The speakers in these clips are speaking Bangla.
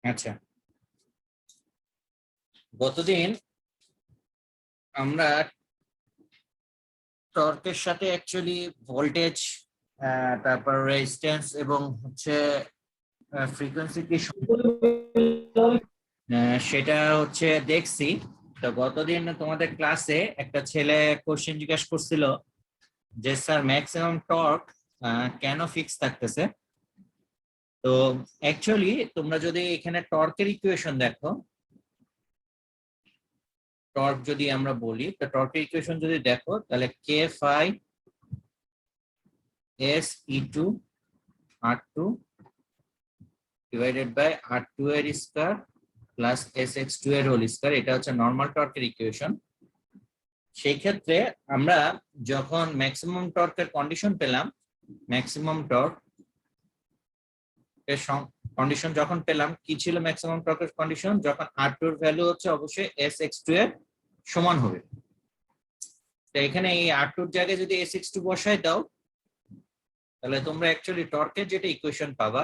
আচ্ছা, গতদিন আমরা টর্কের সাথে অ্যাকচুয়ালি ভোল্টেজ, তারপর রেজিস্ট্যান্স এবং হচ্ছে ফ্রিকোয়েন্সি কি সেটা হচ্ছে দেখছি। তো গতদিন তোমাদের ক্লাসে একটা ছেলে কোশ্চেন জিজ্ঞাসা করছিল যে স্যার ম্যাক্সিমাম টর্ক কেন ফিক্স থাকতেছে। তো অ্যাকচুয়ালি তোমরা যদি এখানে টর্কের ইকুয়েশন দেখো, টর্ক যদি আমরা বলি, তো টর্কের ইকুয়েশন যদি দেখো তাহলে K phi S E two R two divided by R two এর square plus S X two এর হোল স্কয়ার, এটা হচ্ছে নর্মাল টর্কের ইকুয়েশন। সেই ক্ষেত্রে আমরা যখন ম্যাক্সিমাম টর্কের কন্ডিশন পেলাম, ম্যাক্সিমাম টর্ক এর কন্ডিশন যখন পেলাম, কি ছিল ম্যাক্সিমাম টর্কের কন্ডিশন? যখন আর টু এর ভ্যালু হচ্ছে অবশ্যই এস এক্স টু এর সমান হবে। তো এখানে এই আর টুর জায়গায় যদি এস এক্স টু বসাই দাও, তাহলে তোমরা অ্যাকচুয়ালি টর্কের যেটা ইকুয়েশন পাবা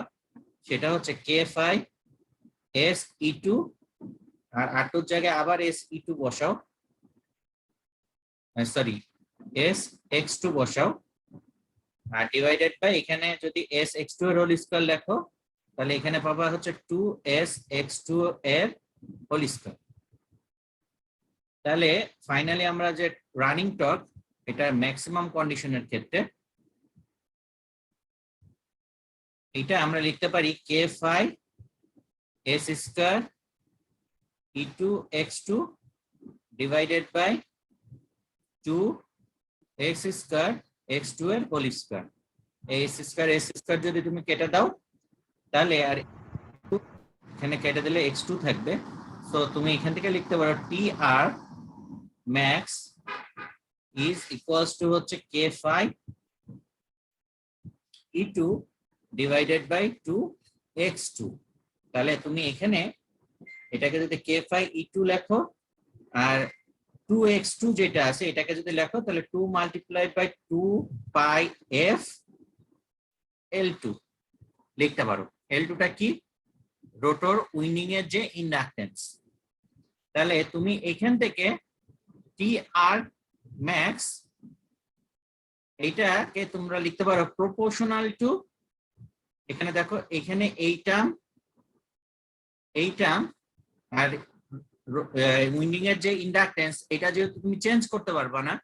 সেটা হচ্ছে K phi S E two, আর আর টুর জায়গায় আবার এস ই টু বসাও, সরি এস এক্স টু বসাও, আর ডিভাইডেড বাই এখানে যদি এস এক্স টু এর হোল স্কয়ার লেখো তাহলে এখানে পাবা হচ্ছে টু এস এক্স টু এর হোল স্কয়ার। তাহলে ফাইনালি আমরা যে রানিং টর্ক, এটা ম্যাক্সিমাম কন্ডিশনের ক্ষেত্রে এটা আমরা লিখতে পারি K phi S square E two X two divided by two X square X two এর হোল স্কয়ার। এস স্কয়ার যদি তুমি কেটে দাও তাহলে আর এখানে কেটে দিলে এক্স টু থাকবে। সো তুমি এখান থেকে লিখতে পারো T R max is equals to হচ্ছে K phi E two divided by two X two. তাহলে তুমি এখানে এটাকে যদি কে ফাই ই টু লেখো আর টু এক্স টু যেটা আছে এটাকে যদি লেখো তাহলে two multiplied by two pi f L two লিখতে পারো। এল টুটা কি? রোটর উইন্ডিং এর যে ইন্ডাকটেন্স। তাহলে তুমি এখান থেকে টি আর ম্যাক্স এইটাকে তোমরা লিখতে পারো প্রপোর্শনাল টু, এখানে দেখো এখানে এই টার্ম আর উইন্ডিং এর যে ইন্ডাকটেন্স এটা যেহেতু তুমি চেঞ্জ করতে পারবা না,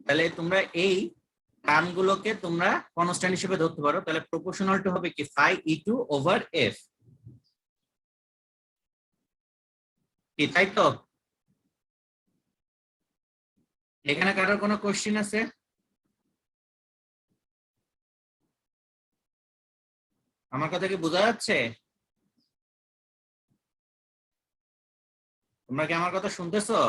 তাহলে তোমরা এই টার্মগুলোকে তোমরা কনস্ট্যান্ট হিসেবে ধরতে পারো। তাহলে প্রপোর্শনাল টু হবে কি phi E two over F, কি তাই তো? এখানে কারোর কোনো কোশ্চেন আছে? আমার কথা কি বোঝা যাচ্ছে? তোমরা কি আমার কথা শুনতেছো?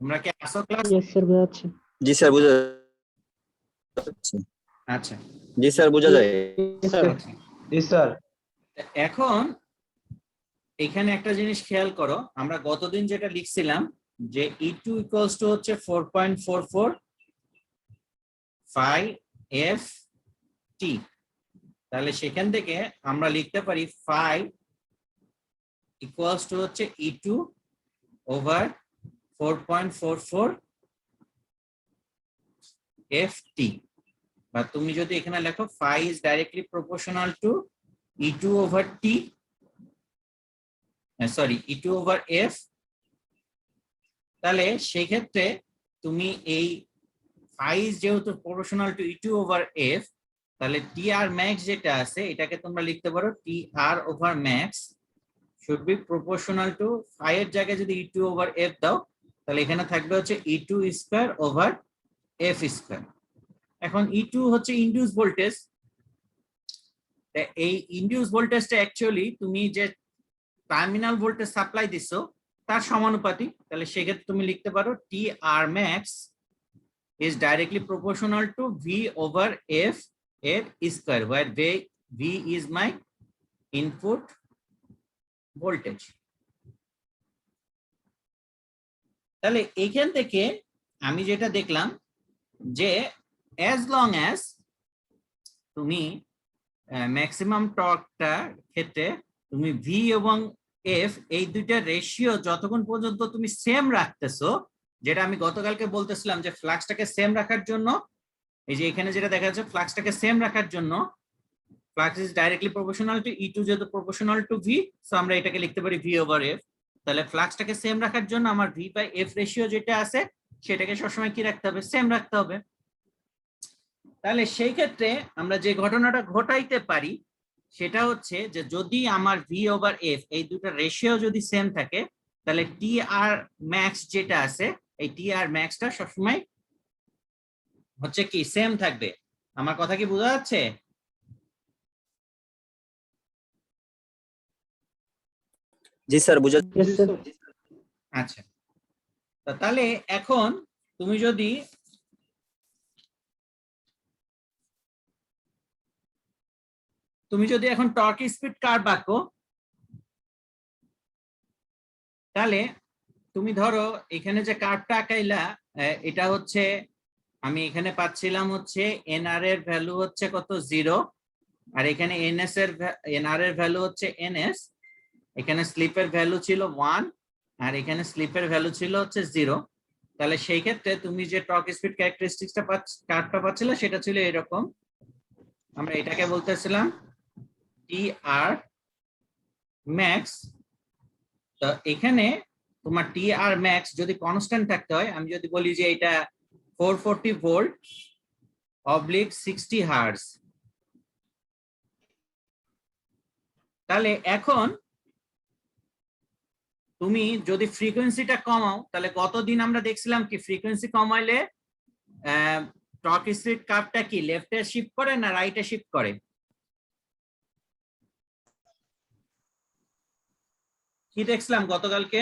তোমরা কি আসো ক্লাস? यस सर বুঝাচ্ছি। জি স্যার বোঝা যাচ্ছে। আচ্ছা, জি স্যার বোঝা যায়। জি স্যার। এখন এখানে একটা জিনিস খেয়াল করো, আমরা গতদিন যেটা লিখছিলাম যে ই টু ইকুয়ালস টু হচ্ছে 4.44 ফাই এফ টি। তাহলে সেখান থেকে আমরা লিখতে পারি ফাই ইকুয়ালস টু হচ্ছে E two over 4.44 f T, বা তুমি যদি এখানে লেখো phi is directly proportional to E two over T, sorry E two over f. তাহলে সেই ক্ষেত্রে তুমি এই ফাই যেহেতু proportional to E two over f, তাহলে টি আর ম্যাক্স যেটা আছে এটাকে তোমরা লিখতে পারো T R over max should be proportional to phi এর জায়গায় যদি ই টু ওভার এফ দাও তাহলে এখানে থাকবে হচ্ছে E two square over F square. এখন ই টু হচ্ছে ইনডিউস ভোল্টেজ, এই ইনডিউস ভোল্টেজটা অ্যাকচুয়ালি তুমি যে টার্মিনাল ভোল্টেজ সাপ্লাই দিছো তার সমানুপাতিক। তাহলে সেক্ষেত্রে তুমি লিখতে পারো T R max is directly proportional to V over F এর square, where V is my input voltage. তাহলে এইখান থেকে আমি যেটা দেখলাম যে as long as তুমি ম্যাক্সিমাম টর্কটা ক্ষেত্রে তুমি ভি এবং এফ এই দুইটা রেশিও যতক্ষণ পর্যন্ত তুমি সেম রাখতেছো, যেটা আমি গতকালকে বলতেছিলাম যে ফ্লাক্সটাকে সেম রাখার জন্য, এই যে এখানে যেটা দেখা যাচ্ছে ফ্লাক্সটাকে সেম রাখার জন্য flux is directly proportional to E two, যেহেতু প্রপোর্শনাল টু ভি, সো আমরা এটাকে লিখতে পারি ভি ওভার এফ। তাহলে ফ্লাক্সটাকে সেম রাখার জন্য আমার ভি বাই এফ রেশিও যেটা আছে সেটাকে সবসময় কি রাখতে হবে, সেম রাখতে হবে। তাহলে সেই ক্ষেত্রে আমরা যে ঘটনাটা ঘটাইতে পারি সেটা হচ্ছে যে যদি আমার ভি ওভার এফ এই দুটো রেশিও যদি সেম থাকে, তাহলে টি আর ম্যাক্স যেটা আছে এই টি আর ম্যাক্সটা সবসময় হচ্ছে কি সেম থাকবে। আমার কথা কি বোঝা যাচ্ছে? জি স্যার বুঝা Yes, sir. আচ্ছা, তাহলে এখন তুমি যদি এখন টর্ক স্পিড কার্ভ আঁকো, তাহলে তুমি ধরো এখানে যে কার্ভটা আঁকাইলা, এটা হচ্ছে আমি এখানে পাচ্ছিলাম হচ্ছে এনআর এর ভ্যালু হচ্ছে কত 0, আর এখানে এনআর এর ভ্যালু হচ্ছে এনএস, এখানে স্লিপের ভ্যালু ছিল 1 আর এখানে স্লিপের ভ্যালু ছিল হচ্ছে 0। তাহলে সেই ক্ষেত্রে তুমি যে টর্ক স্পিড ক্যারেক্টারিস্টিক্সটা কার্ভটা পাচ্ছিলে সেটা ছিল এরকম। আমরা এটাকে বলতেছিলাম টি আর ম্যাক্স। তো এখানে তোমার টি আর ম্যাক্স যদি কনস্ট্যান্ট থাকতে হয়, আমি যদি বলি যে এটা 440 ভোল্ট অবলিক 60 হার্জ, তাহলে এখন তুমি যদি ফ্রিকোয়েন্সিটা কমাও, তাহলে কতদিন আমরা দেখছিলাম কি ফ্রিকোয়েন্সি কমাইলে টর্ক স্পিড কার্ভটা কি লেফটে শিফট করে না রাইটে শিফট করে? কি দেখছিলাম গতকালকে?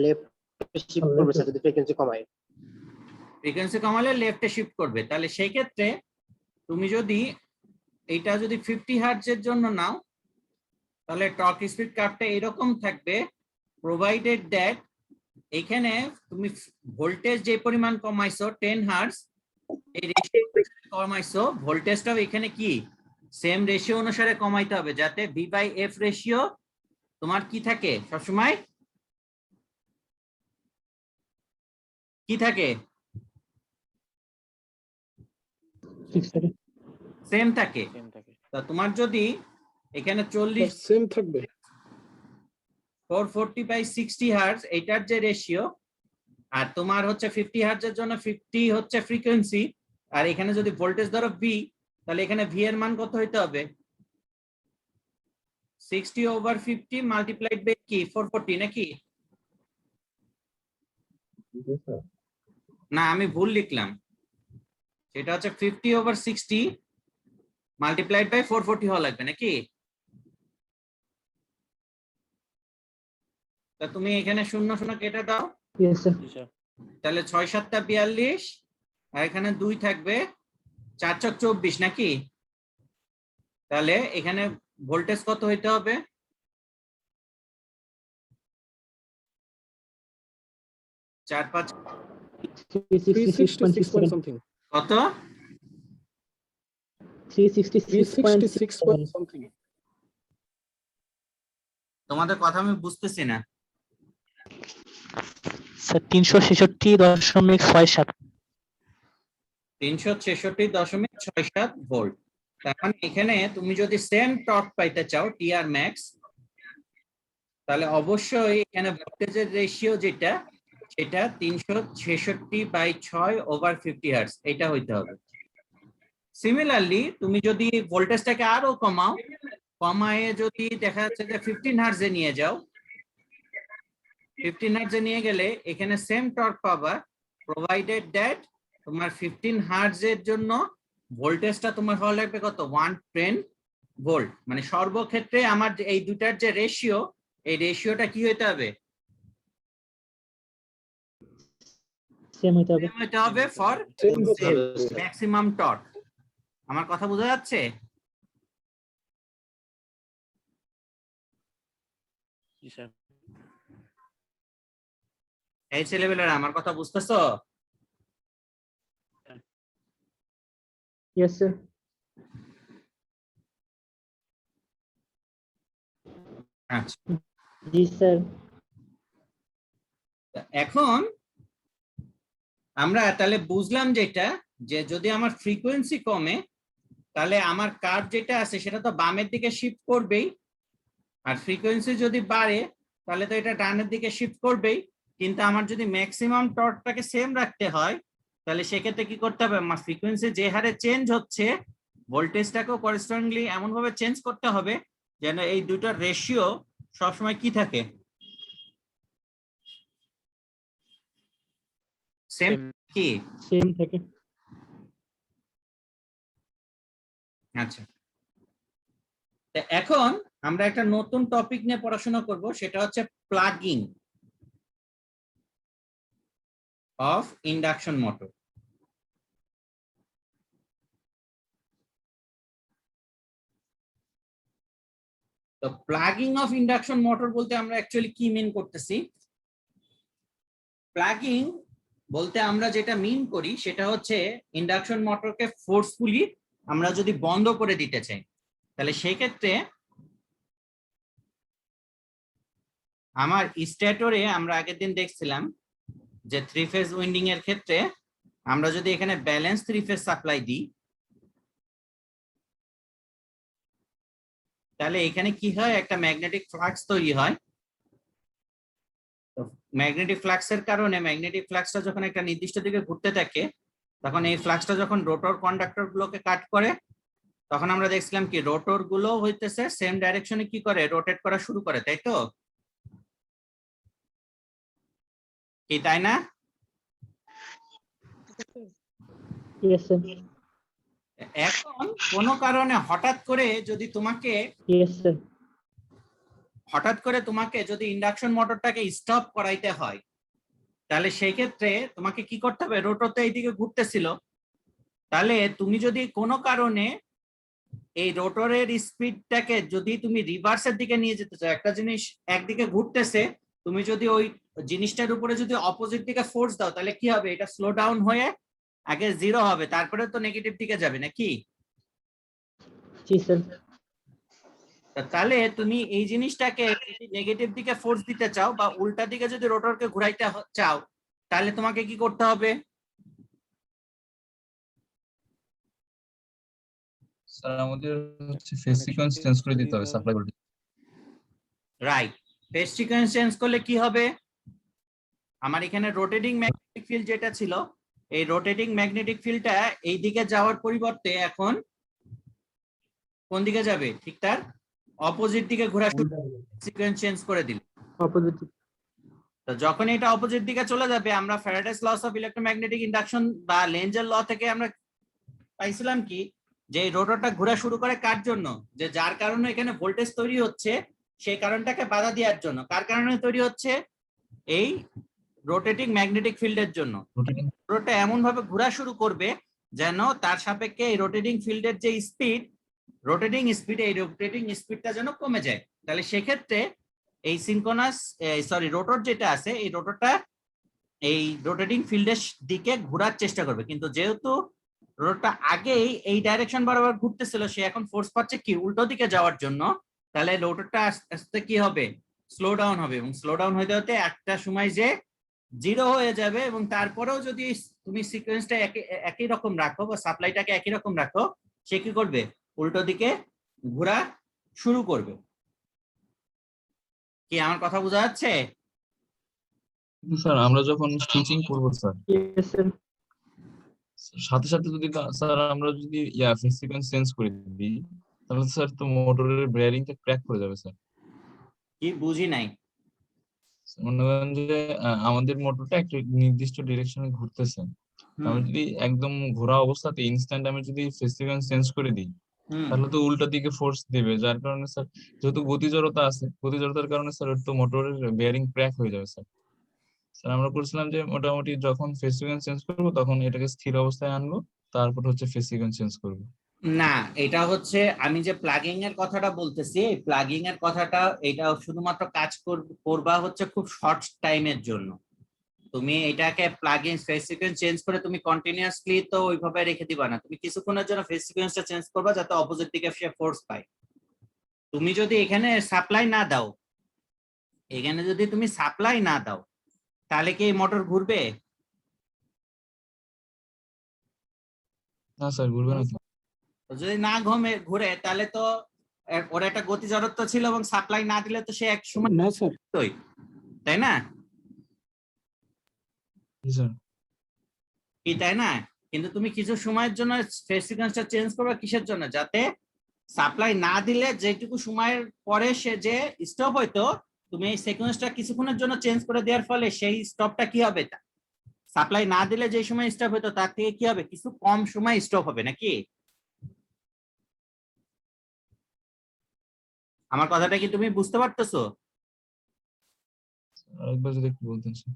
লেফট শিফট করবে স্যার যদি ফ্রিকোয়েন্সি কমায়। ফ্রিকোয়েন্সি কমালে লেফটে শিফট করবে। তাহলে সেই ক্ষেত্রে তুমি যদি এটা যদি 50 হার্টজের জন্য নাও, তাহলে টর্ক স্পিড কার্ভটা এরকম থাকবে, প্রোভাইডেড দ্যাট এখানে তুমি ভোল্টেজ যে পরিমাণ কমাইছো 10 হার্টজ, এই রেশিও কমাইছো, ভোল্টেজটাও এখানে কি সেম রেশিও অনুসারে কমাইতে হবে, যাতে ভি বাই এফ রেশিও তোমার কি থাকে সবসময়, কি থাকে, সেম থাকে। তা তোমার যদি এখানে 40 সেম থাকবে 440 বাই 60 হার্টজ এটার যে রেশিও, আর তোমার হচ্ছে 50 হার্টজের জন্য 50 হচ্ছে ফ্রিকোয়েন্সি, আর এখানে যদি ভোল্টেজ ধরো ভি, তাহলে এখানে ভি এর মান কত হইতে হবে, 60 ওভার 50 মাল্টিপ্লাইড বাই কি 440 নাকি? না আমি ভুল লিখলাম, সেটা হচ্ছে 50 ওভার 60 মাল্টিপ্লাইড বাই 440 হওয়া লাগবে নাকি? তা তুমি এখানে শূন্য শূন্য কেটে দাও, Yes, sir. তাহলে 6 7 42 আর এখানে 2 থাকবে, 4 4 24 নাকি? তাহলে এখানে ভোল্টেজ কত হইতে হবে, 4 5 366 something কত, 366 something তোমাদের কথা আমি বুঝতেছি না। Sir 366.67 366.67 volt. তার মানে এখানে তুমি যদি সেম টর্ক পাইতে চাও টি আর ম্যাক্স, তাহলে অবশ্যই এখানে ভোল্টেজের রেশিও যেটা সেটা 366/6 ওভার 50 হার্টজ এটা হইতে হবে। সিমিলারলি তুমি যদি ভোল্টেজটাকে আরো কমায় যদি দেখা যাচ্ছে যে 15 হার্টজে নিয়ে যাও, 15 হার্টজে নিয়ে গেলে এখানে সেম টর্ক পাবা, প্রোভাইডেড দ্যাট তোমার 15 হার্টজের জন্য ভোল্টেজটা তোমার হওয়া লাগবে কত 110 ভোল্ট। মানে সর্বক্ষেত্রে আমার এই দুটার যে রেশিও, এই রেশিওটা কি হইতে হবে, সেম হইতে হবে। সেম হইতে হবে ফর ম্যাক্সিমাম টর্ক। আমার কথা বোঝা যাচ্ছে? এই ছেলেবেলারা আমার কথা বুঝতেছো? Yes sir. আচ্ছা, জি স্যার। এখন আমরা তাহলে বুঝলাম যেটা, যে যদি আমার ফ্রিকোয়েন্সি কমে তাহলে আমার কার্ভ যেটা আছে সেটা তো বামের দিকে শিফট করবেই, আর ফ্রিকোয়েন্সি যদি বাড়ে তাহলে তো এটা ডানের দিকে শিফট করবেই। কিন্তু আমার যদি ম্যাক্সিমাম টর্কটাকে সেম রাখতে হয় তাহলে সেক্ষেত্রে কি করতে হবে, আমার ফ্রিকোয়েন্সি যে হারে চেঞ্জ হচ্ছে ভোল্টেজটাকেও করেসপন্ডিংলি এমন ভাবে চেঞ্জ করতে হবে যেন এই দুটোর রেশিও সবসময় কি থাকে, সেম কি। সেম থাকে। আচ্ছা, তো এখন আমরা একটা নতুন টপিক নিয়ে পড়াশোনা করব, সেটা হচ্ছে প্লাগিং অফ ইন্ডাকশন মোটর। তো প্লাগিং অফ ইন্ডাকশন মোটর বলতে আমরা অ্যাকচুয়ালি কি মিন করতেছি? প্লাগিং বলতে আমরা যেটা মিন করি সেটা হচ্ছে ইন্ডাকশন মোটরকে ফোর্সফুলি আমরা যদি বন্ধ করে দিতে চাই তাহলে সেই ক্ষেত্রে আমার স্ট্যাটরে আমরা আগের দিন দেখছিলাম যে 3 ফেজ উইন্ডিং এর ক্ষেত্রে আমরা যদি এখানে ব্যালেন্স 3 ফেজ সাপ্লাই দিই তাহলে এখানে কি হয়, একটা ম্যাগনেটিক ফ্লাক্স তৈরি হয়। তো ম্যাগনেটিক ফ্লাক্সের কারণে ম্যাগনেটিক ফ্লাক্সটা যখন একটা নির্দিষ্ট দিকে ঘুরতে থাকে তখন এই ফ্লাক্সটা যখন রোটর কন্ডাক্টর গুলোকে কাট করে তখন আমরা দেখছিলাম কি রোটর গুলো হইতেছে সেম ডাইরেকশনে কি করে, রোটেট করা শুরু করে, তাই তো? কি তাই না? Yes sir. এখন কোনো কারণে হঠাৎ করে যদি তোমাকে ইয়েস স্যার। যদি ইন্ডাকশন মোটরটাকে স্টপ করাইতে হয় তাহলে সেই ক্ষেত্রে তোমাকে কি করতে হবে, রোটর তো এইদিকে ঘুরতেছিল, তাহলে তুমি যদি কোনো কারণে এই রোটরের স্পিডটাকে যদি তুমি রিভার্সের দিকে নিয়ে যেতে চাও, একটা জিনিস একদিকে ঘুরতেছে, তুমি যদি ওই জিনিসটার উপরে যদি অপোজিট দিকে ফোর্স দাও তাহলে কি হবে, এটা স্লো ডাউন হয়ে আগে 0 হবে, তারপরে তো নেগেটিভ দিকে যাবে নাকি? জি স্যার। তাহলে তুমি এই জিনিসটাকে যদি নেগেটিভ দিকে ফোর্স দিতে চাও বা উল্টা দিকে যদি রোটরকে ঘুরাইতে চাও তাহলে তোমাকে কি করতে হবে? স্যার আমাদের হচ্ছে ফেজ সিকোয়েন্স চেঞ্জ করে দিতে হবে supply voltage. Right, phase sequence change করলে কি হবে, আমার এখানে রোটেটিং ম্যাগনেটিক ফিল্ড যেটা ছিল এই রোটেটিং ম্যাগনেটিক ফিল্ডটা এই দিকে যাওয়ার পরিবর্তে এখন কোন দিকে যাবে, ঠিক তার অপোজিট দিকে ঘোরা শুরু, সিকোয়েন্স চেঞ্জ করে দিল। অপোজিট। তো যখন এটা অপোজিট দিকে চলে যাবে আমরা Faraday's laws of electromagnetic induction বা লেঞ্জের ল থেকে আমরা পাইছিলাম কি, যে এই রোটরটা ঘোরা শুরু করে কার জন্য, যে যার কারণে এখানে ভোল্টেজ তৈরি হচ্ছে সেই কারণটাকে বাধা দেওয়ার জন্য। কার কারণে তৈরি হচ্ছে? এই রোটেটিং ম্যাগনেটিক ফিল্ডের জন্য। রোটরটা এমন ভাবে ঘোরা শুরু করবে যেন তার সাপেক্ষে এই রোটেটিং ফিল্ডের যে স্পিড, এই রোটেটিং স্পিডটা যেন কমে যায়। তাহলে সেক্ষেত্রে এই সিনক্রোনাস রোটর যেটা আছে এই রোটরটা এই রোটেটিং ফিল্ডের দিকে ঘোরার চেষ্টা করবে, কিন্তু যেহেতু রোটরটা আগেই এই ডাইরেকশন বরাবর ঘুরতেছিল সে এখন ফোর্স পাচ্ছে কি উল্টো দিকে যাওয়ার জন্য, তাহলে রোটরটা আস্তে আস্তে কি হবে, স্লো ডাউন হবে, এবং স্লো ডাউন হতে হতে একটা সময় যে 0 হয়ে যাবে। এবং তারপরেও যদি তুমি সিকোয়েন্সটা একই রকম রাখো বা সাপ্লাইটাকে একই রকম রাখো, সে কি করবে, উল্টো দিকে ঘোরা শুরু করবে। কি আমার কথা বোঝা যাচ্ছে? স্যার আমরা যখন সুইচিং করব স্যার, ইয়েস স্যার। সাথে সাথে যদি স্যার আমরা যদি ফেজ সিকোয়েন্স চেঞ্জ করে দিই তাহলে স্যার তো মোটরের বেয়ারিংটা ক্র্যাক করে যাবে স্যার। কি বুঝি নাই। মনে করেন যে আমাদের মোটরটা একটা নির্দিষ্ট ডিরেকশনে ঘুরতেছে, আমরা যদি একদম ঘোরা অবস্থাতে ইনস্ট্যান্ট আমি যদি ফেজ সিকোয়েন্স চেঞ্জ করে দিই তাহলে তো উল্টা দিকে ফোর্স দেবে, যার কারণে স্যার যেহেতু গতিজড়তা আছে, গতিজড়তার কারণে স্যার তো মোটরের বেয়ারিং ক্র্যাক হয়ে যাবে স্যার। স্যার আমরা বলছিলাম যে মোটামুটি যখন ফেজ সিকোয়েন্স চেঞ্জ করবো তখন এটাকে স্থির অবস্থায় আনবো, তারপর হচ্ছে ফেজ সিকোয়েন্স চেঞ্জ করবো। না, এটা হচ্ছে আমি যে প্লাগিং এর কথাটা বলতেছি, এই প্লাগিং এর কথাটা এটা শুধুমাত্র কাজ করবা হচ্ছে খুব শর্ট টাইমের জন্য। তুমি এটাকে plug in phase sequence change করে তুমি কন্টিনিউয়াসলি তো ওইভাবে রেখে দিবা না, তুমি কিছুক্ষণের জন্য ফেজ সিকোয়েন্সটা চেঞ্জ করবা যাতে অপোজিট দিকে সে ফোর্স পায়। তুমি যদি এখানে সাপ্লাই না দাও, এখানে যদি তুমি সাপ্লাই না দাও তাহলে কি এই মোটর ঘুরবে? না স্যার ঘুরবে না তো। তো যদি না ঘুরে তাহলে তো ওর একটা গতি জড়ত্ব ছিল এবং সাপ্লাই না দিলে তো সে এক সময় না স্যার। তাই না? জি স্যার। কি তাই না? কিন্তু তুমি কিছু সময়ের জন্য ফেজ সিকোয়েন্সটা চেঞ্জ করবে কিসের জন্য? যাতে সাপ্লাই না দিলে যেটুকু সময়ের পরে সে যে স্টপ হইতো, তুমি এই সিকোয়েন্সটা কিছুক্ষণের জন্য চেঞ্জ করে দেওয়ার ফলে সেই স্টপটা কি হবে, সাপ্লাই না দিলে যে সময় স্টপ হইতো তার থেকে কি হবে, কিছু কম সময় স্টপ হবে নাকি? আমার কথাটা কি তুমি বুঝতে পারতেছো? আরেকবার যদি একটু বলতেন স্যার।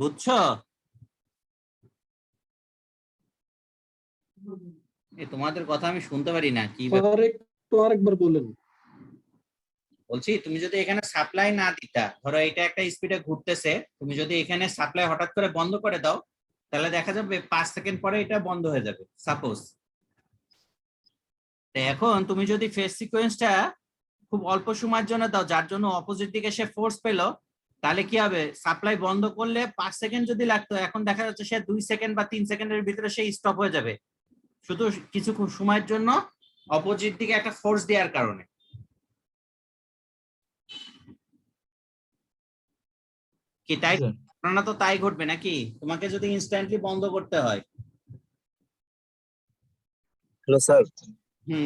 বুঝছো? তোমাদের কথা আমি শুনতে পারি না, কি আরেকবার বলেন। বলছি তুমি যদি এখানে সাপ্লাই না দিতা, ধরো এটা একটা স্পিডে ঘুরতেছে, তুমি যদি এখানে সাপ্লাই হঠাৎ করে বন্ধ করে দাও তাহলে দেখা যাবে 5 সেকেন্ড পরে এটা বন্ধ হয়ে যাবে সাপোজ। এখন তুমি যদি ফেজ সিকোয়েন্সটা খুব অল্প সময়ের জন্য দাও যার জন্য অপোজিট দিকে সে ফোর্স পেলো, তাহলে কি হবে, সাপ্লাই বন্ধ করলে 5 সেকেন্ড যদি লাগতো এখন দেখা যাচ্ছে সে 2 সেকেন্ড বা 3 সেকেন্ডের ভিতরে সে স্টপ হয়ে যাবে, শুধু কিছু সময়ের জন্য অপোজিট দিকে একটা ফোর্স দেওয়ার কারণে। কি তাই? ঘটনা তো তাই ঘটবে নাকি? তোমাকে যদি ইনস্ট্যান্টলি বন্ধ করতে হয়। Hello sir.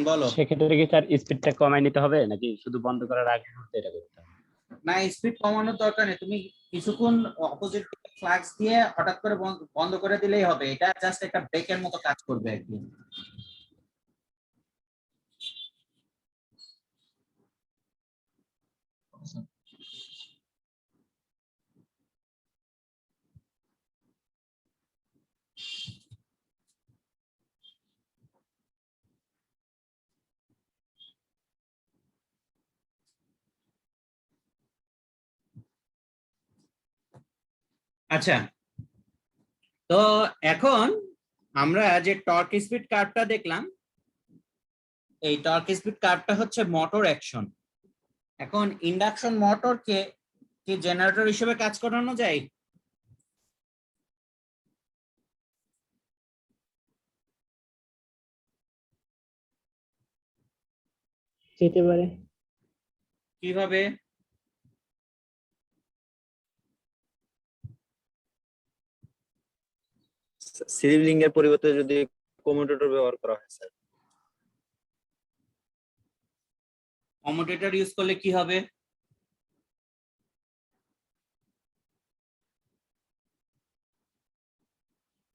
বলো। সেক্ষেত্রে কি স্যার স্পিডটা কমায় নিতে হবে নাকি শুধু বন্ধ করার আগে মুহূর্তে এটা করতে হবে? না, স্পিড কমানোর দরকার নেই, তুমি কিছুক্ষণ অপোজিট ফ্লাক্স দিয়ে হঠাৎ করে বন্ধ করে দিলেই হবে, এটা জাস্ট একটা ব্রেকের মতো কাজ করবে আর কি। আচ্ছা, তো এখন আমরা যে টর্ক স্পিড কার্ভটা দেখলাম, এই টর্ক স্পিড কার্ভটা হচ্ছে মোটর অ্যাকশন। এখন ইন্ডাকশন মোটরকে কি জেনারেটর হিসেবে কাজ করানো যায়? যেতে পারে। কিভাবে? সিরিজ এর পরিবর্তে যদি কমিউটেটর ব্যবহার করা হয় স্যার। কমিউটেটর ইউজ করলে কি হবে?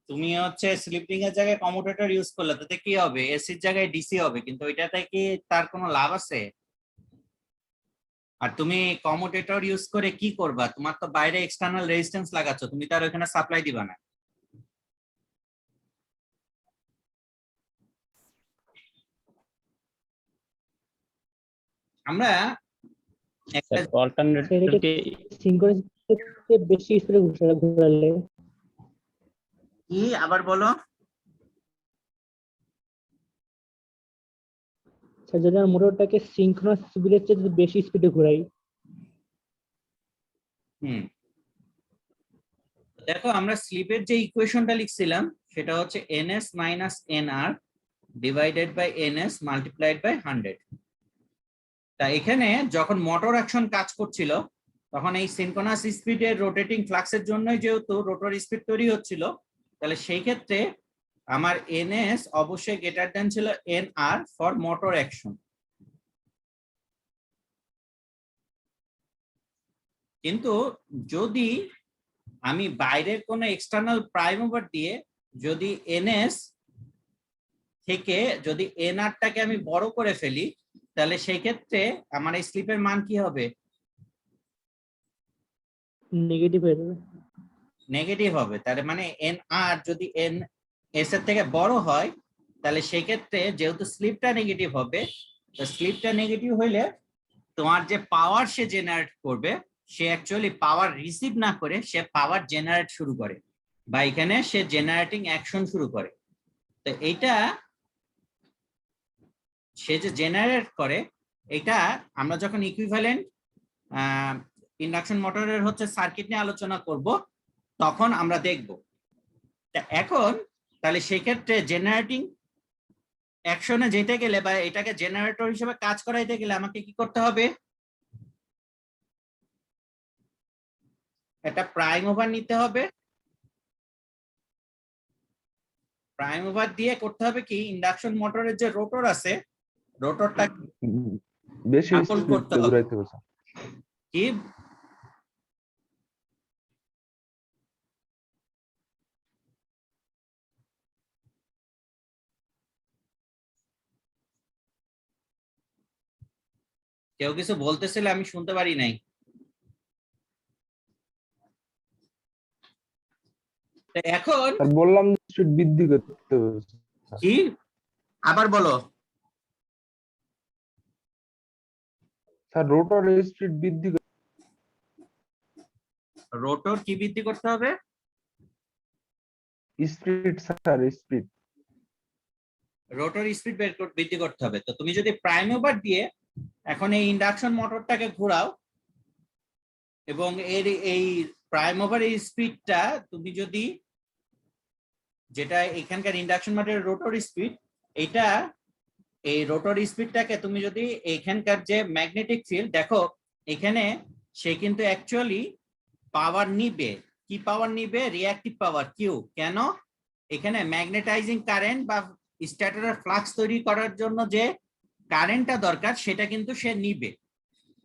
তুমি হচ্ছে স্লিপ রিং এর জায়গায় কমিউটেটর ইউজ করলে তাতে কি হবে, এসির জায়গায় ডিসি হবে, কিন্তু ওইটাতে কি তার কোনো লাভ আছে? আর তুমি কমিউটেটর ইউজ করে কি করবা? তোমার তো বাইরে এক্সটার্নাল রেজিস্ট্যান্স লাগাচ্ছ, তুমি তার ওখানে সাপ্লাই দিবা না। আমরা একটা অল্টারনেটরকে সিনক্রোনাস বেশি স্পিডে ঘোরালে কি আবার বলো? যদি আমরা মোটরটাকে সিনক্রোনাস স্পিডের চেয়ে বেশি স্পিডে ঘোরাই। দেখো আমরা স্লিপের যে ইকুয়েশনটা লিখছিলাম সেটা হচ্ছে ns minus nr divided by ns multiplied by 100। তা এখানে যখন মোটর অ্যাকশন কাজ করছিল তখন এই সিনক্রোনাস স্পিডের রোটেটিং ফ্লাক্সের জন্যই যেহেতু রোটর স্পিড তৈরি হচ্ছিল, তাহলে সেই ক্ষেত্রে আমার ns অবশ্যই গ্রেটার দ্যান ছিল nr ফর মোটর অ্যাকশন। কিন্তু যদি আমি বাইরের কোনো এক্সটার্নাল প্রাইম মুভার দিয়ে যদি ns থেকে যদি nr-টাকে আমি বড় করে ফেলি তাহলে সেই ক্ষেত্রে আমার এই স্লিপের মান কি হবে? নেগেটিভ হয়ে যাবে। নেগেটিভ হবে। তাহলে মানে nr যদি ns এর থেকে বড় হয় তাহলে সেই ক্ষেত্রে যেহেতু স্লিপটা নেগেটিভ হবে, তো স্লিপটা নেগেটিভ হইলে তোমার যে পাওয়ার সে জেনারেট করবে সে অ্যাকচুয়ালি পাওয়ার রিসিভ না করে সে পাওয়ার জেনারেট শুরু করে, বা এখানে সে জেনারেটিং অ্যাকশন শুরু করে। তো এইটা সে যে জেনারেট করে, এটা আমরা যখন ইকুইভ্যালেন্ট ইন্ডাকশন মোটরের হচ্ছে সার্কিট নিয়ে আলোচনা করব তখন আমরা দেখব। এখন তাহলে সেক্ষেত্রে জেনারেটিং অ্যাকশনে যেতে গেলে বা এটাকে জেনারেটর হিসেবে কাজ করাইতে গেলে আমাকে কি করতে হবে? একটা প্রাইম ওভার নিতে হবে। প্রাইম ওভার দিয়ে করতে হবে কি, ইন্ডাকশন মোটরের যে রোটর আছে রোটরটা বেশি couple স্পিড করতে হবে। ঘুরাইতে হবে স্যার। কি কেউ কিছু বলতেছিল, আমি শুনতে পারি নাই। তো এখন স্যার বললাম স্পিড বৃদ্ধি করতে হবে স্যার। কি আবার বলো? স্যার রোটর স্পিড বৃদ্ধি রোটর কি বৃদ্ধি করতে হবে? Speed sir speed. Rotor speed বৃদ্ধি করতে হবে। তো তুমি যদি প্রাইম ওভার দিয়ে এখন এই ইন্ডাকশন মোটরটাকে ঘোরাও এবং এর এই প্রাইম ওভার এই স্পিডটা তুমি যদি, যেটা এখানকার ইন্ডাকশন মোটরের রোটর স্পিড, এটা এই রোটর স্পিডটাকে তুমি যদি এখানকার যে ম্যাগনেটিক ফিল্ড দেখো এখানে, সে কিন্তু অ্যাকচুয়ালি পাওয়ার নিবে। কি পাওয়ার নিবে? রিঅ্যাক্টিভ পাওয়ার কিউ। কেন? এখানে ম্যাগনেটাইজিং কারেন্ট বা স্ট্যাটরের ফ্লাক্স তৈরি করার জন্য যে কারেন্টটা দরকার সেটা কিন্তু সে নিবে।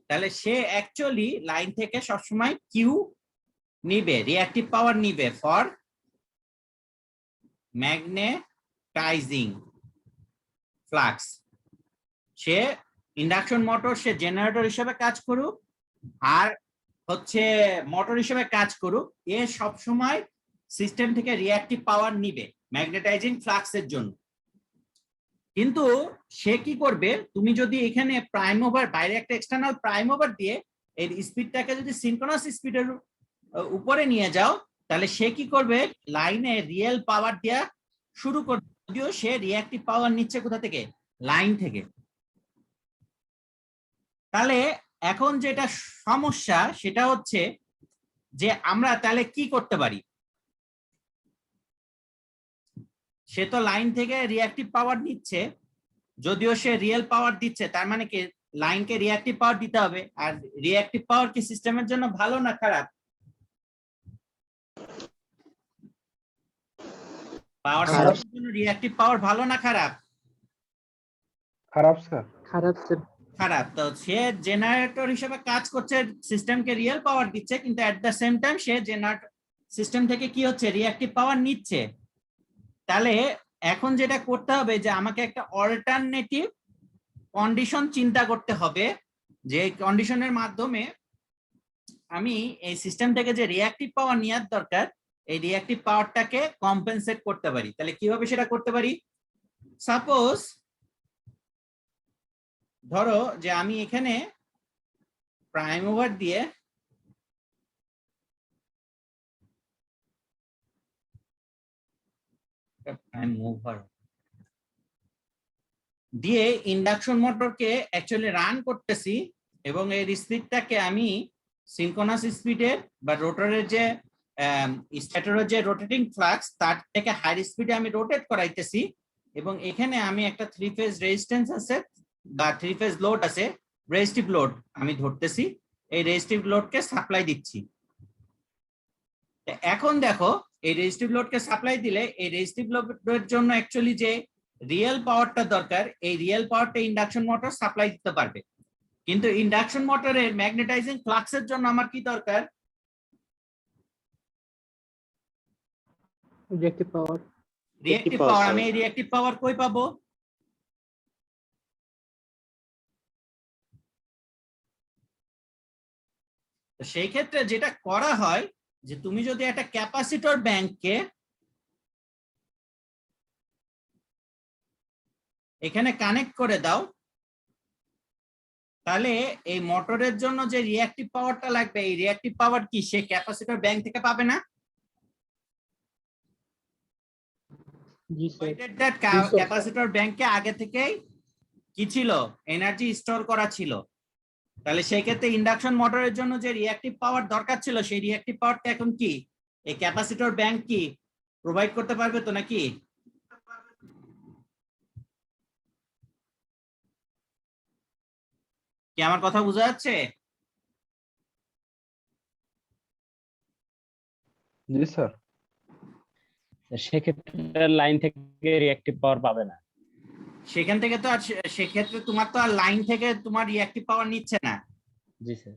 তাহলে সে অ্যাকচুয়ালি লাইন থেকে সবসময় কিউ নিবে, রিঅ্যাক্টিভ পাওয়ার নিবে ফর ম্যাগনেটাইজিং ফ্লাক্স। সে ইন্ডাকশন মোটর সে জেনারেটর হিসেবে কাজ করুক আর হচ্ছে মোটর হিসেবে কাজ করুক, এ সব সময় সিস্টেম থেকে রিঅ্যাক্টিভ পাওয়ার নিবে ম্যাগনেটাইজিং ফ্লাক্সের জন্য। কিন্তু সে কি করবে, তুমি যদি এখানে প্রাইম ওভার, বাইরে একটা এক্সটার্নাল প্রাইম ওভার দিয়ে এর স্পিডটাকে যদি সিনক্রোনাস স্পিডের উপরে নিয়ে যাও, তাহলে সে কি করবে, লাইনে রিয়েল পাওয়ার দেওয়া শুরু করবে, যদিও সে রিঅ্যাক্টিভ পাওয়ার নিচ্ছে কোথা থেকে? লাইন থেকে। তাহলে এখন যেটা সমস্যা সেটা হচ্ছে যে আমরা তাহলে কি করতে পারি? সে তো লাইন থেকে রিঅ্যাক্টিভ পাওয়ার নিচ্ছে, যদিও সে রিয়েল পাওয়ার দিচ্ছে, তার মানে কি লাইনকে রিঅ্যাক্টিভ পাওয়ার দিতে হবে। আর রিঅ্যাক্টিভ পাওয়ার কি সিস্টেমের জন্য ভালো না খারাপ? পাওয়ার সিস্টেমের জন্য রিঅ্যাক্টিভ পাওয়ার ভালো না খারাপ? খারাপ স্যার। খারাপ স্যার। খারাপ। তো সে জেনারেটর হিসেবে কাজ করছে, সিস্টেমকে রিয়েল পাওয়ার দিচ্ছে, কিন্তু at the same time say generator system থেকে কি হচ্ছে, রিঅ্যাক্টিভ পাওয়ার নিচ্ছে। তাহলে এখন যেটা করতে হবে যে আমাকে একটা অল্টারনেটিভ কন্ডিশন চিন্তা করতে হবে, যে কন্ডিশনের মাধ্যমে আমি এই সিস্টেম থেকে যে রিঅ্যাক্টিভ পাওয়ার নেওয়ার দরকার এই রিঅ্যাক্টিভ পাওয়ারটাকে কম্পেনসেট করতে পারি। তাহলে কিভাবে সেটা করতে পারি? সাপোজ ধরো যে আমি এখানে প্রাইম ওভার দিয়ে ইন্ডাকশন মোটরকে অ্যাকচুয়ালি রান করতেছি এবং এর স্পিডটাকে আমি সিনক্রোনাস স্পিডের বা রোটরের যে স্ট্যাটরের যে রোটেটিং ফ্লাক্স তার থেকে হাই স্পিডে আমি রোটেট করাইতেছি, এবং এখানে আমি একটা 3 ফেজ রেজিস্ট্যান্স আছে বা 3 ফেজ লোড আছে, রেজিস্টিভ লোড আমি ধরতেছি, এই রেজিস্টিভ লোডকে সাপ্লাই দিচ্ছি। এখন দেখো এই রেজিস্টিভ লোডকে সাপ্লাই দিলে এই রেজিস্টিভ লোডের জন্য অ্যাকচুয়ালি যে রিয়েল পাওয়ারটা দরকার, এই রিয়েল পাওয়ারটা ইন্ডাকশন মোটর সাপ্লাই দিতে পারবে। কিন্তু ইন্ডাকশন মোটরের ম্যাগনেটাইজিং ফ্লাক্সের জন্য আমার কি দরকার? রিঅ্যাক্টিভ পাওয়ার। রিঅ্যাক্টিভ পাওয়ার। আমি এই রিঅ্যাক্টিভ পাওয়ার কই পাবো? তো সেই ক্ষেত্রে যেটা করা হয় যে তুমি যদি একটা ক্যাপাসিটর ব্যাংককে এখানে কানেক্ট করে দাও, তাহলে এই মোটরের জন্য যে রিঅ্যাক্টিভ পাওয়ারটা লাগবে, এই রিঅ্যাক্টিভ পাওয়ার কি সে ক্যাপাসিটর ব্যাংক থেকে পাবে না? জি স্যার। ক্যাপাসিটর ব্যাংকে আগে থেকেই কি ছিল, এনার্জি স্টোর করা ছিল। তাহলে সেই ক্ষেত্রে ইন্ডাকশন মোটরের জন্য যে রিঅ্যাক্টিভ পাওয়ার দরকার ছিল, সেই রিঅ্যাক্টিভ পাওয়ারটা এখন কি এই ক্যাপাসিটর ব্যাংক কি প্রোভাইড করতে পারবে তো নাকি? কি আমার কথা বোঝা যাচ্ছে? জি স্যার। সেক্ষেত্রে লাইন থেকে রিঅ্যাক্টিভ পাওয়ার পাবে না। সেখান থেকে তো আর সেক্ষেত্রে তোমার তো আর লাইন থেকে তোমার রিঅ্যাক্টিভ পাওয়ার নিচ্ছে না। জি স্যার।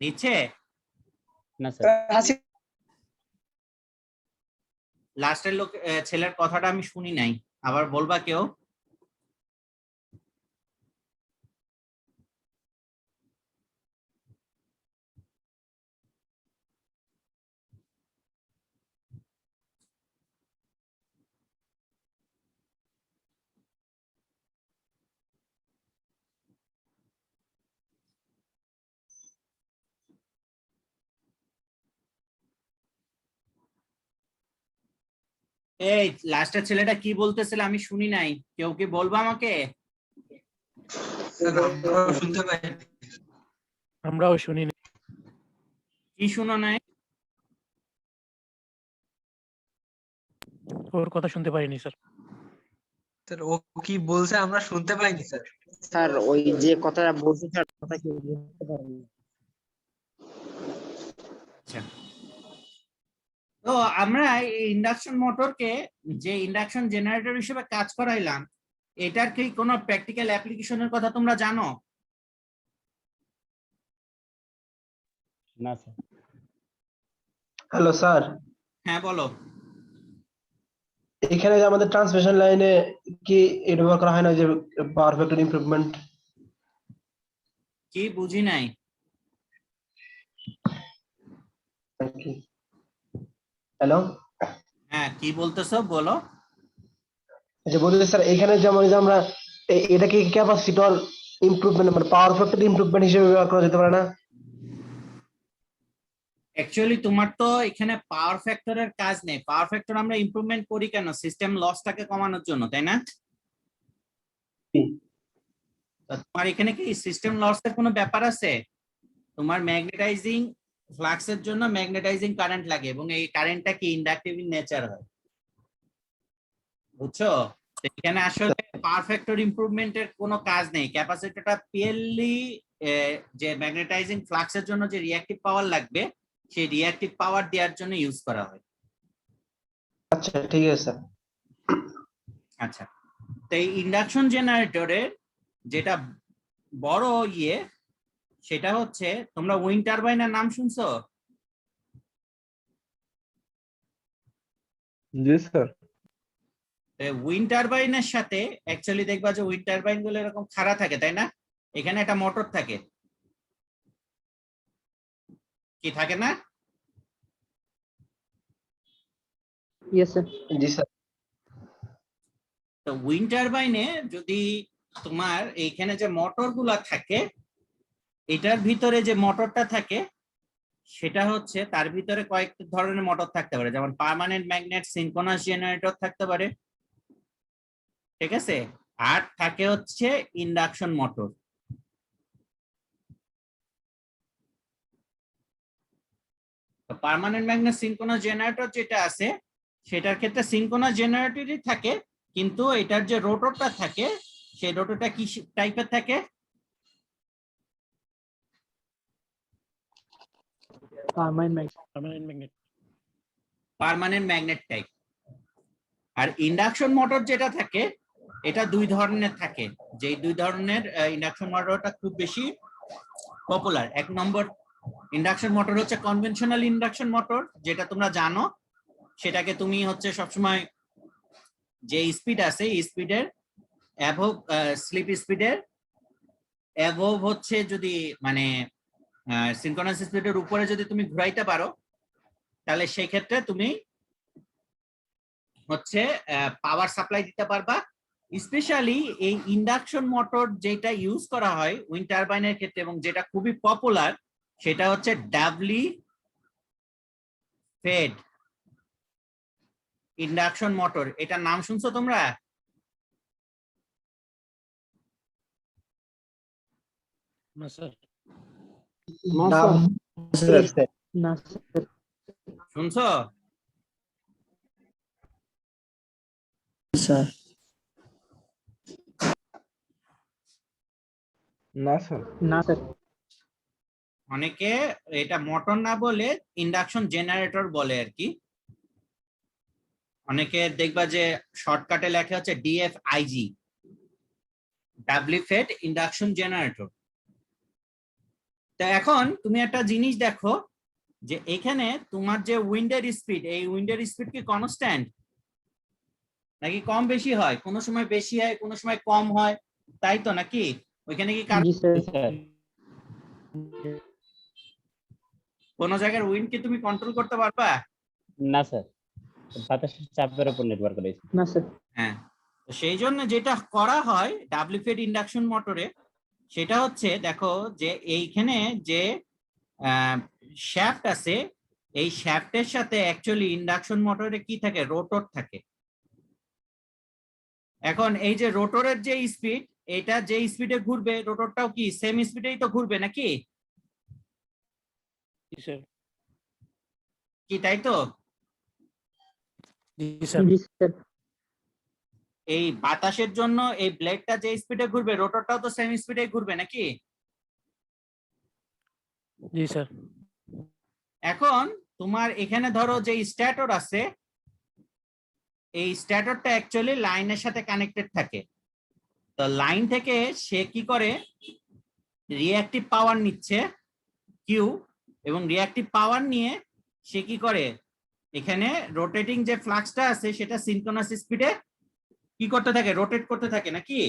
নিচ্ছে না স্যার। লাস্টের লোক ছেলের কথাটা আমি শুনি নাই, আবার বলবা কেউ? এই লাস্টের ছেলেটা কি বলতেছিল আমি শুনি নাই, কেউ কি বলবো আমাকে? শুনতে পাই, আমরাও শুনি না। কি শুনো নাই? ওর কথা শুনতে পারিনি স্যার। স্যার ও কি বলছে আমরা শুনতে পাইনি স্যার। স্যার ওই যে কথাটা বলছে স্যার, কথা কি বুঝতে পারিনি। আচ্ছা, তো আমরা এই ইন্ডাকশন মোটরকে যে ইন্ডাকশন জেনারেটর হিসেবে কাজ করাইলাম, এটার কি কোনো প্র্যাকটিক্যাল অ্যাপ্লিকেশনের কথা তোমরা জানো? না স্যার। হ্যালো স্যার, হ্যাঁ বলো। এখানে যে আমাদের ট্রান্সমিশন লাইনে কি এটা ব্যবহার করা হয় না যে পাওয়ার ফ্যাক্টর ইমপ্রুভমেন্ট? কি বুঝি নাই। হ্যালো, হ্যাঁ কি বলতেছো বলো। যে বলতে স্যার এখানে যেমন যে আমরা এটা কি ক্যাপাসিটর ইমপ্রুভমেন্ট মানে পাওয়ার ফ্যাক্টর ইমপ্রুভমেন্ট হিসেবে ব্যবহার করা যেতে পারে না? অ্যাকচুয়ালি তোমার তো এখানে পাওয়ার ফ্যাক্টরের কাজ নেই। পাওয়ার ফ্যাক্টর আমরা ইমপ্রুভমেন্ট করি কেন? সিস্টেম লসটাকে কমানোর জন্য, তাই না? তো তোমার এখানে কি সিস্টেম লসের কোনো ব্যাপার আছে? তোমার ম্যাগনেটাইজিং ফ্লাক্সের জন্য ম্যাগনেটাইজিং কারেন্ট লাগে এবং এই কারেন্টটা কি ইন্ডাকটিভ ইন নেচার হয়, বুঝছো? তো এখানে আসলে পাওয়ার ফ্যাক্টর ইমপ্রুভমেন্টের কোনো কাজ নেই। ক্যাপাসিটরটা পিওরলি যে ম্যাগনেটাইজিং ফ্লাক্সের জন্য যে রিঅ্যাক্টিভ পাওয়ার লাগবে, সেই রিঅ্যাক্টিভ পাওয়ার দেওয়ার জন্য ইউজ করা হয়। আচ্ছা ঠিক আছে স্যার। আচ্ছা, তো এই ইন্ডাকশন জেনারেটরের যেটা বড় সেটা হচ্ছে, তোমরা উইন্ড টারবাইনের নাম শুনছো? জি স্যার। উইন্ড টারবাইনের সাথে অ্যাকচুয়ালি দেখবা যে উইন্ড টারবাইন গুলো এরকম খাড়া থাকে, তাই না? এখানে একটা মোটর থাকে, কি থাকে না? Yes sir. জি স্যার। তো উইন্ড টারবাইনে যদি তোমার এইখানে যে মোটর গুলা থাকে, এটার ভিতরে যে মোটরটা থাকে সেটা হচ্ছে, তার ভিতরে কয়েক ধরনের মোটর থাকতে পারে, যেমন পার্মানেন্ট ম্যাগনেট, সিনক্রোনাস জেনারেটর থাকতে পারে, ঠিক আছে? আর থাকে হচ্ছে induction motor. Permanent magnet synchronous generator যেটা আছে, সেটার ক্ষেত্রে সিনক্রোনাস জেনারেটরই থাকে, কিন্তু এটার যে রোটরটা থাকে, সেই রোটরটা কি টাইপের থাকে? Permanent magnet type. আর ইন্ডাকশন মোটর যেটা থাকে, এটা দুই ধরনের থাকে। যে দুই ধরনের ইন্ডাকশন মোটরটা খুব বেশি পপুলার। এক নম্বর ইন্ডাকশন মোটর হচ্ছে কনভেনশনাল ইন্ডাকশন মোটর, যেটা তোমরা জানো। সেটাকে তুমি হচ্ছে সবসময় যে স্পিড আছে, স্পিডের অ্যাভব, স্লিপ স্পিডের অ্যাভব হচ্ছে যদি মানে সিনক্রোনাস স্পিডের উপরে যদি তুমি ঘুরাইতে পারো, তাহলে সেই ক্ষেত্রে তুমি হচ্ছে পাওয়ার সাপ্লাই দিতে পারবা স্পেশালি এই ইন্ডাকশন মোটর যেটা ইউজ করা হয় উইন্ড টারবাইনের ক্ষেত্রে এবং যেটা খুবই পপুলার সেটা হচ্ছে ডাবলি ফেড ইন্ডাকশন মোটর। এটার নাম শুনছো তোমরা? না স্যার। না স্যার। শুনছো? না স্যার। না স্যার। অনেকে এটা মোটর না বলে ইন্ডাকশন জেনারেটর বলে আর কি। অনেকে দেখবা যে শর্টকাটে লেখা হচ্ছে ডিএফআইজি, ডাবলি ফেড ইন্ডাকশন জেনারেটর। তো এখন তুমি একটা জিনিস দেখো যে এখানে তোমার যে উইন্ডের স্পিড, এই উইন্ডের স্পিড কি কনস্ট্যান্ট নাকি কম বেশি হয়? কোনো সময় বেশি হয়, কোনো সময় কম হয়, তাই তো নাকি? ওইখানে কি জি স্যার। কোন জায়গার উইন্ড কি তুমি কন্ট্রোল করতে পারবা? না স্যার, বাতাসের চাপের উপর নির্ভর করে। না স্যার। হ্যাঁ, তো সেই জন্য যেটা করা হয় ডাবলি ফেড ইন্ডাকশন মোটরে সেটা হচ্ছে দেখো যে এইখানে যে শ্যাফট আছে, এই শ্যাফটের সাথে অ্যাকচুয়ালি ইন্ডাকশন মোটরে কি থাকে? রোটর থাকে। এখন এই যে রোটরের যে স্পিড, এটা যে স্পিডে ঘুরবে রোটরটাও কি সেম স্পিডেই তো ঘুরবে নাকি? কি তাই তো? জি স্যার। এই বাতাসের জন্য এই ব্লেডটা যে স্পিডে ঘুরবে রোটরটাও তো সেম স্পিডে ঘুরবে নাকি? জি স্যার। এখন তোমার এখানে ধরো যে স্ট্যাটর আছে, এই স্ট্যাটরটা অ্যাকচুয়ালি লাইনের সাথে কানেক্টেড থাকে। তো লাইন থেকে সে কি করে? রিঅ্যাক্টিভ পাওয়ার নিচ্ছে কিউ, এবং রিঅ্যাক্টিভ পাওয়ার নিয়ে সে কি করে? এখানে রোটেটিং যে ফ্লাক্সটা আছে সেটা সিনক্রোনাস স্পিডে কি করতে থাকে? রোটেট করতে থাকে নাকি?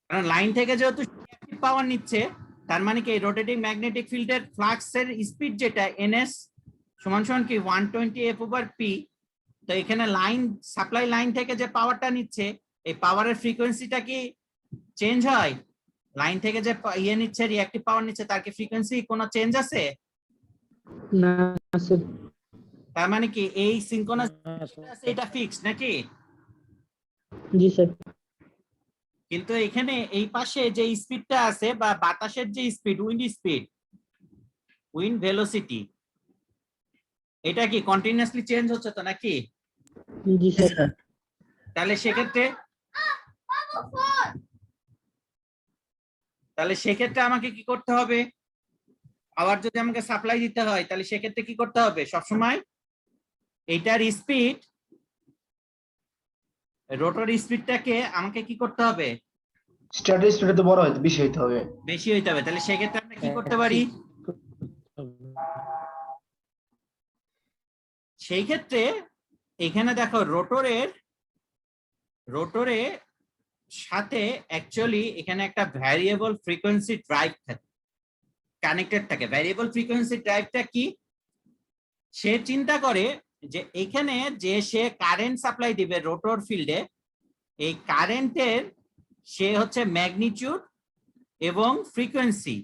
কারণ লাইন থেকে যেহেতু রিঅ্যাক্টিভ পাওয়ার নিচ্ছে, তার মানে কি রোটেটিং ম্যাগনেটিক ফিল্ডের ফ্লাক্সের স্পিড যেটা এনএস সমান সমান কি 120 F/P। তো এখানে লাইন সাপ্লাই লাইন থেকে যে পাওয়ারটা নিচ্ছে, এই পাওয়ারের ফ্রিকোয়েন্সিটা কি চেঞ্জ হয়? লাইন থেকে যে ইয়ে নিচ্ছে, রিঅ্যাক্টিভ পাওয়ার নিচ্ছে, তার কি ফ্রিকোয়েন্সি কোনো চেঞ্জ আছে? না স্যার। তার মানে কি এই সিনক্রোনাস এটা ফিক্সড নাকি? জি স্যার। কিন্তু এখানে এই পাশে যে স্পিডটা আছে বা বাতাসের যে স্পিড, উইন্ড ভেলোসিটি, এটা কি কন্টিনিউয়াসলি চেঞ্জ হচ্ছে তো নাকি? জি স্যার। তাহলে সেক্ষেত্রে আমাকে কি করতে হবে? আবার যদি আমাকে সাপ্লাই দিতে হয় তাহলে সেক্ষেত্রে কি করতে হবে? সবসময় এইটার স্পিড, রোটর স্পিডটাকে আমাকে কি করতে হবে? স্ট্যাটার স্পিডে তো বড় হইতে বেশি হইতে হবে। বেশি হইতে হবে। তাহলে সেক্ষেত্রে আমরা কি করতে পারি? সেই ক্ষেত্রে এখানে দেখো রোটরে সাথে অ্যাকচুয়ালি এখানে একটা ভ্যারিয়েবল ফ্রিকোয়েন্সি ড্রাইভ থাকে, কানেক্টেড থাকে। ভ্যারিয়েবল ফ্রিকোয়েন্সি ড্রাইভটা কি? সে চিন্তা করে যে এখানে যে সে কারেন্ট সাপ্লাই দিবে রোটর ফিল্ডে, এই কারেন্টের সে হচ্ছে ম্যাগনিটিউড এবং ফ্রিকোয়েন্সি,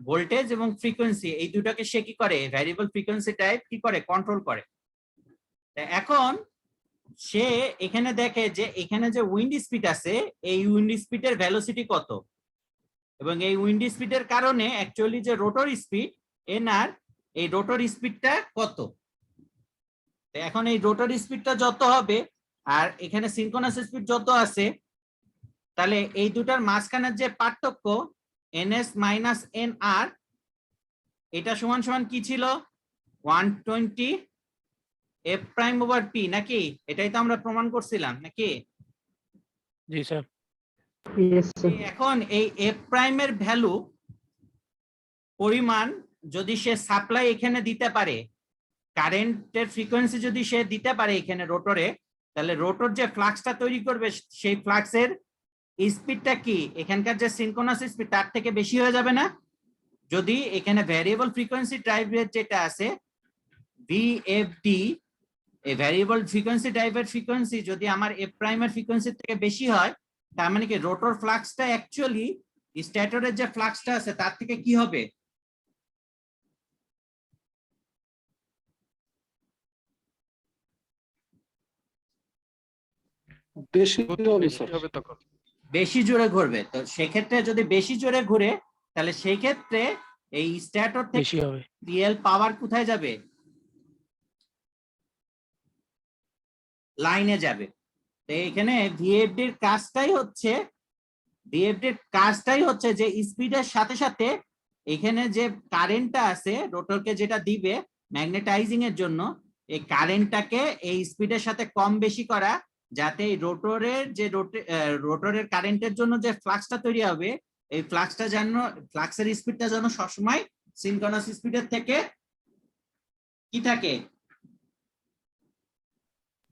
ভোল্টেজ এবং ফ্রিকোয়েন্সি, এই দুটাকে সে কি করে? ভ্যারিয়েবল ফ্রিকোয়েন্সি টাইপ কি করে? কন্ট্রোল করে। এখন সে এখানে দেখে যে এখানে যে উইন্ড স্পিড আছে, এই উইন্ড স্পিডের ভেলোসিটি কত, এবং এই উইন্ড স্পিডের কারণে অ্যাকচুয়ালি যে রোটর স্পিড এনআর, এই রোটর স্পিডটা কত। এখন এই রোটর স্পিডটা যত হবে আর এখানে সিনক্রোনাস স্পিড যত আছে, তাহলে এই দুটার মাঝখানের যে পার্থক্য ns মাইনাস nr, এটা সমান সমান কি ছিল? 120 F'/P নাকি? এটাই তো আমরা প্রমাণ করছিলাম নাকি? জি স্যার। এখন এই F' এর ভ্যালু পরিমাণ যদি সে সাপ্লাই এখানে দিতে পারে, কারেন্টের ফ্রিকোয়েন্সি যদি সে দিতে পারে এখানে রোটরে, তাহলে রোটর যে ফ্লাক্সটা তৈরি করবে সেই ফ্লাক্সের স্পিডটা কি এখানকার যে সিনক্রোনাস স্পিড তার থেকে বেশি হয়ে যাবে না? যদি এখানে ভ্যারিয়েবল ফ্রিকোয়েন্সি ড্রাইভের যেটা আছে ভিএফডি এই ভ্যারিয়েবল ফ্রিকোয়েন্সি টাইপের ফ্রিকোয়েন্সি যদি আমার এফ প্রাইমের ফ্রিকোয়েন্সি থেকে বেশি হয়, তার মানে কি রোটর ফ্লাক্সটা অ্যাকচুয়ালি স্ট্যাটরের যে ফ্লাক্সটা আছে তার থেকে কি হবে? বেশি হবে স্যার। বেশি জোরে ঘুরবে। তো সেক্ষেত্রে যদি বেশি জোরে ঘুরে, তাহলে সেই ক্ষেত্রে এই স্ট্যাটর থেকে বেশি হবে। রিয়েল পাওয়ার কোথায় যাবে? লাইনে যাবে। তো এখানে ভিএফডির কাজটাই হচ্ছে যে স্পিডের সাথে সাথে এখানে যে কারেন্টটা আছে রোটরকে যেটা দিবে ম্যাগনেটাইজিং এর জন্য, এই কারেন্টটাকে এই স্পিডের সাথে কম বেশি করা, যাতে এই রোটরের কারেন্টের জন্য যে ফ্লাক্সটা তৈরি হবে, এই ফ্লাক্সের স্পিডটা যেন সবসময় সিনক্রোনাস স্পিডের থেকে কি থাকে?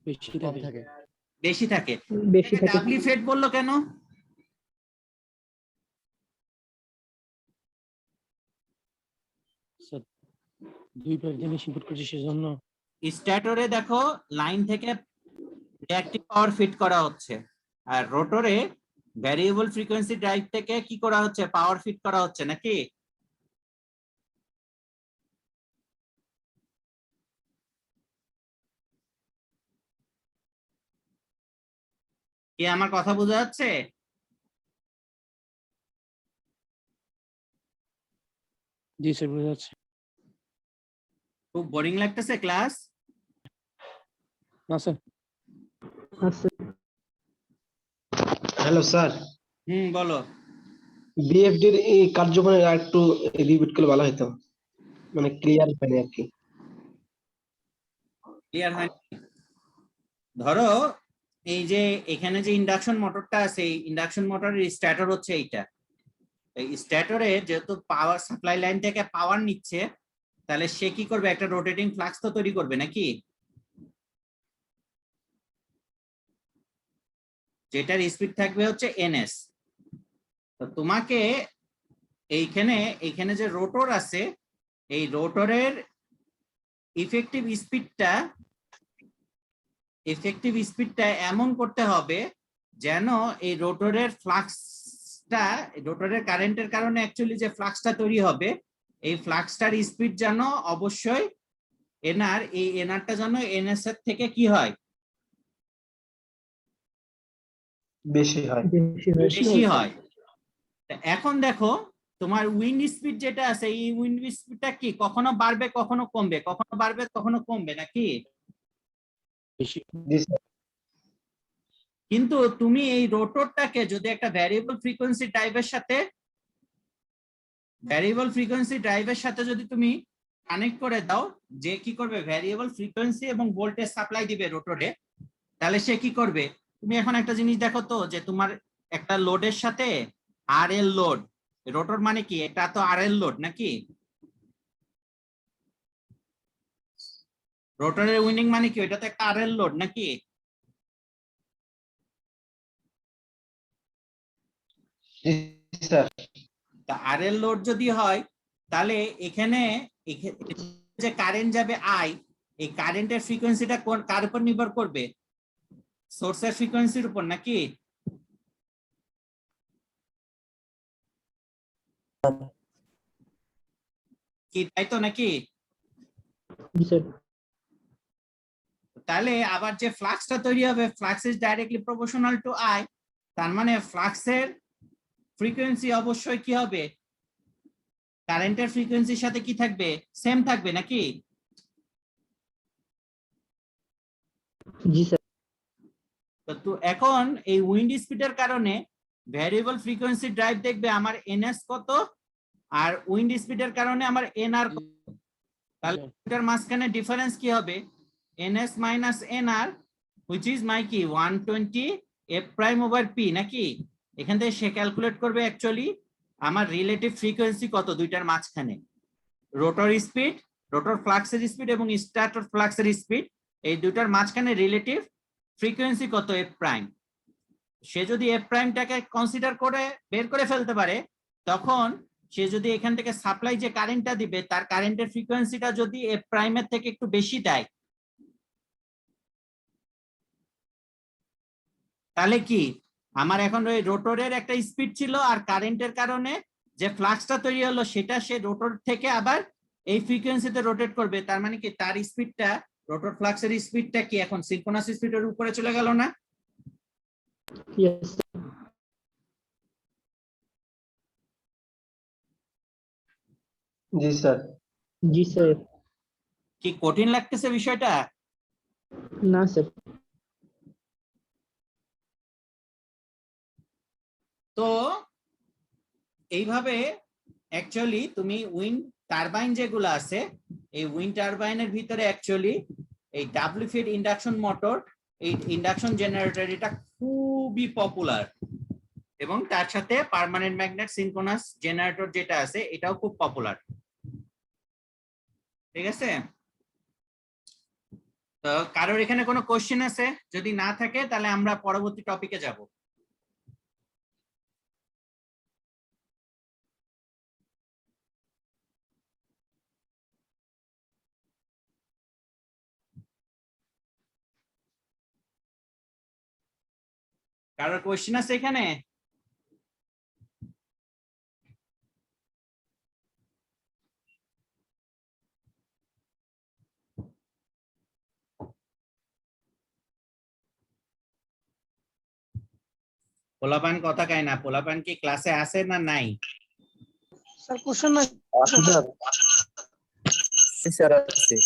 বেশি থাকে। বেশি থাকে। ডাবলি ফেড বললো কেন? দুই পাশ দিয়ে মেশিন পুট করছি সেজন্য। স্ট্যাটরে দেখো লাইন থেকে রিঅ্যাক্টিভ পাওয়ার ফিট করা হচ্ছে, আর রোটরে ভ্যারিয়েবল ফ্রিকোয়েন্সি ড্রাইভ থেকে কি করা হচ্ছে? পাওয়ার ফিট করা হচ্ছে নাকি? কি আমার কথা বোঝা যাচ্ছে? জি স্যার, বোঝা যাচ্ছে। খুব বোরিং লাগতেছে ক্লাস? না স্যার। আচ্ছা, হ্যালো স্যার, বলো। বিএফডির এই কার্যক্রম একটু রিপিট করলে ভালো হতো, মানে ক্লিয়ার হয়নি আর কি। ক্লিয়ার হয়? ধরো এই যে এখানে যে ইন্ডাকশন মোটরটা আছে, এই ইন্ডাকশন মোটরের স্ট্যাটর হচ্ছে এইটা। এই স্ট্যাটরে যেহেতু পাওয়ার সাপ্লাই লাইন থেকে পাওয়ার নিচ্ছে, তাহলে সে কি করবে? একটা রোটেটিং ফ্লাক্স তো তৈরি করবে নাকি, যেটার স্পিড থাকবে হচ্ছে এনএস। তো তোমাকে এইখানে যে রোটর আছে, এই রোটরের ইফেক্টিভ স্পিডটা এমন করতে হবে যেন এই রোটরের ফ্লাক্সটা, রোটরের কারেন্টের কারণে অ্যাকচুয়ালি যে ফ্লাক্সটা তৈরি হবে, এই ফ্লাক্সটার স্পিড যেন অবশ্যই এই এনআরটা যেন এনএস এর থেকে কি হয়? বেশি হয়। বেশি হয়। এখন দেখো তোমার উইন্ড স্পিড যেটা আছে, এই উইন্ড স্পিডটা কি কখনো বাড়বে কখনো কমবে, কখনো বাড়বে কখনো কমবে নাকি? জি স্যার। কিন্তু তুমি এই রোটরটাকে যদি একটা ভ্যারিয়েবল ফ্রিকোয়েন্সি ড্রাইভের সাথে যদি তুমি কানেক্ট করে দাও, যে কি করবে? ভ্যারিয়েবল ফ্রিকোয়েন্সি এবং ভোল্টেজ সাপ্লাই দিবে রোটরে, তাহলে সে কি করবে? তুমি এখন একটা জিনিস দেখো তো, যে তোমার একটা লোডের সাথে আরএল লোড, রোটর মানে কি? এটা তো আরএল লোড নাকি? রোটরের উইন্ডিং মানে কি? এটা তো একটা আরএল লোড নাকি? স্যার, আরএল লোড যদি হয়, তাহলে এখানে যে কারেন্ট যাবে আই, এই কারেন্টের ফ্রিকোয়েন্সিটা কার উপর নির্ভর করবে? সোর্সের ফ্রিকোয়েন্সির উপর নাকি? কি তাই তো নাকি? জি স্যার। তাহলে আবার যে ফ্লাক্সটা তৈরি হবে, flux is directly proportional to I, তার মানে ফ্লাক্সের ফ্রিকোয়েন্সি অবশ্যই কি হবে? কারেন্টের ফ্রিকোয়েন্সির সাথে কি থাকবে? সেম থাকবে নাকি? জি স্যার। তো এখন এই উইন্ড স্পিডের কারণে ভ্যারিয়েবল ফ্রিকোয়েন্সি ড্রাইভ দেখবে আমার এনএস কত, আর উইন্ড স্পিডের কারণে আমার এনআর কত। তাহলে এটার মাঝখানে ডিফারেন্স কি হবে? NS minus NR, which is my কি 120 এফ প্রাইম ওভার পি নাকি? এখান থেকে সে ক্যালকুলেট করবে অ্যাকচুয়ালি আমার রিলেটিভ ফ্রিকোয়েন্সি কত দুইটার মাঝখানে, রোটর স্পিড, রোটর ফ্লাক্সের স্পিড এবং স্ট্যাটর ফ্লাক্সের স্পিড, এই দুইটার মাঝখানে রিলেটিভ ফ্রিকোয়েন্সি কত? F prime. সে যদি এফ প্রাইমটাকে কনসিডার করে বের করে ফেলতে পারে, তখন সে যদি এখান থেকে সাপ্লাই যে কারেন্টটা দিবে তার কারেন্টের ফ্রিকোয়েন্সিটা যদি এফ প্রাইমের থেকে একটু বেশি দেয়, তাহলে কি আমার এখন ওই রোটরের একটা স্পিড ছিল আর কারেন্টের কারণে যে ফ্লাক্সটা তৈরি হলো সেটা সে রোটর থেকে আবার এই ফ্রিকোয়েন্সিতে রোটেট করবে। তার মানে কি তার স্পিডটা, রোটর ফ্লাক্সের স্পিডটা কি এখন সিনক্রোনাস স্পিডের উপরে চলে গেল না? Yes, জি স্যার। জি স্যার। কি কঠিন লাগতেছে বিষয়টা? না স্যার। তো এইভাবে অ্যাকচুয়ালি তুমি উইন্ড টারবাইন যেগুলো আছে, এই উইন্ড টারবাইনের ভিতরে অ্যাকচুয়ালি এই ডাব্লিউ ফিড ইন্ডাকশন মোটর, এই ইন্ডাকশন জেনারেটর এটা খুবই পপুলার, এবং তার সাথে পার্মানেন্ট ম্যাগনেট সিনক্রোনাস জেনারেটর যেটা আছে এটাও খুব পপুলার। ঠিক আছে, তো কারোর এখানে কোনো কোশ্চেন আছে? যদি না থাকে তাহলে আমরা পরবর্তী টপিকে যাব। কারোর কোশ্চেন আছে এখানে? পোলাপান কথা কয় না, পোলাপান কি ক্লাসে আছে না নাই? স্যার কোশ্চেন নাই স্যার আছে।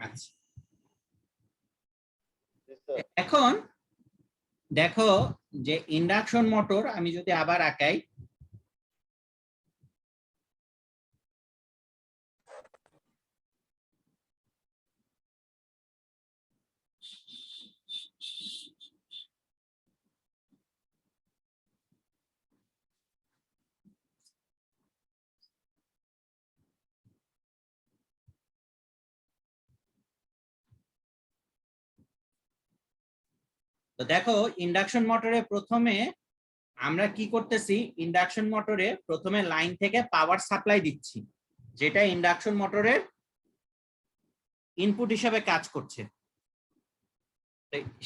আচ্ছা, এখন দেখো যে ইন্ডাকশন মোটর আমি যদি আবার আঁকাই, তো দেখো ইন্ডাকশন মোটরে প্রথমে আমরা কি করতেছি, ইন্ডাকশন মোটরে প্রথমে লাইন থেকে পাওয়ার সাপ্লাই দিচ্ছি, যেটা ইন্ডাকশন মোটরের ইনপুট হিসাবে কাজ করছে।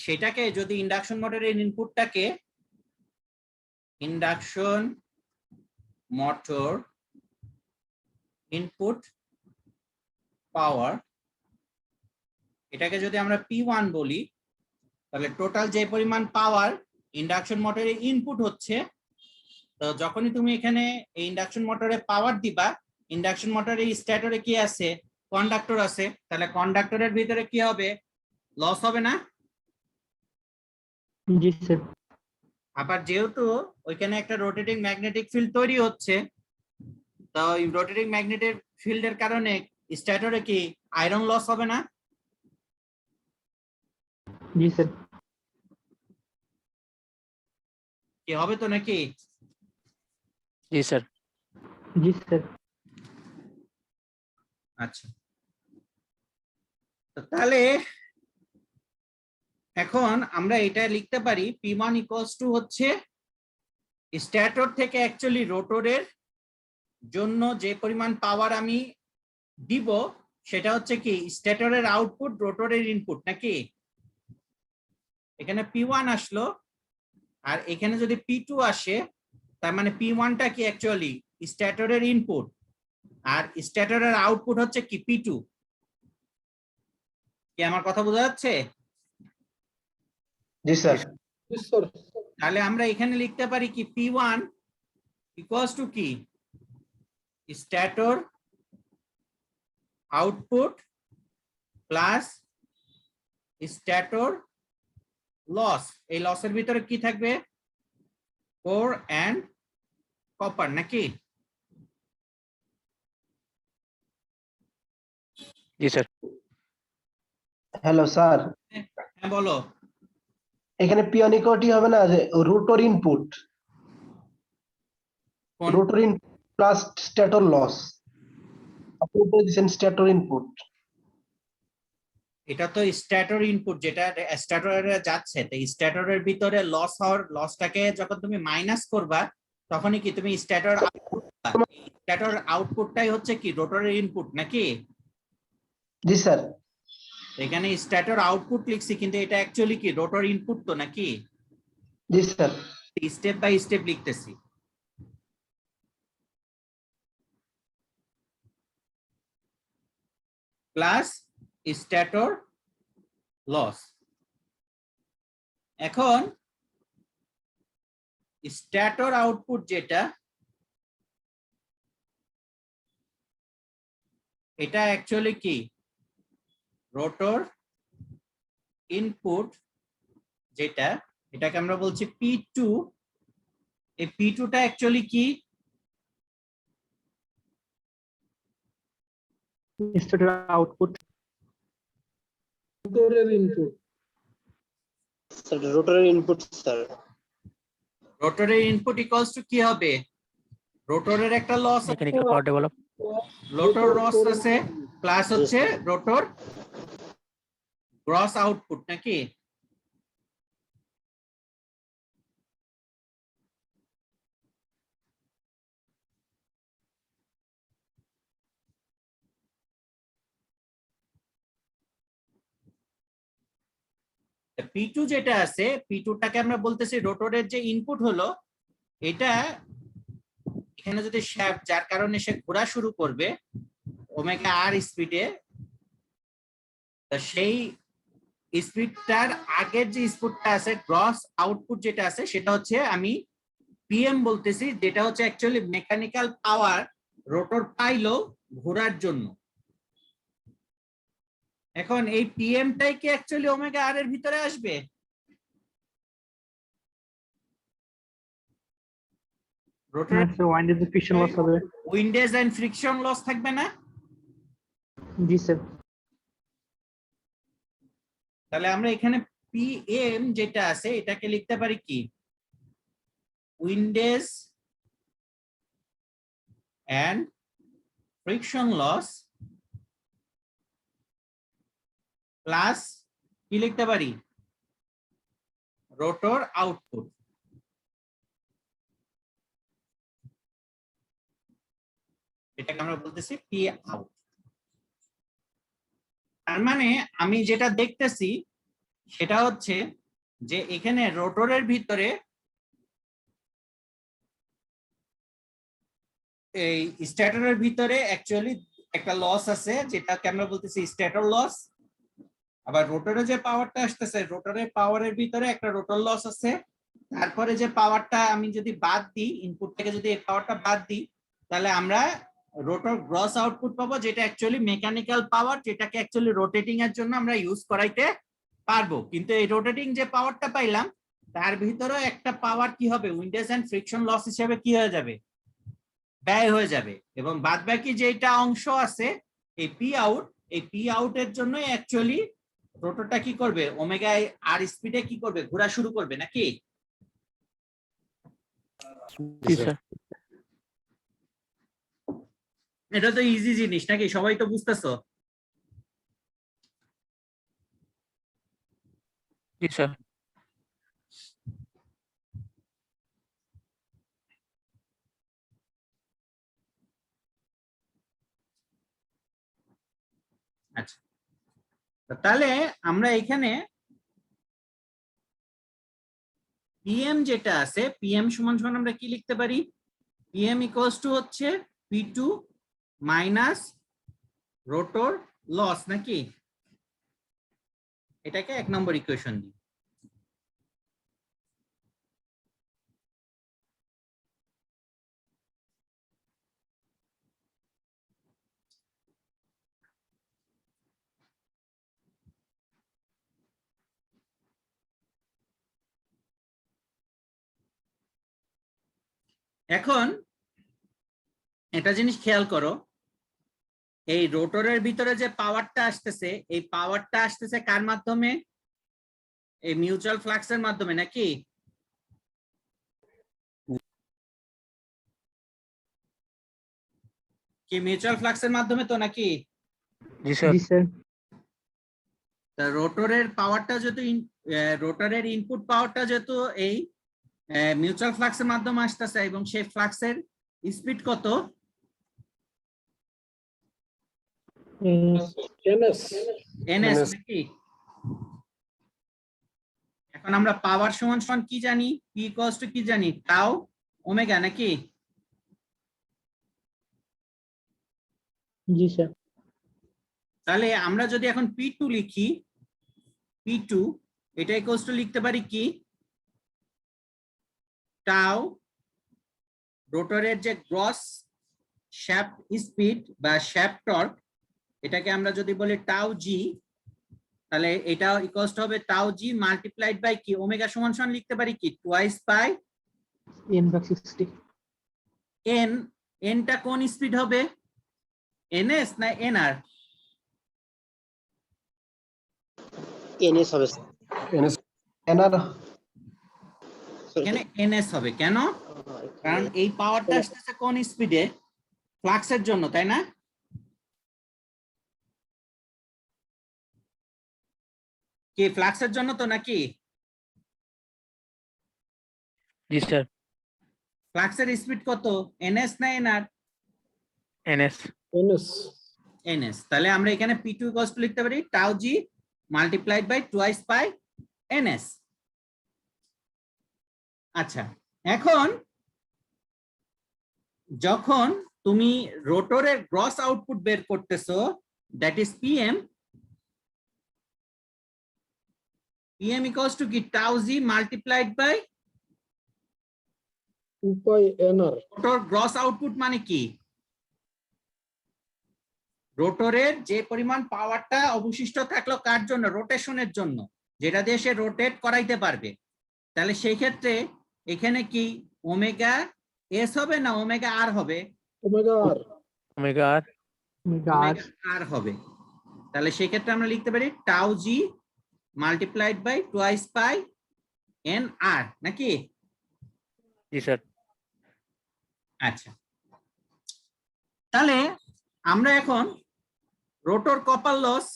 সেটাকে যদি ইন্ডাকশন মোটরের ইনপুটটাকে ইন্ডাকশন মোটর ইনপুট পাওয়ার, এটাকে যদি আমরা P1 বলি, তাহলে টোটাল যে পরিমাণ পাওয়ার ইন্ডাকশন মোটরে ইনপুট হচ্ছে, তো যখনই তুমি এখানে এই ইন্ডাকশন মোটরে পাওয়ার দিবা, ইন্ডাকশন মোটরে স্ট্যাটরে কি আছে, কন্ডাক্টর আছে, তাহলে কন্ডাক্টরের ভিতরে কি হবে, লস হবে না? জি স্যার। আবার যেহেতু ওইখানে একটা রোটেটিং ম্যাগনেটিক ফিল্ড তৈরি হচ্ছে, তো এই রোটেটিং ম্যাগনেটিক ফিল্ডের কারণে স্ট্যাটরে কি আয়রন লস হবে না? জি স্যার। কি হবে তো নাকি? জি স্যার। জি স্যার। আচ্ছা, তো তাহলে এখন আমরা এটা লিখতে পারি P1 হচ্ছে স্ট্যাটর থেকে অ্যাকচুয়ালি রোটরের জন্য যে পরিমাণ পাওয়ার আমি দিব সেটা হচ্ছে কি স্ট্যাটরের আউটপুট রোটরের ইনপুট, নাকি? এখানে P1 আসলো আর এখানে যদি P2 আসে, তার মানে P1টা কি অ্যাকচুয়ালি স্ট্যাটরের ইনপুট আর স্ট্যাটরের আউটপুট হচ্ছে কি P2। কি আমার কথা বোঝা যাচ্ছে? জি স্যার। তাহলে আমরা এখানে লিখতে পারি কি P1 কি স্ট্যাটর আউটপুট প্লাস স্ট্যাটর লস। এই লসের ভিতরে কি থাকবে, কোর এন্ড কপার, নাকি? জি স্যার। হ্যালো স্যার, হ্যাঁ বলো। এখানে পিওনিকটি হবে না যে রোটর ইনপুট, কোন? Rotor input plus stator loss. আপনি বলে দিয়েছেন স্ট্যাটর ইনপুট। এটা তো স্ট্যাটর ইনপুট, যেটা স্ট্যাটরে যাচ্ছে, তো স্ট্যাটরের ভিতরে লস হওয়ার লসটাকে যখন তুমি মাইনাস করবা তখনই কি তুমি স্ট্যাটর স্ট্যাটর আউটপুটটাই হচ্ছে কি রোটরের ইনপুট নাকি? জি স্যার। এখানে স্ট্যাটর আউটপুট লিখছি কিন্তু এটা অ্যাকচুয়ালি কি রোটর ইনপুট তো নাকি? জি স্যার। স্টেপ বাই স্টেপ লিখতেছি। Plus stator loss. এখন স্ট্যাটর আউটপুট যেটা, এটা অ্যাকচুয়ালি কি রোটর ইনপুট যেটা, এটাকে আমরা বলছি P2। এই P2টা অ্যাকচুয়ালি কি? স্ট্যাটার আউটপুট রোটরের ইনপুট। স্যার রোটরের ইনপুট স্যার। রোটরের ইনপুট ইকুয়ালস টু কি হবে? রোটরের একটা loss, mechanical power develop rotor loss আছে, প্লাস হচ্ছে রোটর গ্রস আউটপুট নাকি? P2 যেটা আছে, P2টাকে আমরা বলতেছি রোটরের যে ইনপুট হলো, এটা এখানে যদি শ্যাফট যার কারণে সে ঘোরা শুরু করবে ওমেগা আর স্পিডে, তো সেই স্পিডটার আগের যে স্পিডটা আছে গ্রস আউটপুট যেটা আছে সেটা হচ্ছে আমি পিএম বলতেছি, যেটা হচ্ছে অ্যাকচুয়ালি মেকানিক্যাল পাওয়ার রোটর পাইলো ঘোরার জন্য। এখন এই পিএমটাই কি অ্যাকচুয়ালি ওমেগা আর এর ভিতরে আসবে? রোটরের উইন্ডেজ ফ্রিকশন লস হবে। উইন্ডেজ এন্ড ফ্রিকশন লস থাকবে না? জি স্যার। তাহলে আমরা এখানে পিএম যেটা আছে এটাকে লিখতে পারি কি windage and friction loss plus কি লিখতে পারি রোটর আউটপুট। এটাকে আমরা বলতেছি পি আউট। তার মানে আমি যেটা দেখতেছি সেটা হচ্ছে যে এখানে রোটরের ভিতরে এই স্ট্যাটরের ভিতরে অ্যাকচুয়ালি একটা লস আছে যেটাকে আমরা বলতেছি স্ট্যাটর লস। আবার রোটরে যে পাওয়ারটা আসতেছে রোটরের পাওয়ারের ভিতরে একটা রোটর লস আছে। তারপরে যে পাওয়ারটা আমি যদি বাদ দিই, ইনপুট থেকে যদি এই পাওয়ারটা বাদ দিই, তাহলে আমরা রোটর গ্রস আউটপুট পাবো, যেটা অ্যাকচুয়ালি মেকানিক্যাল পাওয়ার, যেটাকে অ্যাকচুয়ালি রোটেটিং এর জন্য আমরা ইউজ করাইতে পারবো। কিন্তু এই রোটেটিং যে পাওয়ারটা পাইলাম তার ভিতরে একটা পাওয়ার কি হবে উইন্ডেজ এন্ড ফ্রিকশন লস হিসেবে কি হয়ে যাবে ব্যয় হয়ে যাবে। এবং বাদ বাকি যেটা অংশ আছে এই পি আউট, এই পি আউট এর জন্য অ্যাকচুয়ালি রোটরটা কি করবে ওমেগা আর স্পিডে কি করবে ঘোরা শুরু করবে নাকি? জি স্যার। এটা তো ইজি জিনিস নাকি, সবাই তো বুঝতেছো? জি স্যার। আচ্ছা, তাহলে আমরা এখানে পিএম যেটা আছে পিএম সমান সমান আমরা কি লিখতে পারি? পিএম ইকুয়ালস টু হচ্ছে P2 মাইনাস রোটর লস নাকি? এটাকে 1 নম্বর ইকুয়েশন দিই। এখন একটা জিনিস খেয়াল করো, এই রোটরের ভিতরে যে পাওয়ারটা আসতেছে এই পাওয়ারটা আসতেছে কার মাধ্যমে? এই মিউচুয়াল ফ্লাক্সের মাধ্যমে নাকি? কি মিউচুয়াল ফ্লাক্সের মাধ্যমে তো নাকি? জি স্যার। জি স্যার। তা রোটরের পাওয়ারটা যেহেতু রোটরের ইনপুট পাওয়ারটা যেহেতু এই মিউচুয়াল ফ্লাক্সের মাধ্যমে আসতেছে এবং সেই ফ্লাক্সের স্পিড কত? NS এনএস নাকি? এখন আমরা পাওয়ার সমান সমান কি জানি? পি ইকুয়ালস টু কি জানি? টাউ ওমেগা নাকি? জি স্যার। তাহলে আমরা যদি এখন P2 লিখি, P2 এটা ইকুয়ালস টু লিখতে পারি কি? টাউ রোটরের যে গ্রস শ্যাফট স্পিড বা শ্যাফট টর্ক, এটাকে আমরা যদি বলি টাউ জি, তাহলে এটা ইকুয়ালস টু হবে টাউ জি মাল্টিপ্লাইড বাই কি? ওমেগা সমান সমান লিখতে পারি কি? Twice by N/60 N. এনটা কোন স্পিড হবে? এনএস না এনআর? এনএস হবে স্যার। এনার এখানে এনএস হবে কেন? কারণ এই পাওয়ারটা আসতেছে কোন স্পিডে? ফ্লাক্সের জন্য, তাই না? কি ফ্লাক্সের জন্য তো নাকি? জি স্যার। ফ্লাক্সের স্পিড কত? এনএস না এনআর? এনএস। এনএস। তাহলে আমরা এখানে P2 ইকুয়ালস টু লিখতে পারি tau G multiplied by twice by NS. আচ্ছা, এখন যখন তুমি রোটরের গ্রস আউটপুট বের করতেছো, that is PM, PM equals to কি? Tau G multiplied by rotor gross output মানে কি? রোটরের যে পরিমাণ পাওয়ারটা অবশিষ্ট থাকলো কার জন্য? রোটেশনের জন্য, যেটা দিয়ে সে রোটেট করাইতে পারবে। তাহলে সেই ক্ষেত্রে এখানে কি ওমেগা এস হবে না ওমেগা আর হবে? ওমেগা আর। ওমেগা আর হবে। তাহলে সেই ক্ষেত্রে আমরা লিখতে পারি tau G multiplied by twice by N R নাকি? জি স্যার। আচ্ছা, তাহলে আমরা এখন রোটর কপার লস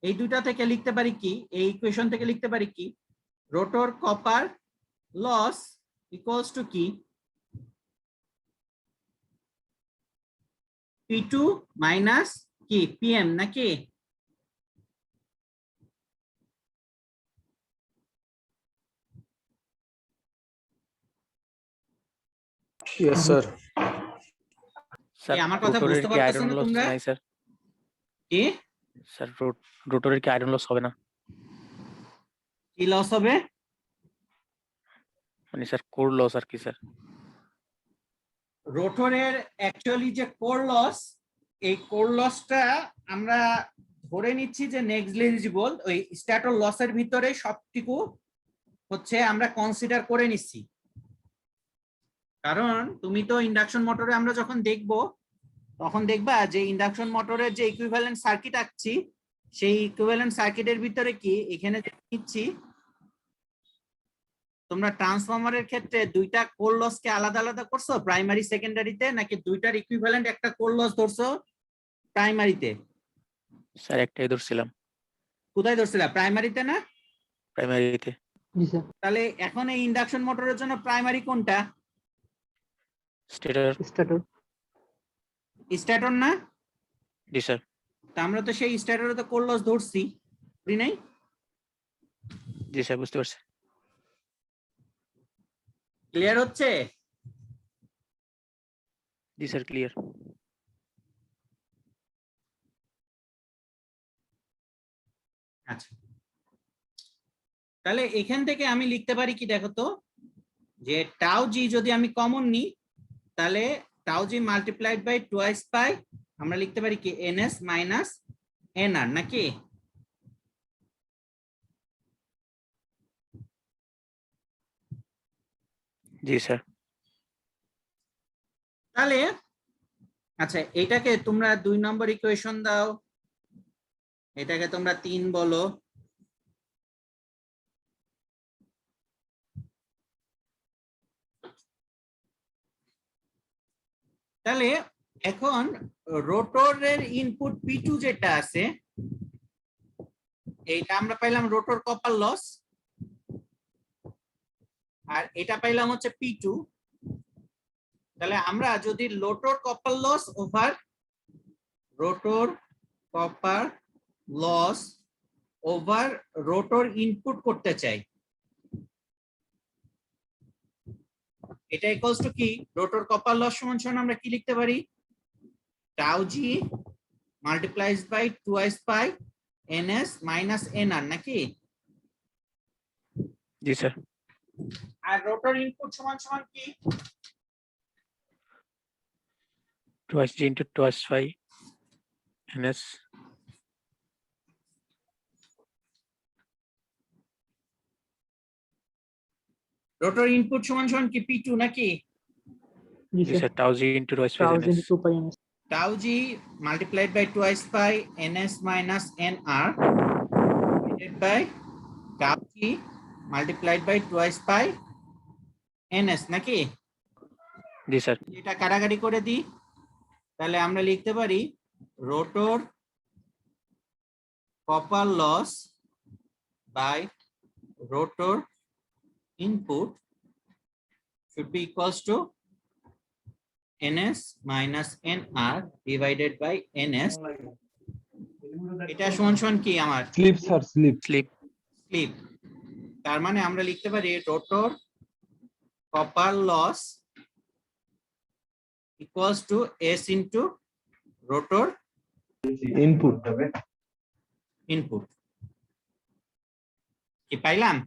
এই দুটা থেকে লিখতে পারি কি? এই ইকুয়েশন থেকে লিখতে পারি কি? Rotor copper loss equals to কি? P2 মাইনাস কি? PM নাকি? Yes sir. স্যার আমার কথা রোটরের বুঝতে কি পারতেছো আয়রন না লস তোমরা? নাই স্যার? কি স্যার রোটরের কি আয়রন লস হবে না? কি লস হবে? মানে স্যার কোর লস আর কি স্যার? রোটরের অ্যাকচুয়ালি যে কোর লস, এই কোর লসটা আমরা ধরে নিচ্ছি যে নেগলিজিবল, ওই স্ট্যাটর লসের ভিতরে সবটুকু হচ্ছে আমরা কনসিডার করে নিচ্ছি। কারণ তুমি তো ইন্ডাকশন মোটরে আমরা যখন দেখব তখন দেখবা যে ইন্ডাকশন মোটরের যে ইকুইভ্যালেন্ট সার্কিট আঁকছি, সেই ইকুইভ্যালেন্ট সার্কিটের ভিতরে কি এখানে যে নিচ্ছি, তোমরা ট্রান্সফরমারের ক্ষেত্রে দুইটা কোর লস কে আলাদা আলাদা করছো প্রাইমারি সেকেন্ডারিতে, নাকি দুইটার ইকুইভ্যালেন্ট একটা কোর লস ধরছো প্রাইমারিতে? স্যার একটাই ধরছিলাম। কোথায় ধরছিলা? প্রাইমারিতে না? প্রাইমারিতে। জি স্যার। তাহলে এখন এই ইন্ডাকশন মোটরের জন্য প্রাইমারি কোনটা? স্টেটর। স্ট্যাটর না? জি স্যার। তা আমরা তো সেই স্ট্যাটরে তো কোর লস ধরছি, বুঝি নাই? জি স্যার বুঝতে পারছি। ক্লিয়ার হচ্ছে? জি স্যার ক্লিয়ার। আচ্ছা, তাহলে এখান থেকে আমি লিখতে পারি কি দেখো তো, যে টাউ জি যদি আমি কমন নিই, তাহলে tau G multiplied by twice by আমরা লিখতে পারি কি এনএস মাইনাস এনআর নাকি? জি স্যার। তাহলে আচ্ছা, এটাকে তোমরা 2 নম্বর ইকুয়েশন দাও, এটাকে তোমরা 3 বলো। তাহলে এখন রোটরের ইনপুট P2 যেটা আছে, এইটা আমরা পাইলাম রোটর কপার লস, আর এটা পাইলাম হচ্ছে P2। তাহলে আমরা যদি rotor copper loss over rotor copper loss over rotor input করতে চাই, এটা ইকুয়ালস টু কি? রোটর কপার লস সমান সমান আমরা কি লিখতে পারি? Tau G multiplies by twice pi ns minus nr নাকি? জি স্যার। আর রোটর ইনপুট সমান সমান কি? Twice G into twice pi ns। Rotor input সমান সমান কি p2 নাকি? জি জি sir sir, tau G into twice pi ns। 1000 2 pi ns tau G multiplied by twice pi ns minus nr divided by tau G multiplied by twice pi ns নাকি? জি স্যার। এটা কাটাকাটি করে দিই, তাহলে আমরা লিখতে পারি rotor copper loss by rotor input should be equals to ns minus nr divided by ns. এটা সমান সমান কি আমার? Slip sir, slip. Slip. Slip. তার মানে আমরা লিখতে পারি rotor copper loss equals to s into rotor input. input. কি পাইলাম?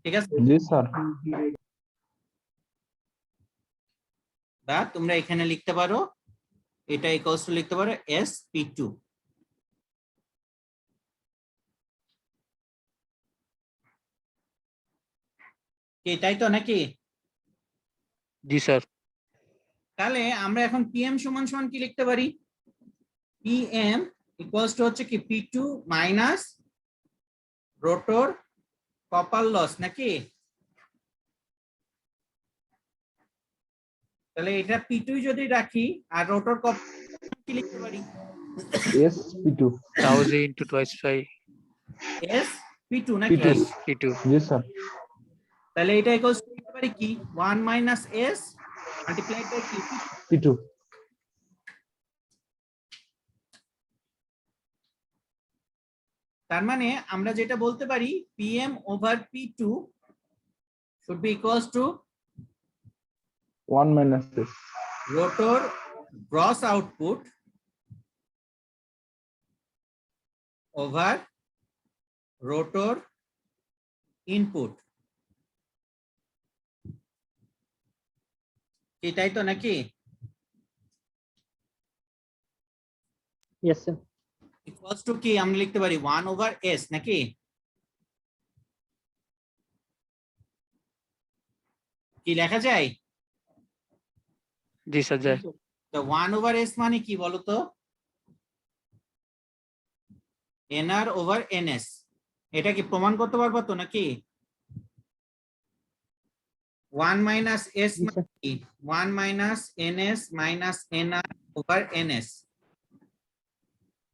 ঠিক আছে, জি স্যার। বা তোমরা এখানে লিখতে পারো এটা ইকুয়ালস টু লিখতে পারো sp2। কি তাই তো নাকি? জি স্যার। তাহলে আমরা এখন pm সমান সমান কি লিখতে পারি? pm ইকুয়ালস টু হচ্ছে কি p2 minus rotor copper loss নাকি? তাহলে এটা p2 যদি রাখি আর রোটর কপার কি লিখতে পারি? sp2। Tau G into twice পাই sp2 নাকি? sp2। জি স্যার। তাহলে এটা ইকুয়ালস টু লিখতে পারি কি 1 মাইনাস s মাল্টিপ্লাইড বাই কি p2। তার মানে আমরা যেটা বলতে পারি pm over p2 should be equals to 1 minus s rotor gross output over rotor input. এটাই তো নাকি? ইয়েস স্যার ইকুয়ালস টু কি আমরা লিখতে পারি 1 ওভার s নাকি? কি লেখা যায়? জি স্যার যায়। তো 1 ওভার s মানে কি বলতো? nr over ns। এটা কি প্রমাণ করতে পারবো তো নাকি? 1 মাইনাস s মানে কি? 1 minus ns minus nr over ns।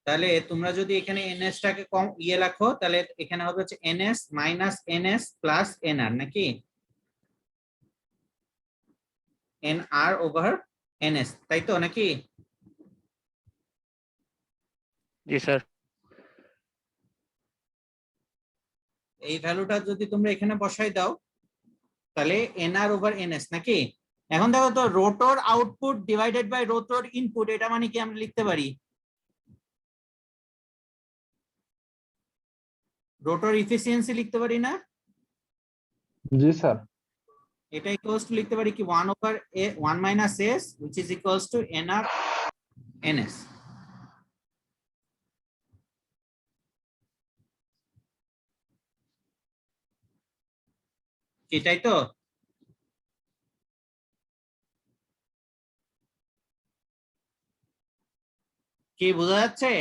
তাহলে তোমরা যদি এখানে ns টাকে কম রাখো তাহলে এখানে হবে হচ্ছে ns minus ns plus nr নাকি? nr ওভার ns তাই তো নাকি? জি স্যার। এই ভ্যালুটা যদি তোমরা এখানে বসাই দাও তাহলে nr ওভার ns নাকি? এখন দেখো তো rotor output divided by rotor input এটা মানে কি আমরা লিখতে পারি রোটর এফিসিয়েন্সি লিখতে পারি না? জি স্যার। এটা ইকুয়ালস টু লিখতে পারি কি 1 over 1 minus s which is equals to nr ns। এটাই তো? কি বোঝা যাচ্ছে?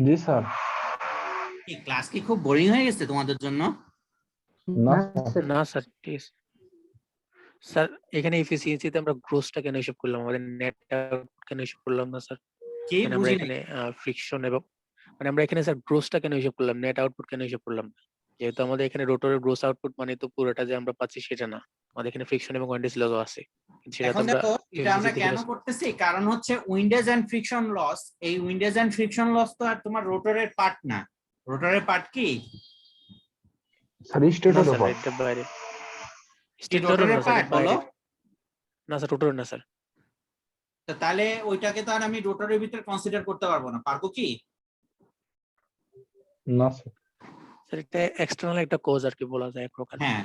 জি স্যার। কি ক্লাস কি খুব বোরিং হয়ে গেছে তোমাদের জন্য? না না স্যার। স্যার না স্যার, ঠিক আছে স্যার। এখানে এফিসিয়েন্সিতে আমরা গ্রোসটা কেন হিসাব করলাম, আমাদের নেট কেন হিসাব করলাম না স্যার? কি মানে আমরা বুঝি এখানে ফ্রিকশন এবং মানে আমরা এখানে স্যার গ্রোসটা কেন হিসাব করলাম, নেট আউটপুট কেন হিসাব করলাম না? যেহেতু আমাদের এখানে রোটরের গ্রোস আউটপুট মানে তো পুরোটা যে আমরা পাচ্ছি সেটা না, আমাদের এখানে ফ্রিকশন এবং ওয়েন্ডিস লসও আছে। কিন্তু সেটা তো এখন আমরা দেখো এটা আমরা efficiency কেন loss- করতেছি, কারণ হচ্ছে উইন্ডেজ এন্ড ফ্রিকশন লস। এই উইন্ডেজ এন্ড ফ্রিকশন লস তো আর তোমার রোটরের পার্ট না। রোটরের পার্ট কি? স্যার না স্টেটর স্যার এটা বাইরে স্টেটর রোটরের না স্যার পার্ট বলো। বাইরে না স্যার রোটর না স্যার তো তাহলে ওইটাকে তো আর আমি রোটরের ভিতরে কনসিডার করতে পারবো না, পারবো কি? না স্যার। স্যার এটা এক্সটার্নাল একটা কোজ আর কি বলা যায় এক প্রকার হ্যাঁ,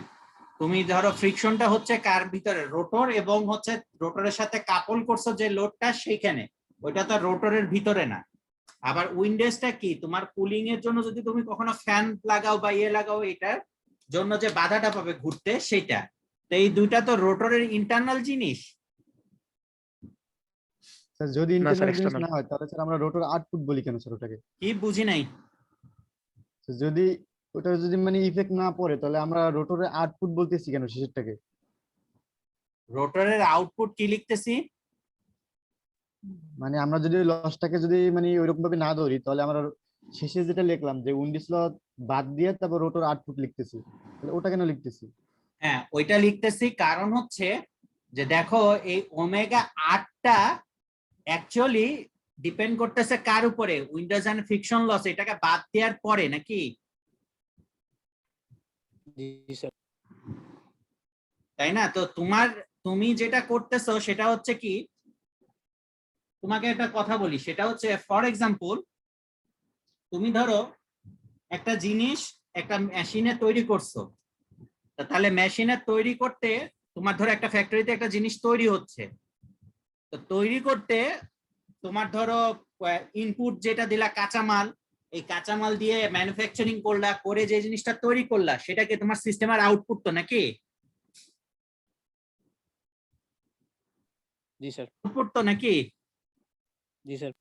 তুমি ধরো ফ্রিকশনটা হচ্ছে কার ভিতরে, রোটর এবং হচ্ছে রোটরের সাথে কাপল করছো যে লোডটা সেইখানে, ওইটা তো রোটরের ভিতরে না। আবার উইন্ডেজটা কি, তোমার কুলিং এর জন্য যদি তুমি কখনো ফ্যান লাগাও বা ইয়ে লাগাও, এটার জন্য যে বাধাটা পাবে ঘুরতে সেটা। তো এই দুইটা তো রোটরের ইন্টারনাল জিনিস। স্যার যদি না স্যার ইন্টারনাল জিনিস এক্সটার্নাল না হয় তাহলে স্যার আমরা রোটর আউটপুট বলি কেন স্যার ওটাকে? কি বুঝি নাই। স্যার যদি ওটা যদি মানে ইফেক্ট না পড়ে তাহলে আমরা রোটরের আউটপুট বলতেছি কেন শেষেরটাকে? রোটরের আউটপুট কি লিখতেছি? মানে আমরা যদি লসটাকে যদি মানে ওইরকম ভাবে না ধরি তাহলে আমরা শেষে যেটা লিখলাম যে উইন্ডিজ লস বাদ দিয়ে তারপর রোটর আউটপুট লিখতেছি, তাহলে ওটা কেন লিখতেছি? হ্যাঁ, ওইটা লিখতেছি কারণ হচ্ছে যে দেখো এই ওমেগা 8টা অ্যাকচুয়ালি ডিপেন্ড করতেছে কার উপরে, উইন্ডোজ এন্ড ফ্রিকশন লস এটাকে বাদ দেওয়ার পরে নাকি? জি স্যার তাই না? তো তুমি যেটা করতেছো সেটা হচ্ছে কি, তোমাকে একটা কথা বলি, সেটা হচ্ছে ফর এক্সাম্পল তুমি ধরো একটা জিনিস একটা মেশিনে তৈরি করছো, তো তাহলে মেশিনে তৈরি করতে তোমার ধরো একটা ফ্যাক্টরিতে একটা জিনিস তৈরি হচ্ছে, তো তৈরি করতে তোমার ধরো ইনপুট যেটা দিলা কাঁচামাল, এই কাঁচামাল দিয়ে ম্যানুফ্যাকচারিং করলা, করে যে জিনিসটা তৈরি করলা সেটাকে তোমার সিস্টেমের আউটপুট তো নাকি? জি স্যার আউটপুট তো নাকি? জি স্যার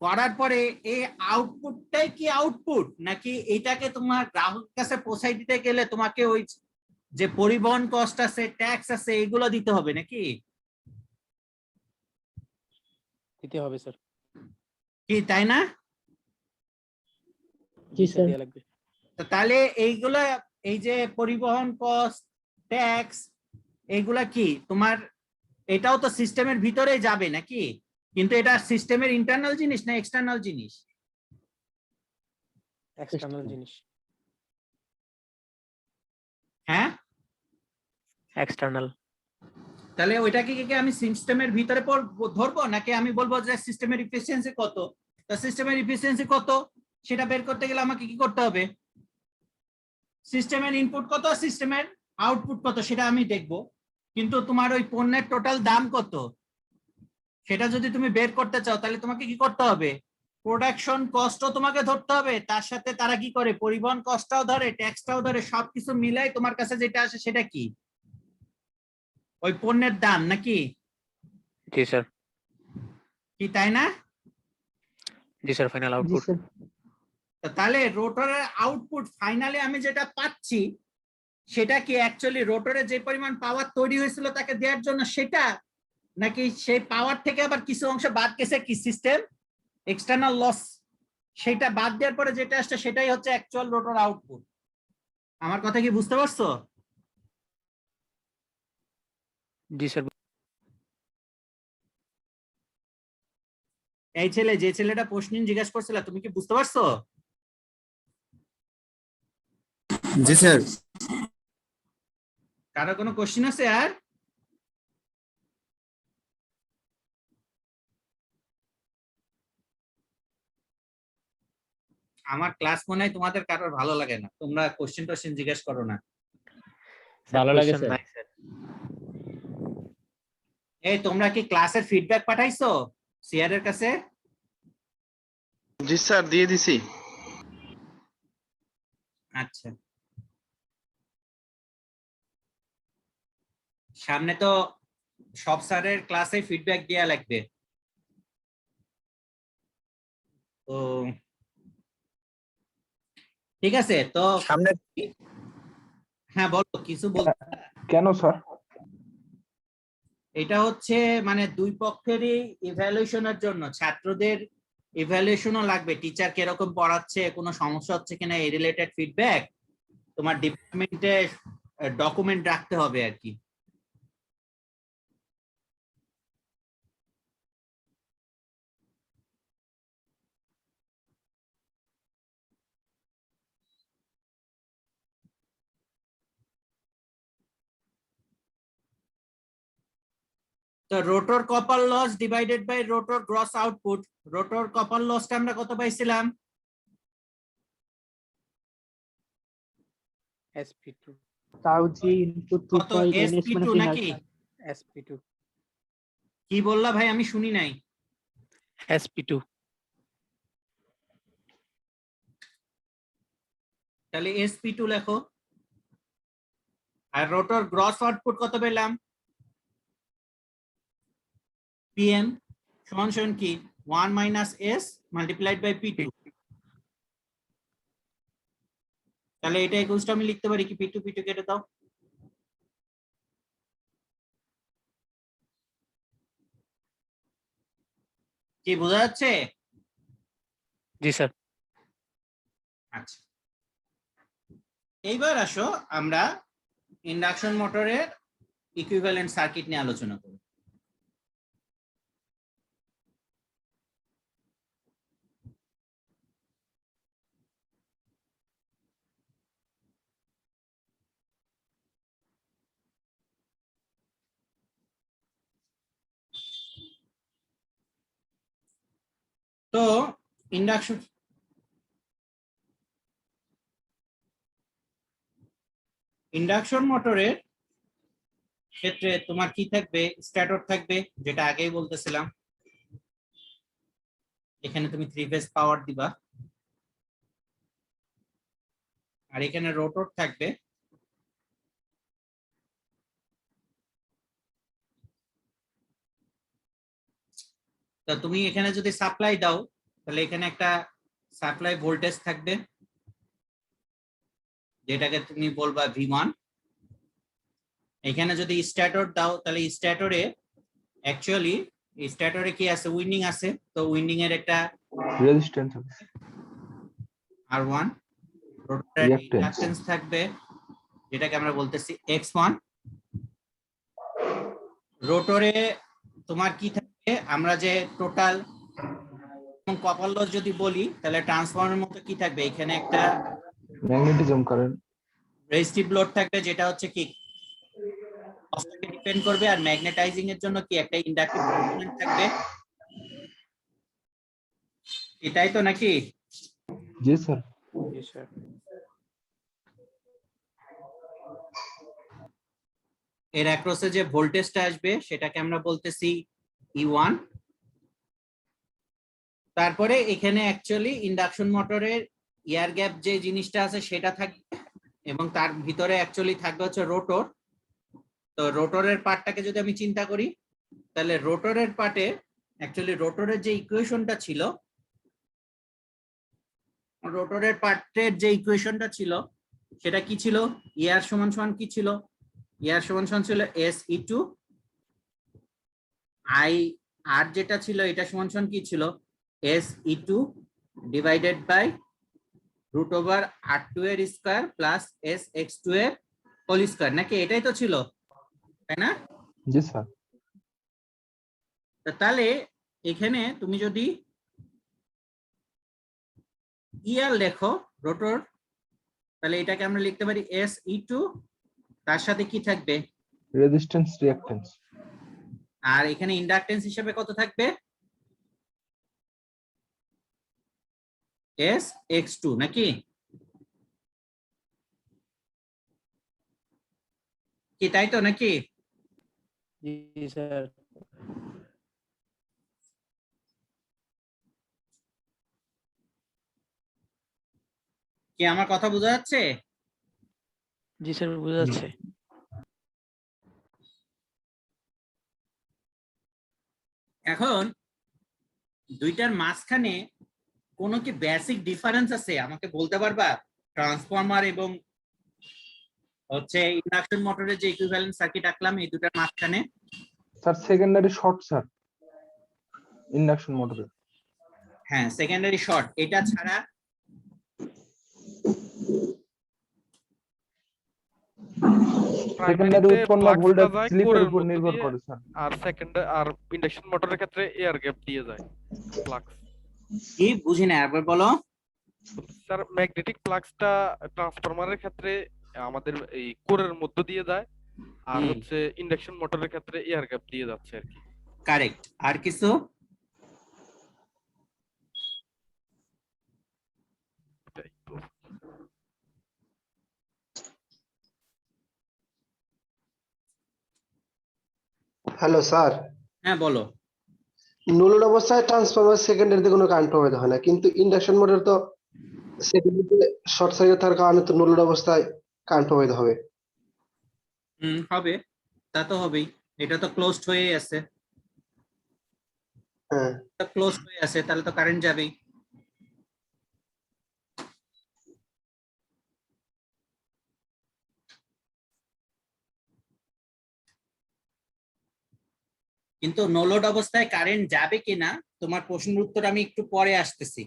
করার পরে এই আউটপুটটাই কি আউটপুট, নাকি এটাকে তোমার গ্রাহকের কাছে পৌঁছাই দিতে গেলে তোমাকে ওই যে পরিবহন কস্ট আছে, ট্যাক্স আছে, এগুলো দিতে হবে নাকি? দিতে হবে স্যার কি তাই না? জি স্যার দেয়া লাগবে তো তাহলে এইগুলা, এই যে পরিবহন কস্ট, ট্যাক্স, এইগুলা কি তোমার, এটাও তো সিস্টেমের ভিতরে যাবে নাকি? কিন্তু এটা সিস্টেমের ইন্টারনাল জিনিস না এক্সটার্নাল জিনিস? এক্সটার্নাল জিনিস হ্যাঁ, এক্সটার্নাল তাহলে ওইটাকে কি আমি সিস্টেমের ভিতরে ধরবো, নাকি আমি বলবো যে সিস্টেমের এফিসিয়েন্সি কত? তা সিস্টেমের এফিসিয়েন্সি কত সেটা বের করতে গেলে আমাকে কি করতে হবে? সিস্টেমের ইনপুট কত, সিস্টেমের আউটপুট কত সেটা আমি দেখবো, কিন্তু তোমার ওই পণ্যের টোটাল দাম কত সেটা যদি তুমি বের করতে চাও তাহলে তোমাকে কি করতে হবে? প্রোডাকশন কস্টও তোমাকে ধরতে হবে, তার সাথে তারা কি করে পরিবহন কস্টটাও ধরে, ট্যাক্সটাও ধরে, সবকিছু মিলাই তোমার কাছে যেটা আসে সেটা কি? ওই পণ্যের দাম নাকি? জি স্যার কি তাই না? জি স্যার ফাইনাল জি আউটপুট স্যার তাহলে রোটরের আউটপুট ফাইনালি আমি যেটা পাচ্ছি সেটা কি অ্যাকচুয়ালি রোটরে যে পরিমাণ পাওয়ার তৈরি হয়েছিল তাকে দেওয়ার জন্য সেটা, নাকি সেই পাওয়ার থেকে আবার কিছু অংশ বাদ গেছে কি সিস্টেম এক্সটার্নাল লস, সেটা বাদ দেওয়ার পরে যেটা আসছে সেটাই হচ্ছে অ্যাকচুয়াল রোটর আউটপুট। আমার কথা কি বুঝতে পারছো? জি স্যার এই ছেলে, যে ছেলেটা প্রশ্ন জিজ্ঞাসা করছিল, তুমি কি বুঝতে পারছো? জি স্যার। কারো কোনো কোশ্চেন আছে আর? আমার ক্লাস মনে হয় তোমাদের কারোর ভালো লাগে না, তোমরা কোশ্চেন জিজ্ঞেস করো না। ভালো লাগে question স্যার। নাই স্যার এই তোমরা কি ক্লাসের ফিডব্যাক পাঠাইছো সিআর এর কাছে? জি স্যার, দিয়ে দিছি। আচ্ছা, সামনে তো সব স্যারের ক্লাসে ফিডব্যাক দেয়া লাগবে, তো ঠিক আছে। তো সামনে হ্যাঁ বলো, কিছু বল। কেন স্যার? এটা হচ্ছে মানে দুই পক্ষেরই ইভ্যালুয়েশনের জন্য, ছাত্রদের ইভ্যালুয়েশনও লাগবে, টিচার কিরকম পড়াচ্ছে, কোনো সমস্যা হচ্ছে কিনা এই রিলেটেড ফিডব্যাক তোমার ডিপার্টমেন্টে ডকুমেন্ট রাখতে হবে আর কি। তো rotor copper loss divided by rotor gross output, rotor copper লসটা আমরা কত পাইছিলাম? SP2 তাও যে ইনপুট কত 2 ns SP2 মানে নাকি? SP2 কি বললা ভাই, আমি শুনি নাই। SP2 তাহলে SP2 লেখো। আর রোটর গ্রস আউটপুট কত পেলাম? PM সমান সমান কি 1 minus S multiplied by P2। তাহলে এটা ইকুয়ালস টু আমি লিখতে পারি কি P2 P2 কেটে দাও। কি বোঝা যাচ্ছে? জি স্যার। আচ্ছা, এইবার আসো আমরা ইন্ডাকশন মোটরের ইকুইভ্যালেন্ট সার্কিট নিয়ে আলোচনা করি। তো ইন্ডাকশন মোটরের ক্ষেত্রে তোমার কি থাকবে? স্ট্যাটর থাকবে, যেটা আগেই বলতেছিলাম। এখানে তুমি 3 ফেজ পাওয়ার দিবা, আর এখানে রোটর থাকবে। তো তুমি এখানে যদি সাপ্লাই দাও, তাহলে এখানে একটা সাপ্লাই ভোল্টেজ থাকবে, যেটাকে তুমি বলবা V1। এখানে যদি স্ট্যাটর দাও, তাহলে স্ট্যাটরে অ্যাকচুয়ালি স্ট্যাটরে কি আছে? উইন্ডিং আছে। তো উইন্ডিং এর একটা রেজিস্ট্যান্স হবে, R1, রোটরের রিঅ্যাকট্যান্স থাকবে, যেটাকে আমরা বলতেছি X1। রোটরে তোমার কি থাকবে? আমরা যে টোটাল কপার লস যদি বলি, তাহলে ট্রান্সফরমারের মতো কি থাকবে? এখানে একটা ম্যাগনেটিজম কারেন্ট, রেজিস্টিভ লোড থাকবে, যেটা হচ্ছে কি লসটাকে ডিপেন্ড করবে। আর ম্যাগনেটাইজিং এর জন্য কি একটা ইন্ডাকটিভ কম্পোনেন্ট থাকবে। এটাই তো নাকি? জি স্যার। জি স্যার। এর অ্যাক্রসে যে ভোল্টেজটা আসবে সেটাকে আমরা বলতেছি E1। তারপরে এখানে অ্যাকচুয়ালি ইন্ডাকশন মোটরের এয়ার গ্যাপ যে জিনিসটা আছে সেটা থাকবে, এবং তার ভিতরে অ্যাকচুয়ালি থাকবে হচ্ছে রোটর। তো রোটরের পার্টটাকে যদি আমি চিন্তা করি, তাহলে রোটরের পার্টে অ্যাকচুয়ালি রোটরের যে ইকুয়েশনটা ছিল, রোটরের পার্টের যে ইকুয়েশনটা ছিল সেটা কি ছিল? ইয়ার সমান সমান কি ছিল? ইয়ার সমান সমান ছিল SE2। আই আর যেটা ছিল এটা সমান সমান কি ছিল? SE2 divided by root over R2 এর স্কয়ার প্লাস SX2 এর হোল স্কয়ার, নাকি? এটাই তো ছিল, তাই না? জি স্যার। তাহলে এখানে তুমি যদি ইয়ার লেখো রোটর, তাহলে এটাকে আমরা লিখতে পারি SE2, তার সাথে কি থাকবে? Resistance reactance. আর এখানে ইন্ডাকটেন্স হিসেবে কত থাকবে? SX2, নাকি? কি তাই তো নাকি? জি স্যার। কি আমার কথা বোঝা যাচ্ছে? জি স্যার, বোঝা যাচ্ছে। এখন দুইটার মাঝখানে কোনো কি বেসিক ডিফারেন্স আছে আমাকে বলতে পারবা? ট্রান্সফরমার এবং হচ্ছে ইন্ডাকশন মোটরের যে ইকুইভ্যালেন্ট সার্কিট আঁকলাম, এই দুটার মাঝখানে। Sir secondary short sir, induction মোটরে। হ্যাঁ, সেকেন্ডারি শর্ট। এটা ছাড়া সেকেন্ডারি উৎপন্ন ভোল্টেজ স্লিপের উপর নির্ভর করে স্যার। আর সেকেন্ডারি আর ইন্ডাকশন মোটরের ক্ষেত্রে এয়ার গ্যাপ দিয়ে যায় ফ্লাক্স। কি বুঝি না, একবার বলো। স্যার ম্যাগনেটিক ফ্লাক্সটা ট্রান্সফরমারের ক্ষেত্রে আমাদের এই কোরের মধ্য দিয়ে যায়, আর হুম। হচ্ছে ইন্ডাকশন মোটরের ক্ষেত্রে এয়ার গ্যাপ দিয়ে যাচ্ছে আর কি। কারেক্ট। আর কিছু? এটাই তো। হ্যালো স্যার, হ্যাঁ বলো। নো লোড অবস্থায় ট্রান্সফরমার সেকেন্ডারিতে কোনো কারেন্ট প্রবাহিত হয় না, কিন্তু ইন্ডাকশন মোটর তো সেকেন্ডারিতে শর্ট সার্কিট থাকার কারণে তো নো লোড অবস্থায় কারেন্ট প্রবাহিত হবে। হবে, তা তো হবেই। এটা তো ক্লোজড হয়ে আছে, হ্যাঁ, ক্লোজড হয়ে আছে, তাহলে তো কারেন্ট যাবেই। কিন্তু নো লোড অবস্থায় কারেন্ট যাবে কিনা তোমার প্রশ্নের উত্তর আমি একটু পরে আসতেছি।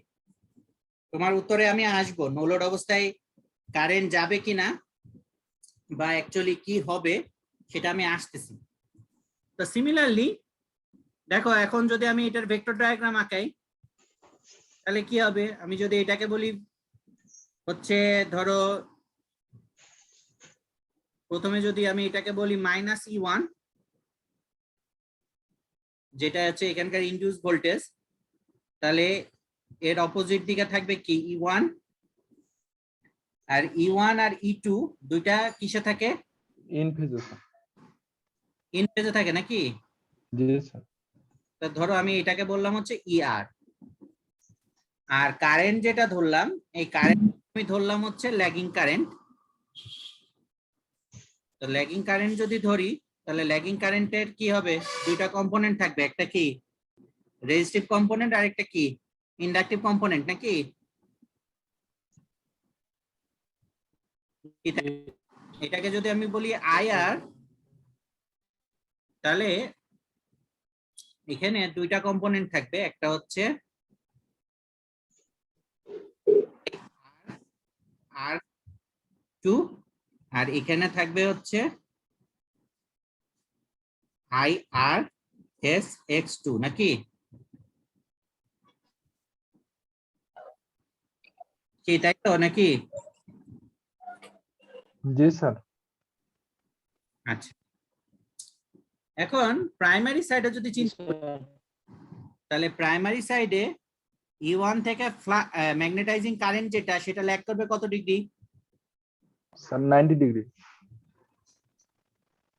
তোমার উত্তরে আমি আসবো নো লোড অবস্থায় কারেন্ট যাবে কিনা বা অ্যাকচুয়ালি কি হবে সেটা আমি আসতেছি। তো সিমিলারলি দেখো, এখন যদি আমি এটার ভেক্টর ডায়াগ্রাম আঁকাই তাহলে কি হবে? আমি যদি এটাকে বলি হচ্ছে, ধরো প্রথমে যদি আমি এটাকে বলি -E1, যেটা হচ্ছে এখানকার ইনডিউস ভোল্টেজ, তাহলে এর অপোজিট দিকে থাকবে কি E1, আর E1 আর E2 দুইটা কিসে থাকে? ইন ফেজে ইন ফেজে থাকে নাকি? জি স্যার। তো ধরো আমি এটাকে বললাম হচ্ছে ER, আর কারেন্ট যেটা ধরলাম, এই কারেন্ট আমি ধরলাম হচ্ছে ল্যাগিং কারেন্ট। তো ল্যাগিং কারেন্ট যদি ধরি তাহলে ল্যাগিং কারেন্টের কি হবে? দুইটা কম্পোনেন্ট থাকবে, একটা কি রেজিস্টিভ কম্পোনেন্ট আর একটা কি ইন্ডাকটিভ কম্পোনেন্ট নাকি? এটাকে যদি আমি বলি IR, তাহলে এখানে দুইটা কম্পোনেন্ট থাকবে, একটা হচ্ছে R2 আর এখানে থাকবে হচ্ছে IRSX2 নাকি? কি তাই তো নাকি? জি স্যার। আচ্ছা, এখন প্রাইমারি সাইডে যদি চিন্তা করি, তাহলে প্রাইমারি সাইডে E1 থেকে ম্যাগনেটাইজিং কারেন্ট যেটা, সেটা ল্যাগ করবে কত degree? Sir 90 degree.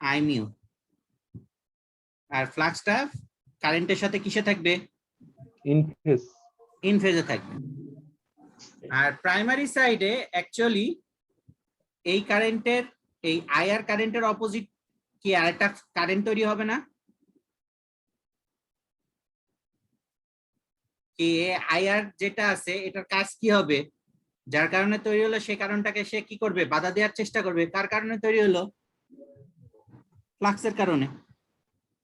I mu. আর ফ্লাক্সটা কারেন্টের সাথে কিসে থাকবে? In phase. ইন ফেজে থাকবে। আর প্রাইমারি সাইডে অ্যাকচুয়ালি এই কারেন্টের, এই IR কারেন্টের অপোজিট কি আরেকটা কারেন্ট তৈরি হবে না? কি IR যেটা আছে এটার কাজ কি হবে? যার কারণে তৈরি হলো সেই কারণটাকে সে কি করবে? বাধা দেওয়ার চেষ্টা করবে। কার কারণে তৈরি হলো? ফ্লাক্সের কারণে।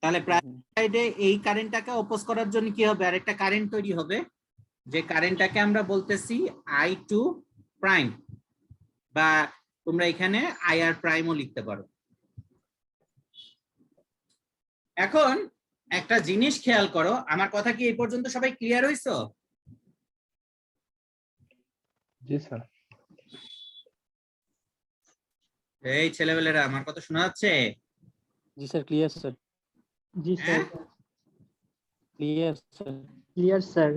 তাহলে প্রাইমারি সাইডে এই কারেন্টটাকে অপোজ করার জন্য কি হবে? আরেকটা কারেন্ট তৈরি হবে, যে কারেন্টটাকে আমরা বলতেছি I2 প্রাইম, বা তোমরা এখানে IR প্রাইমও লিখতে পারো। এখন একটা জিনিস খেয়াল করো, আমার কথা কি এই পর্যন্ত সবাই ক্লিয়ার হইছো? জি স্যার। এই ছেলেবেলেরা আমার কথা শোনা যাচ্ছে? জি স্যার, ক্লিয়ার স্যার। জি স্যার, হ্যাঁ? Clear sir. Clear sir.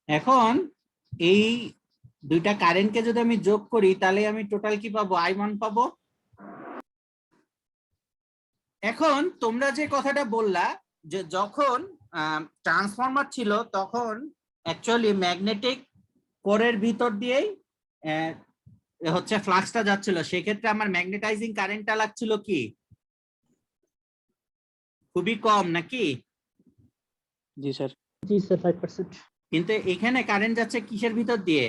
এখন এই দুইটা কারেন্টকে যদি আমি যোগ করি তাহলে আমি টোটাল কি পাবো? I1 পাবো। এখন তোমরা যে কথাটা বললা যে যখন ট্রান্সফরমার ছিল তখন অ্যাকচুয়ালি ম্যাগনেটিক কোরের ভিতর দিয়েই হচ্ছে ফ্লাক্সটা যাচ্ছিল, সেক্ষেত্রে আমার ম্যাগনেটাইজিং কারেন্টটা লাগছিল কি খুবই কম নাকি? জি স্যার। জি স্যার, 5%। কিন্তু এখানে কারেন্ট যাচ্ছে কিসের ভিতর দিয়ে?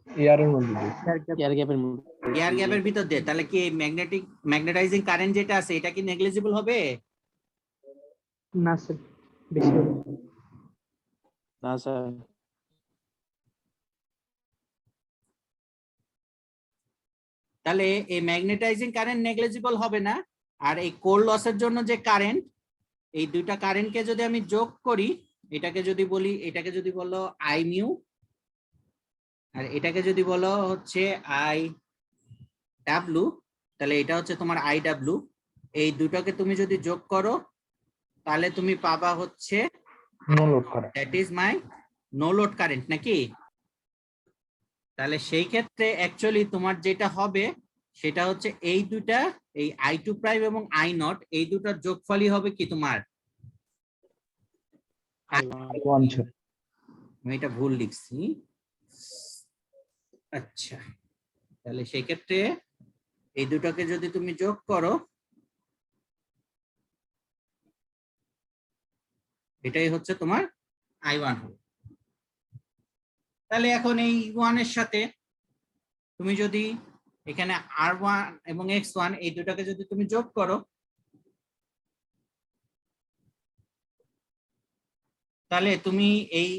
এয়ার এর মধ্যে দিয়ে। এয়ার গ্যাপের মধ্যে। এয়ার গ্যাপের ভিতর দিয়ে। তাহলে কি ম্যাগনেটাইজিং কারেন্ট যেটা আছে এটা কি নেগলিজিবল হবে? না স্যার, বেশি হবে। না স্যার। তাহলে এই ম্যাগনেটাইজিং কারেন্ট নেগলিজিবল হবে না। আর এই কোর লসের জন্য যে কারেন্ট, এই দুইটা কারেন্টকে যদি আমি যোগ করি, এটাকে যদি বলি, এটাকে যদি বলো I মিউ, আর এটাকে যদি বলো হচ্ছে I ডাব্লু, তাহলে এটা হচ্ছে তোমার আইডাব্লিউ। এই দুটোকে তুমি যদি যোগ করো তাহলে তুমি পাবা হচ্ছে no load current. That is my no load current নাকি? তাহলে সেই ক্ষেত্রে অ্যাকচুয়ালি তোমার যেটা হবে সেটা হচ্ছে এই দুটা, এই I2 প্রাইম এবং I0 এই দুটার যোগফলই হবে কি তোমার, আমি এটা ভুল লিখছি। আচ্ছা, তাহলে সেই ক্ষেত্রে এই দুটোকে যদি তুমি যোগ করো এটাই হচ্ছে তোমার I1 হবে। তাহলে এখন এই 1 এর সাথে তুমি যদি এখানে R1 এবং X1 এই দুটাকে যদি তুমি যোগ করো তাহলে তুমি এই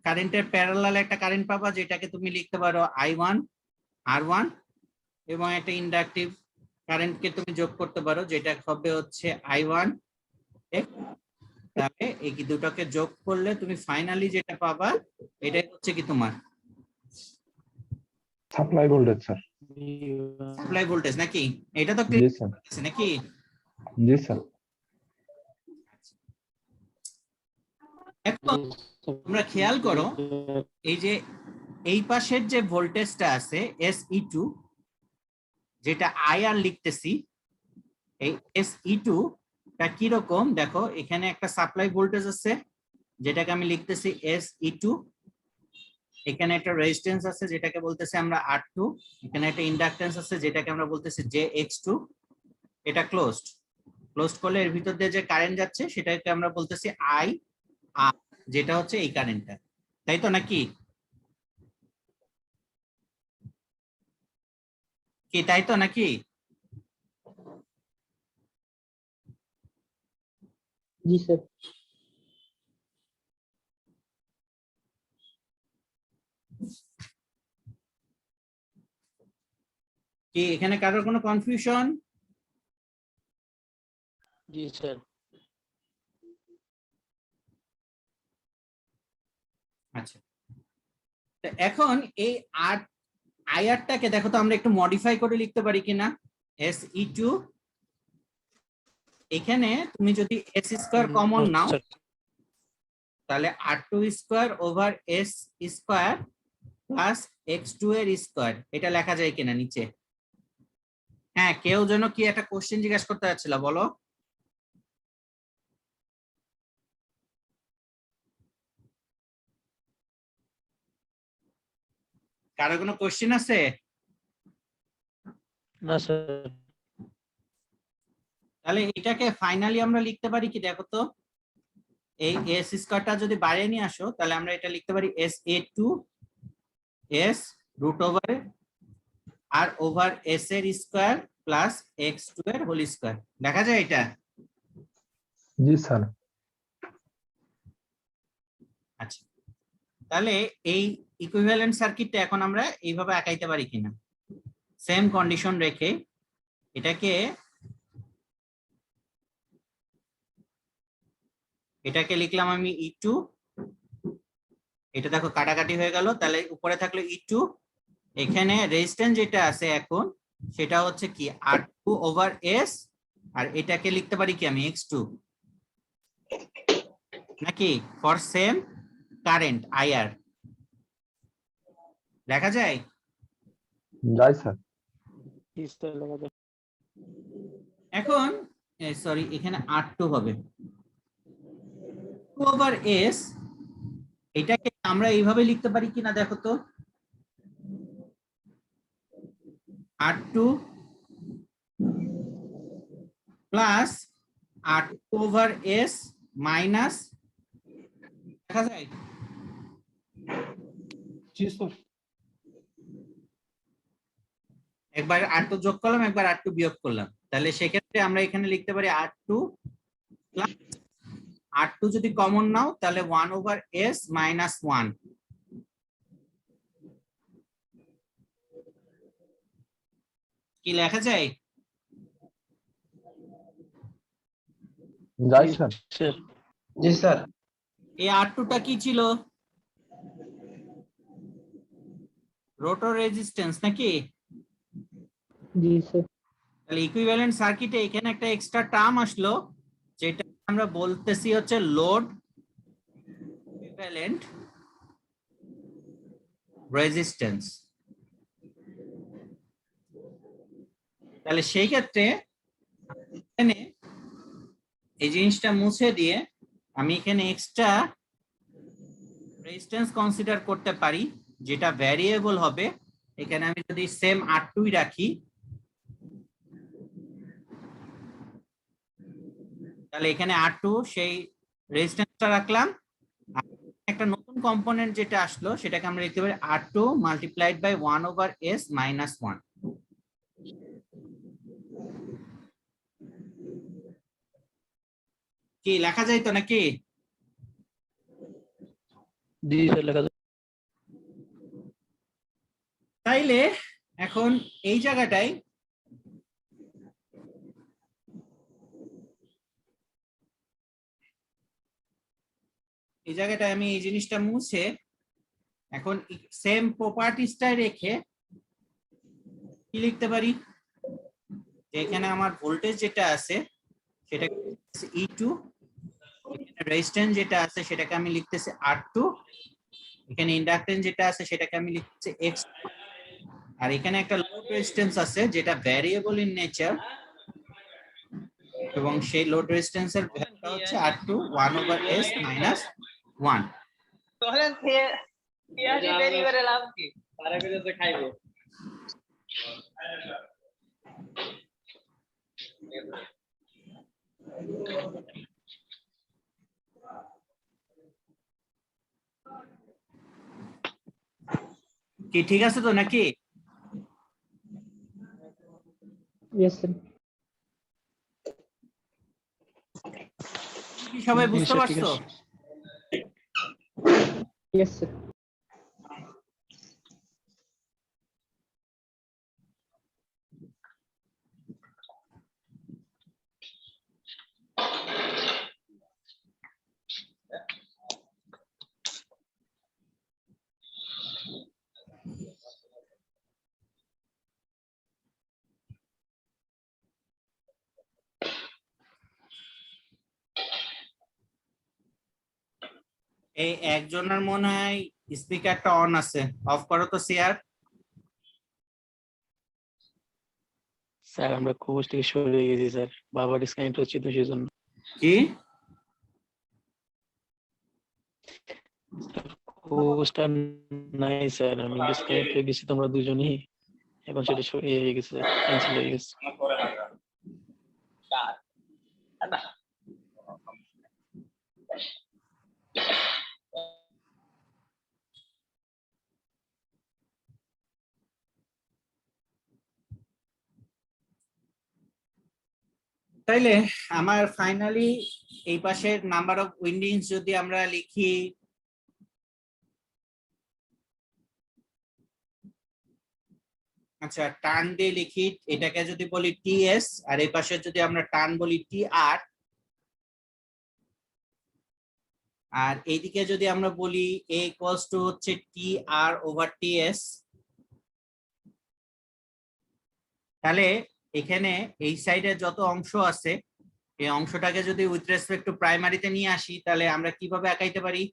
কারেন্টের প্যারালাল একটা কারেন্ট পাবা, যেটাকে তুমি লিখতে পারো I1 R1, এবং একটা ইন্ডাকটিভ কারেন্টকে তুমি যোগ করতে পারো যেটা হবে হচ্ছে I1 X। তাহলে এই দুটোকে যোগ করলে তুমি ফাইনালি যেটা পাবা এটাই হচ্ছে কি তোমার supply voltage sir. Supply voltage নাকি? এটা তো জি স্যার। নাকি? জি স্যার। এখন তোমরা খেয়াল করো এই যে এই পাশের যে ভোল্টেজটা আছে SE2, যেটা IR লিখতেছি, এই SE2 টা কি রকম দেখো, এখানে একটা সাপ্লাই ভোল্টেজ আছে যেটাকে আমি লিখতেছি SE2, এখানে একটা রেজিস্ট্যান্স আছে যেটাকে বলতেছি আমরা R2, এখানে একটা ইন্ডাকট্যান্স আছে যেটাকে আমরা বলতেছি JX2। এটা ক্লোজড করলে এর ভিতর দিয়ে যে কারেন্ট যাচ্ছে সেটাকে আমরা বলতেছি I, যেটা হচ্ছে এই কারেন্টটা, তাই তো নাকি? কি তাই তো নাকি? জি স্যার। কি এখানে কারোর কোনো কনফিউশন? জি স্যার। আচ্ছা, তো এখন এই আইআরটাকে দেখো তো আমরা একটু মডিফাই করে লিখতে পারি কিনা। SE2, এখানে তুমি যদি S স্কয়ার কমন নাও তাহলে R2 square over S square plus X2 এর স্কয়ার, এটা লেখা যায় কিনা নিচে? হ্যাঁ, কেউ যেন কি একটা কোশ্চেন জিজ্ঞাসা করতে যাচ্ছিল, বলো। কারো কোনো কোশ্চেন আছে? না স্যার। তাহলে এটাকে ফাইনালি আমরা লিখতে পারি কি দেখো তো, এই S স্কয়ারটা যদি বাইরে নিয়ে আসো তাহলে আমরা এটা লিখতে পারি SA2 S রুট ওভার আর ওভার S এর স্কয়ার প্লাস X2 এর হোল স্কয়ার, দেখা যায় এটা? জি স্যার। আচ্ছা, তাহলে এই ইকুইভ্যালেন্ট সার্কিটটা এখন আমরা এইভাবে আঁকাইতে পারি কিনা, সেম কন্ডিশন রেখে। এটাকে লিখলাম আমি E2, এটা দেখো কাটাকাটি হয়ে গেল, তাহলে উপরে থাকলো E2, এখানে রেজিস্ট্যান্স যেটা আছে এখন সেটা হচ্ছে কি R2 ওভার S, আর এটাকে লিখতে পারি কি আমি X2 নাকি, ফর সেম কারেন্ট IR, দেখা যায়? যাই স্যার। এখন সরি, এখানে R2 হবে 2 ওভার S, এটাকে আমরা এইভাবে লিখতে পারি কিনা দেখো তো, R2 plus R2 over S minus, দেখা যায়? জি স্যার। একবার R2 যোগ করলাম, একবার R2 বিয়োগ করলাম, তাহলে সেক্ষেত্রে আমরা এখানে লিখতে পারি R2 প্লাস R2 যদি কমন নাও তাহলে 1 ওভার S মাইনাস 1, কি লেখা যায়? যাই স্যার। জি স্যার। এই R2টা কি ছিল? রোটর রেজিস্ট্যান্স নাকি? জি স্যার। তাহলে ইকুইভ্যালেন্ট সার্কিটে এখানে একটা এক্সট্রা টার্ম আসলো, যেটা আমরা বলতেছি হচ্ছে লোড ইকুইভ্যালেন্ট রেজিস্ট্যান্স। তাহলে সেই ক্ষেত্রে এখানে এই জিনিসটা মুছে দিয়ে আমি এখানে এক্সট্রা রেজিস্ট্যান্স কনসিডার করতে পারি, যেটা ভ্যারিয়েবল হবে। এখানে আমি যদি সেম R2 রাখি, তাহলে এখানে R2 সেই রেজিস্ট্যান্সটা রাখলাম। আর একটা নতুন কম্পোনেন্ট যেটা আসলো সেটাকে আমরা লিখতে পারি R2 multiplied by 1/s minus 1। কি লেখা যায় তো নাকি? জি স্যার লেখা যায়। তাইলে এখন এই জায়গাটায় আমি এই জিনিসটা মুছে এখন সেম প্রপার্টিসটাই রেখে কি লিখতে পারি, যে এখানে আমার ভোল্টেজ যেটা আছে সেটা E2, এখানে রেজিস্ট্যান্স যেটা আছে সেটাকে আমি লিখতেছি R2, এখানে ইন্ডাক্টেন্স যেটা আছে সেটাকে আমি লিখতেছি X, আর এখানে একটা লোড রেজিস্ট্যান্স আছে যেটা ভ্যারিয়েবল ইন নেচার, এবং সেই লোড রেজিস্ট্যান্সের ভ্যালুটা হচ্ছে R2 1/s মাইনাস 1। কি ঠিক আছে তো নাকি? Yes sir. কি সবাই বুঝতে স্যার, ঠিক পারছো? আছে। Yes sir. এই একজনের মনে হয় স্পিকারটা অন আছে, অফ করো তো শেয়ার। স্যার আমরা কোর্স থেকে সরে গেছি স্যার, বাবা ডিসকানেক্ট হচ্ছে তো সেই জন্য। কি কোর্সটা নাই স্যার, আমি ডিসকানেক্ট হয়ে গেছি, তোমরা দুজনই এখন সেটা সরিয়ে হয়ে গেছে, ক্যান্সেল হয়ে গেছে। তাইলে আমার ফাইনালি এই পাশের নাম্বার অফ উইন্ডিংস যদি আমরা লিখি, আচ্ছা টার্ন দিয়ে লিখি, এটাকে যদি বলি TS, আর এই পাশে যদি আমরা টার্ন বলি TR, আর এইদিকে যদি আমরা বলি A ইকুয়ালস টু হচ্ছে TR/TS, তাহলে এখানে এই সাইডে যত অংশ আছে এই অংশটাকে যদি উইথ রেসপেক্ট টু প্রাইমারিতে নিয়ে আসি, তাহলে আমরা কিভাবে আঁকাইতে পারি?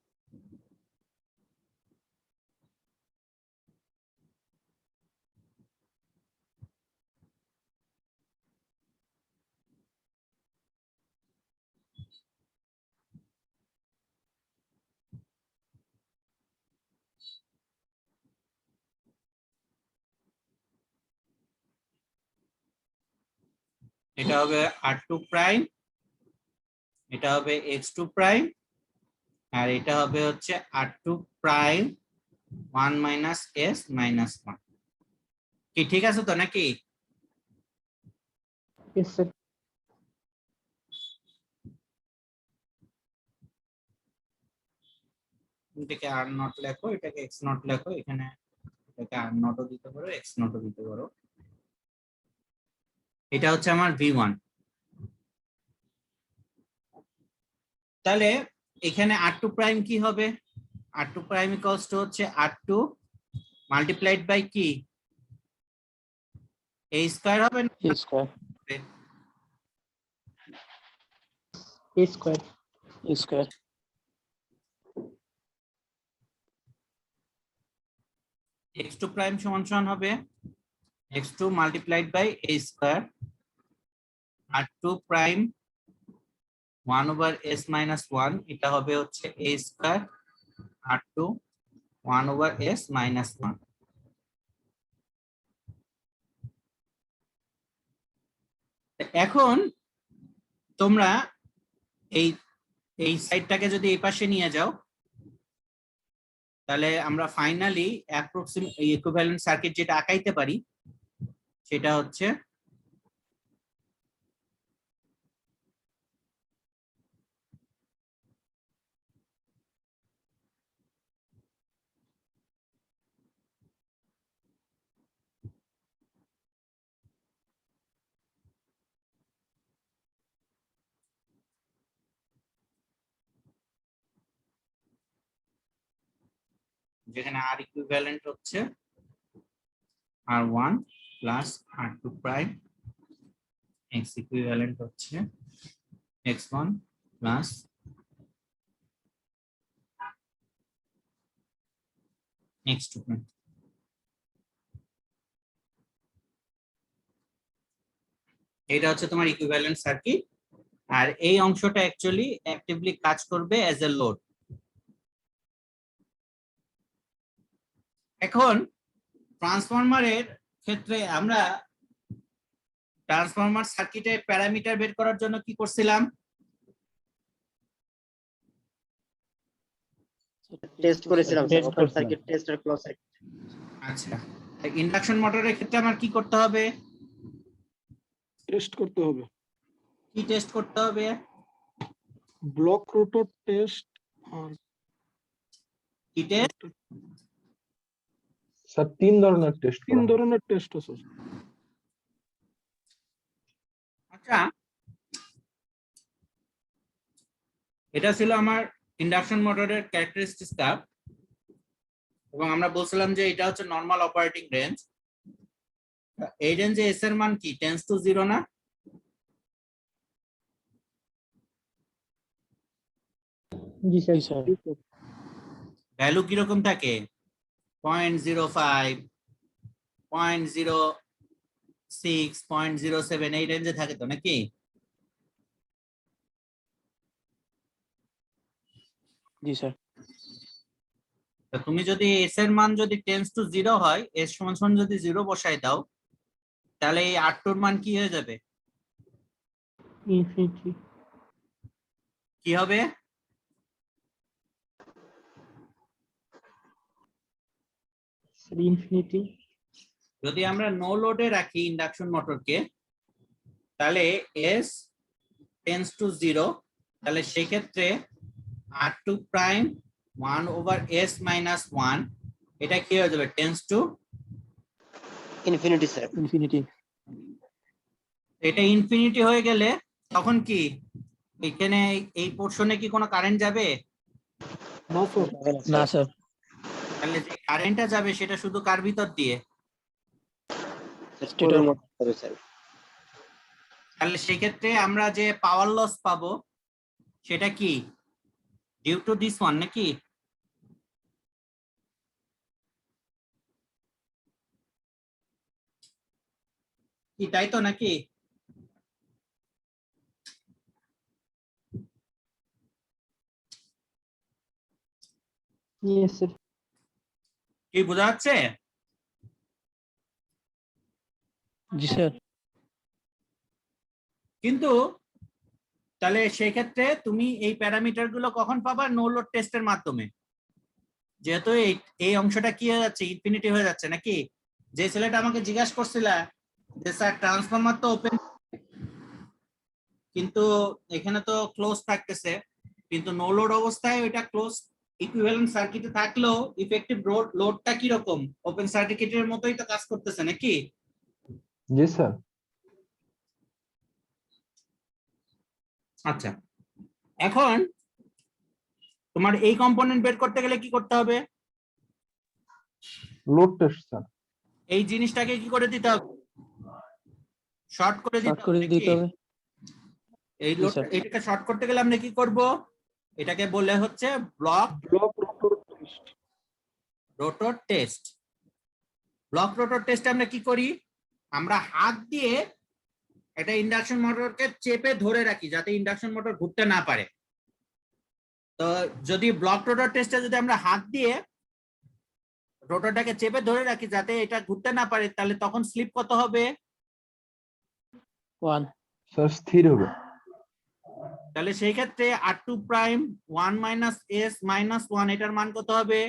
এটা হবে R2 প্রাইম, এটা হবে X2 প্রাইম, আর এটা হবে হচ্ছে R2 prime 1 minus S minus 1। কি ঠিক আছে তো নাকি? Yes sir. এটাকে R0 লেখো, এটাকে X0 লেখো, এখানে এটাকে R0 ও দিতে পারো, X0 ও দিতে পারো। এটা হচ্ছে আমার V1। তাহলে এখানে R2 প্রাইম কি হবে? R2 প্রাইম ইকুয়ালস টু হচ্ছে R2 মাল্টিপ্লাইড বাই কি A স্কয়ার হবে না? A square. হবে? a square square x2 prime সমান সমান হবে x2 multiplied by a square r2 prime 1 over s minus 1 এটা হবে হচ্ছে a square r2 1 over s minus 1। এখন তোমরা এই এই সাইডটাকে যদি এই পাশে নিয়ে যাও তাহলে আমরা ফাইনালি অ্যাপ্রক্সিমেট ইকুইভ্যালেন্ট সার্কিট যেটা আঁকাইতে পারি সেটা হচ্ছে যেখানে আর ইকুইভ্যালেন্ট হচ্ছে r1 plus r2 prime, x equivalent হচ্ছে x1 প্লাস x2 প্রাইম। এটা হচ্ছে তোমার ইকুইভ্যালেন্ট সার্কিট, আর এই অংশটা অ্যাকচুয়ালি অ্যাক্টিভলি কাজ করবে অ্যাজ এ লোড। এখন ট্রান্সফরমারের ক্ষেত্রে আমরা ট্রান্সফরমার সার্কিটের প্যারামিটার বের করার জন্য কি করছিলাম? টেস্ট করেছিলাম স্যার, ওপেন সার্কিট টেস্ট আর ক্লোজ সার্কিট। আচ্ছা, ইন্ডাকশন মোটরের ক্ষেত্রে আমার কি করতে হবে? টেস্ট করতে হবে, কি টেস্ট করতে হবে? ব্লক রোটর টেস্ট আর কি টেস্ট? স্যার তিন ধরনের টেস্ট তিন ধরনের টেস্ট আছে। আচ্ছা, এটা ছিল আমার ইন্ডাকশন মোটরের ক্যারেক্টারিস্টিক্সটা, এবং আমরা বলছিলাম যে এটা হচ্ছে নরমাল অপারেটিং রেঞ্জ। এই রেঞ্জে এস এর মান কি টেন্ডস টু 0 না? জি স্যার ভ্যালু কিরকম থাকে? 0.05, 0.06, 0.07 এই রেঞ্জে থাকে তো নাকি? জি স্যার। তুমি যদি এস এর মান যদি টেন্ডস টু 0 হয়, এস সমান সমান যদি 0 বসাই দাও, তাহলে এই R2 এর মান কি হয়ে যাবে? ইনফিনিটি কি হবে? ইনফিনিটি যদি আমরা নো লোডে রাখি ইন্ডাকশন মোটরকে, তাহলে এস টেন্ডস টু 0, তাহলে সেই ক্ষেত্রে R2 prime 1 over s minus 1 এটা কি হয়ে যাবে? Tends to infinity sir. Infinity এটা ইনফিনিটি হয়ে গেলে তখন কি এখানে এই পোরশনে কি কোনো কারেন্ট যাবে? না স্যার তাহলে যে কারেন্টটা যাবে সেটা শুধু কার ভিতর দিয়ে? Stator motor sir. তাহলে সেই ক্ষেত্রে আমরা যে পাওয়ার লস পাবো সেটা কি ডিউ টু দিস ওয়ান নাকি? কি তাই তো নাকি? ইয়েস স্যার কি বোঝা যাচ্ছে? জি স্যার কিন্তু তাহলে সেই ক্ষেত্রে তুমি এই প্যারামিটার গুলো কখন পাবা? নো লোড টেস্টের মাধ্যমে, যেহেতু এই অংশটা কি হয়ে যাচ্ছে? ইনফিনিটি হয়ে যাচ্ছে নাকি? যে ছেলেটা আমাকে জিজ্ঞাসা করছিল যে স্যার ট্রান্সফরমার তো ওপেন কিন্তু এখানে তো ক্লোজ থাকতেছে, কিন্তু নো লোড অবস্থায় ওইটা ক্লোজ ইকুইভ্যালেন্ট সার্কিটে থাকলেও ইফেক্টিভ লোডটা কি রকম? ওপেন সার্কিটের মতোই তো কাজ করতেছে নাকি? জি স্যার। আচ্ছা, এখন তোমার এই কম্পোনেন্ট বের করতে গেলে কি করতে হবে? Load test sir. এই জিনিসটাকে কি করে দিতে হবে? শর্ট করে শর্ট করে দিতে হবে। এই জি, লোড স্যার। এটাকে শর্ট করতে গেলে আমরা কি করব? এটাকে বলে হচ্ছে block rotor test. Rotor test. Block rotor টেস্টে আমরা কি করি? আমরা হাত দিয়ে একটা ইন্ডাকশন মোটরকে চেপে ধরে রাখি যাতে ইন্ডাকশন মোটর ঘুরতে না পারে। তো যদি ব্লক রোটর টেস্টে যদি আমরা হাত দিয়ে রোটরটাকে চেপে ধরে রাখি যাতে এটা ঘুরতে না পারে, তাহলে তখন স্লিপ কত হবে? 1 স্যার স্থির হবে। তাহলে সেই ক্ষেত্রে r2 prime 1 minus s minus 1 এটার মান কত হবে?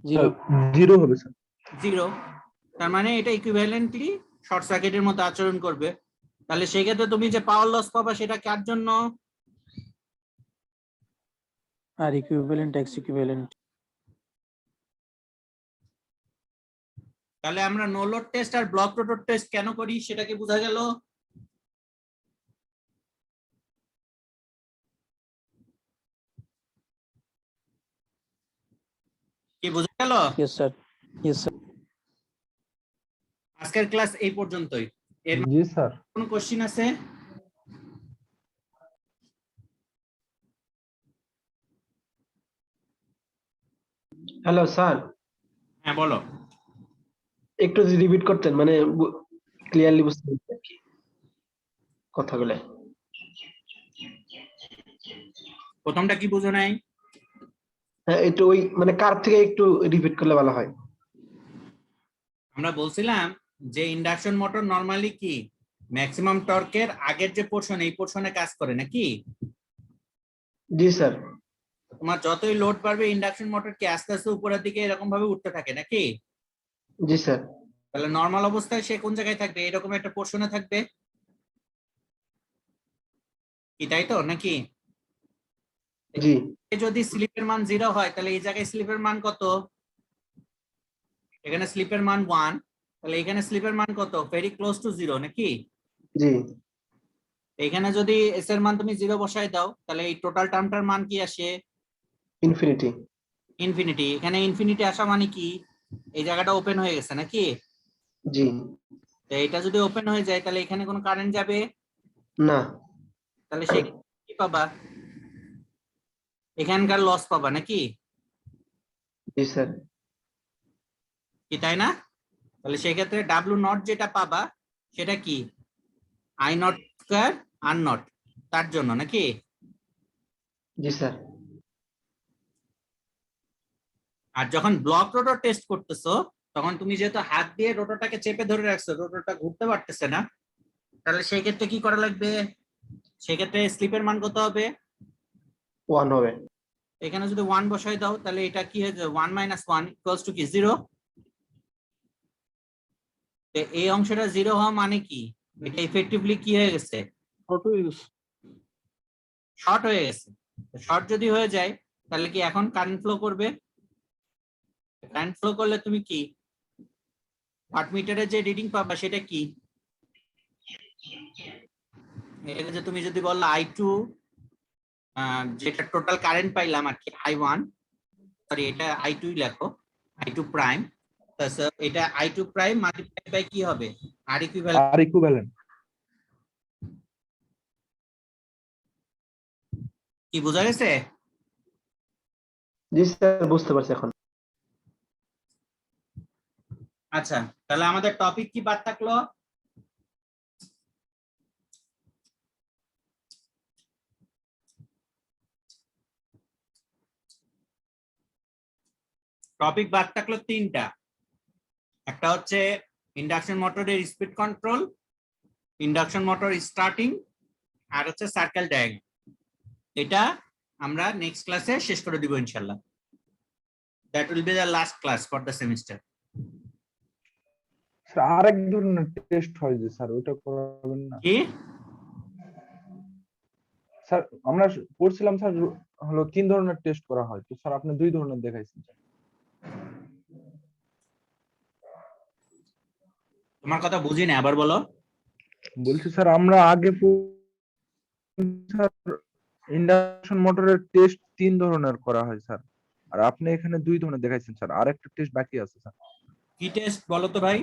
0 জিরো হবে স্যার। 0। তার মানে এটা ইকুইভ্যালেন্টলি শর্ট সার্কিটের মতো আচরণ করবে। তাহলে সেই ক্ষেত্রে তুমি যে পাওয়ার লস পাবা সেটা কার জন্য? আর ইকুইভ্যালেন্ট এক্স ইকুইভ্যালেন্ট। তাহলে আমরা নো লোড টেস্ট আর ব্লক রোটর টেস্ট কেন করি সেটা কি বোঝা গেল? কি বোঝা গেল? Yes sir, yes sir. আজকের ক্লাস এই পর্যন্তই। এর জি স্যার। কোনো কোশ্চেন আছে? হ্যালো স্যার, হ্যাঁ বলো। একটু যদি রিপিট করতেন, মানে ক্লিয়ারলি বুঝতে পারছি আর কি কথাগুলো। প্রথমটা কি বুঝো নাই? হ্যাঁ, একটু ওই মানে কার থেকে একটু রিপিট করলে ভালো হয়। আমরা বলছিলাম যে ইন্ডাকশন মোটর নরমালি কি ম্যাক্সিমাম টর্কের আগের যে পোরশন এই পোরশনে কাজ করে নাকি? জি স্যার। তোমার যতই লোড বাড়বে ইন্ডাকশন মোটর কি আস্তে আস্তে উপরের দিকে এরকম ভাবে উঠতে থাকে নাকি? জি স্যার। তাহলে নরমাল অবস্থায় সে কোন জায়গায় থাকবে? এরকম একটা পোরশনে থাকবে কি, তাই তো নাকি? জি। যদি স্লিপের মান 0 হয় তাহলে এই জায়গায় স্লিপের মান কত? এখানে স্লিপের মান 1, তাহলে এখানে স্লিপের মান কত? ভেরি ক্লোজ টু 0 নাকি? জি। এখানে যদি এস এর মান তুমি 0 বসায় দাও তাহলে এই টোটাল টার্মটার মান কি আসে? ইনফিনিটি। ইনফিনিটি। এখানে ইনফিনিটি আসা মানে কি এই জায়গাটা ওপেন হয়ে গেছে নাকি? জি। তো এটা যদি ওপেন হয়ে যায় তাহলে এখানে কোনো কারেন্ট যাবে না। তাহলে সে কি পাবা? এখানকার লস পাবা নাকি? জি স্যার। কি তাই না? তাহলে সেই ক্ষেত্রে ডাব্লিউ নট যেটা পাবা সেটা কি? I not square are not তার জন্য নাকি? জি স্যার। আর যখন ব্লক রোটর টেস্ট করতেছো তখন তুমি যেহেতু হাত দিয়ে রোটরটাকে চেপে ধরে রাখছো, রোটরটা ঘুরতে পারতেছে না, তাহলে সেই ক্ষেত্রে কি করা লাগবে? সেক্ষেত্রে স্লিপের মান কত হবে? 1 হবে। এখানে যদি 1 বসাই দাও তাহলে এটা কি হয়ে যাবে? 1 মাইনাস 1 ইকুয়ালস টু কি 0। তো এই অংশটা 0 হওয়া মানে কি? এটা ইফেক্টিভলি কি হয়ে গেছে? শর্ট হয়ে গেছে। শর্ট হয়ে গেছে। শর্ট যদি হয়ে যায় তাহলে কি এখন কারেন্ট ফ্লো করবে? কারেন্ট ফ্লো করলে তুমি কি ওয়াটমিটারে যে রিডিং পাবা সেটা কি? এটা যে তুমি যদি বললা I2 যেটা টোটাল কারেন্ট পাইলাম আর কি I1, সরি এটা I2 লেখো, I2 প্রাইম, এটা I2 প্রাইম মাল্টিপ্লাই বাই কি হবে? আর ইকুইভ্যালেন্ট। আর ইকুইভ্যালেন্ট। কি বোঝা গেছে? জি স্যার, বুঝতে পারছি এখন। আচ্ছা, তাহলে আমাদের টপিক কি বাদ থাকলো? টপিক বাদ থাকলো 3টা। একটা হচ্ছে ইন্ডাকশন মোটরের speed control, induction motor starting, আর হচ্ছে সার্কেল ডায়াগ্রাম। এটা আমরা নেক্সট ক্লাসে শেষ করে দিব ইনশাআল্লাহ। That will be the last class for the semester. Sir আরেক ধরনের টেস্ট হয় যে স্যার, ওটা করাবেন না? কি স্যার আমরা পড়ছিলাম স্যার, হলো 3 ধরনের টেস্ট করা হয়, তো স্যার আপনি 2 ধরনের দেখাইছেন। তোমার কথা বুঝি না, আবার বলো। বলছি স্যার আমরা আগে স্যার ইন্ডাকশন মোটরের টেস্ট 3 ধরনের করা হয় স্যার, আর আপনি এখানে 2 ধরনের দেখাইছেন স্যার, আর একটা টেস্ট বাকি আছে স্যার। কি টেস্ট বলো তো ভাই?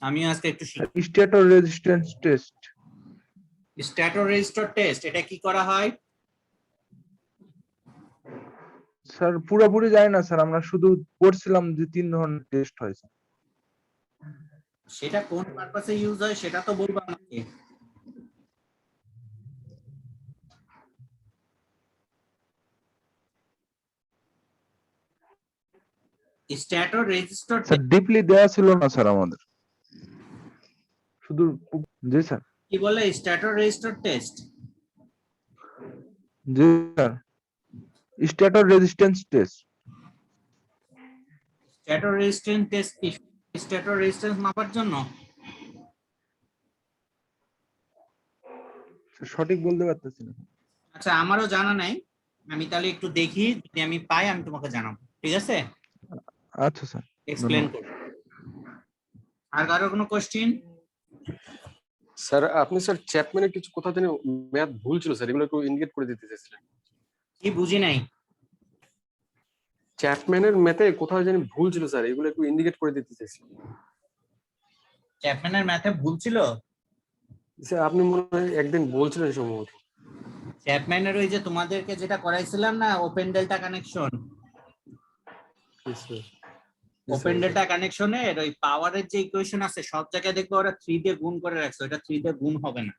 আমি আজকে একটু স্ট্যাটর রেজিস্ট্যান্স টেস্ট। স্ট্যাটর রেজিস্টার টেস্ট, এটা কি করা হয়? স্যার পুরোপুরি জানি না স্যার, আমরা শুধু পড়ছিলাম যে 3 ধরনের টেস্ট হয় স্যার। সেটা কোন পারপাসে ইউজ হয় সেটা তো বলবা আমাকে। স্ট্যাটর রেজিস্টার স্যার ডিপলি দেয়া ছিল না স্যার আমাদের, শুধু জি স্যার। কি বলে স্ট্যাটর রেজিস্টার টেস্ট? জি sir, stator resistance test. Stator resistance test কি? স্ট্যাটর রেজিস্ট্যান্স মাপার জন্য? সঠিক বলতে পারতেছি না। আচ্ছা, আমারও জানা নাই, আমি তাহলে একটু দেখি, যদি আমি পাই আমি তোমাকে জানাবো, ঠিক আছে? আচ্ছা স্যার, এক্সপ্লেন করব। আর কারো কোনো কোশ্চেন? স্যার আপনি স্যার চ্যাপম্যানের কিছু কথা জানি ম্যাথ ভুল ছিল স্যার, এগুলো একটু ইন্ডিকেট করে দিতে চাইছিলেন। কি বুঝি নাই? চ্যাপম্যানের ম্যাথে কোথাও জানি ভুল ছিল স্যার, এগুলো একটু ইন্ডিকেট করে দিতে চাইছিলেন। চ্যাপম্যানের ম্যাথে ভুল ছিল? স্যার আপনি মনে হয় একদিন বলছিলেন সম্ভবত। চ্যাপম্যানের ওই যে তোমাদেরকে যেটা করাইছিলাম না, open delta connection, open delta কানেকশনের ওই পাওয়ারের যে ইকুয়েশন আছে সব জায়গায় দেখবে ওরা 3 দিয়ে গুণ করে রাখছে, ওটা 3 দিয়ে গুণ হবে না।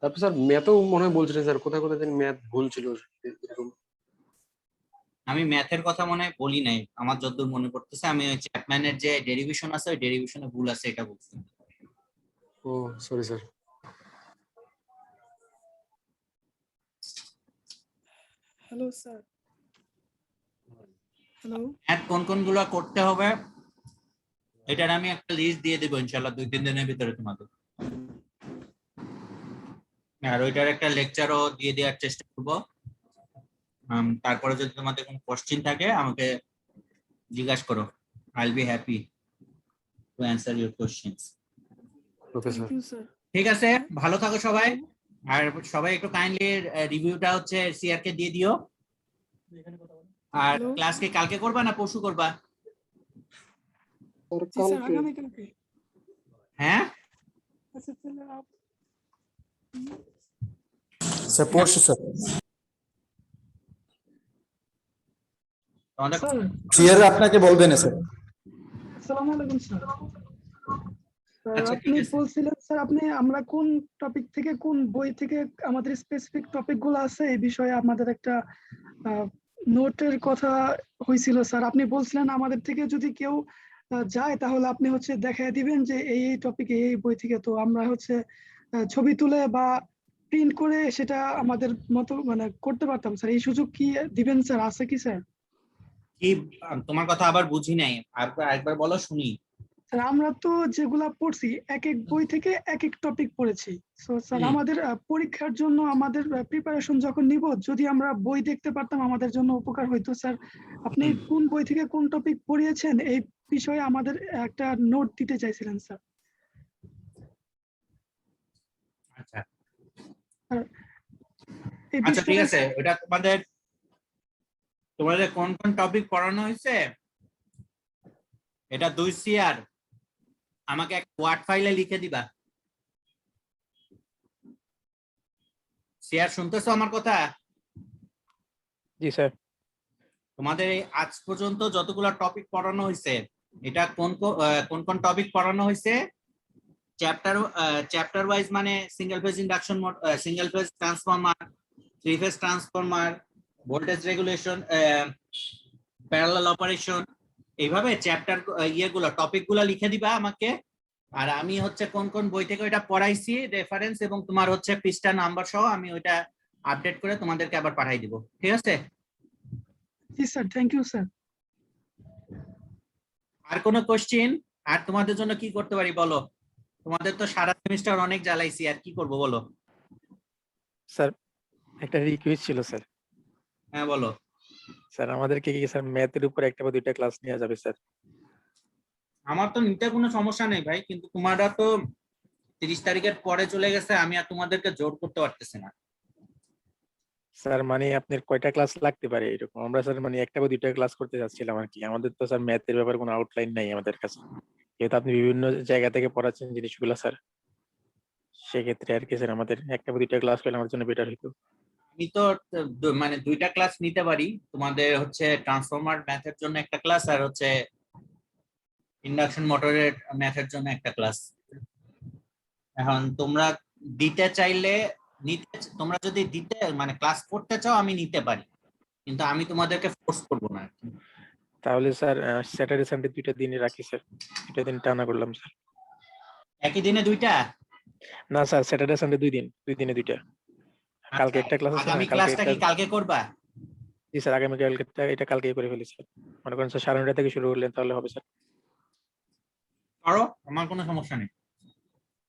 তারপর স্যার ম্যাথও মনে হয় বলছিলেন স্যার, কোথায় কোথায় জানি ম্যাথ ভুল ছিল এরকম। আমি ম্যাথের কথা মনে হয় বলি নাই, আমার যতদূর মনে পড়তেছে আমি ওই চ্যাপম্যানের যে ডেরিভেশন আছে ওই ডেরিভেশনে ভুল আছে এটা বলছি। Oh sorry sir. Hello sir. Hello, math কোন কোনগুলো করতে হবে এটার আমি একটা লিস্ট দিয়ে দেবো ইনশাআল্লাহ 2-3 দিনের ভিতরে তোমাদের, আর ওইটার একটা লেকচারও দিয়ে দেওয়ার চেষ্টা করবো। তারপরে যদি তোমাদের কোনো কোশ্চেন থাকে আমাকে জিজ্ঞাসা করো, I will be happy to answer your questions. Okay thank sir. You sir. ঠিক আছে, ভালো থাকো সবাই, আর সবাই একটু কাইন্ডলি রিভিউটা হচ্ছে সিআর কে দিয়ে দিও। আর Hello? ক্লাস কি কালকে করবা না পরশু করবা? জি স্যার, আগামীকালকে। হ্যাঁ আচ্ছা তাহলে স্যার পরশু স্যার। তোমাদের স্যার সিআর আপনাকে বলবেন না স্যার। আসসালামু আলাইকুম স্যার। স্যার আচ্ছা, ঠিক আপনি আছে। বলছিলেন স্যার আপনি আমরা কোন টপিক থেকে কোন বই থেকে আমাদের স্পেসিফিক টপিক গুলো আছে এই বিষয়ে আমাদের একটা নোটের কথা হয়েছিল স্যার। আপনি বলছিলেন আমাদের থেকে যদি কেউ যায় তাহলে আপনি হচ্ছে দেখায় দিবেন যে এই এই টপিকে এই বই থেকে, তো আমরা হচ্ছে ছবি তুলে বা প্রিন্ট করে সেটা আমাদের মতো মানে করতে পারতাম স্যার। এই সুযোগ কি দিবেন স্যার, আছে কি স্যার? কি তোমার কথা আবার বুঝি নাই, আরেকবার বলো শুনি। স্যার আমরা তো যেগুলা পড়ছি এক এক বই থেকে এক এক টপিক পড়েছি। সো স্যার আমাদের পরীক্ষার জন্য আমাদের প্রিপারেশন যখন নিব যদি আমরা বই দেখতে পারতাম আমাদের জন্য উপকার হইতো স্যার। আপনি কোন বই থেকে কোন টপিক পড়িয়েছেন এই বিষয়ে আমাদের একটা নোট দিতে চাইছিলেন স্যার। আচ্ছা এই আচ্ছা ঠিক বিষয়ে আছে, ওটা তোমাদের কোন কোন টপিক পড়ানো হয়েছে এটা 2 সিআর আমাকে এক ওয়ার্ড ফাইলে লিখে দিবা। সিআর শুনতেছো আমার কথা? জি স্যার। তোমাদের এই আজ পর্যন্ত যতগুলো টপিক পড়ানো হয়েছে এটা কোন কোন টপিক পড়ানো হয়েছে চ্যাপ্টার ওয়াইজ, মানে single phase induction, single phase transformer, 3 phase transformer, voltage regulation, parallel operation, এইভাবে চ্যাপ্টার ইয়েগুলো টপিকগুলো লিখে দিবা আমাকে। আর আমি হচ্ছে কোন কোন বই থেকে ওইটা পড়াইছি রেফারেন্স এবং তোমার হচ্ছে পৃষ্ঠা নাম্বার সহ আমি ওইটা আপডেট করে তোমাদেরকে আবার পাঠাই দিব, ঠিক আছে? জি স্যার, থ্যাংক ইউ স্যার। আর কোনো কোশ্চেন? আর তোমাদের জন্য কি করতে পারি বলো? তোমাদের তো সারা সেমিস্টার অনেক জ্বালাইছি, আর কি করব বলো? স্যার একটা রিকোয়েস্ট ছিল স্যার। হ্যাঁ বলো। স্যার আমাদেরকে কি স্যার ম্যাথের উপর একটা বা দুইটা ক্লাস নেওয়া যাবে স্যার? আমার তো নিতে কোনো সমস্যা নেই ভাই, কিন্তু তোমরা তো 30 তারিখের পরে চলে গেছে, আমি আর তোমাদেরকে জোর করতে পারতেছি না। স্যার মানে আপনার কয়টা ক্লাস লাগতে পারে এরকম? আমরা স্যার মানে একটা বা দুইটা ক্লাস করতে যাচ্ছিলাম আর কি। আমাদের তো স্যার ম্যাথের ব্যাপারে কোনো আউটলাইন নাই আমাদের কাছে, যেহেতু আপনি বিভিন্ন জায়গা থেকে পড়াচ্ছেন জিনিসগুলো স্যার। সেক্ষেত্রে আর কি স্যার আমাদের একটা বা দুইটা ক্লাস করলে আমার জন্য বেটার হইতো। আমি তো মানে দুইটা ক্লাস নিতে পারি। তোমাদের হচ্ছে ট্রান্সফরমার ম্যাথের জন্য একটা ক্লাস, আর হচ্ছে ইন্ডাকশন মোটরের ম্যাথের জন্য একটা ক্লাস। এখন তোমরা দিতে চাইলে তোমরা যদি দিতে মানে ক্লাস করতে চাও আমি নিতে পারি, কিন্তু আমি তোমাদেরকে ফোর্স করবো না। তাহলে স্যার স্যাটারডে সানডে দুইটা দিনে রাখি স্যার, দুইটা দিন টানা করলাম স্যার। একই দিনে দুইটা? না স্যার, স্যাটারডে সানডে দুই দিনে দুইটা। কালকে একটা ক্লাস আছে না, আগামী কালকে ক্লাসটা একটা। কি কালকে করবা? জি স্যার, আগামী কালকে এটা কালকেই করে ফেলি স্যার। মনে করেন স্যার 9:30 থেকে শুরু করলেন তাহলে হবে স্যার। করো, আমার কোনো সমস্যা নেই।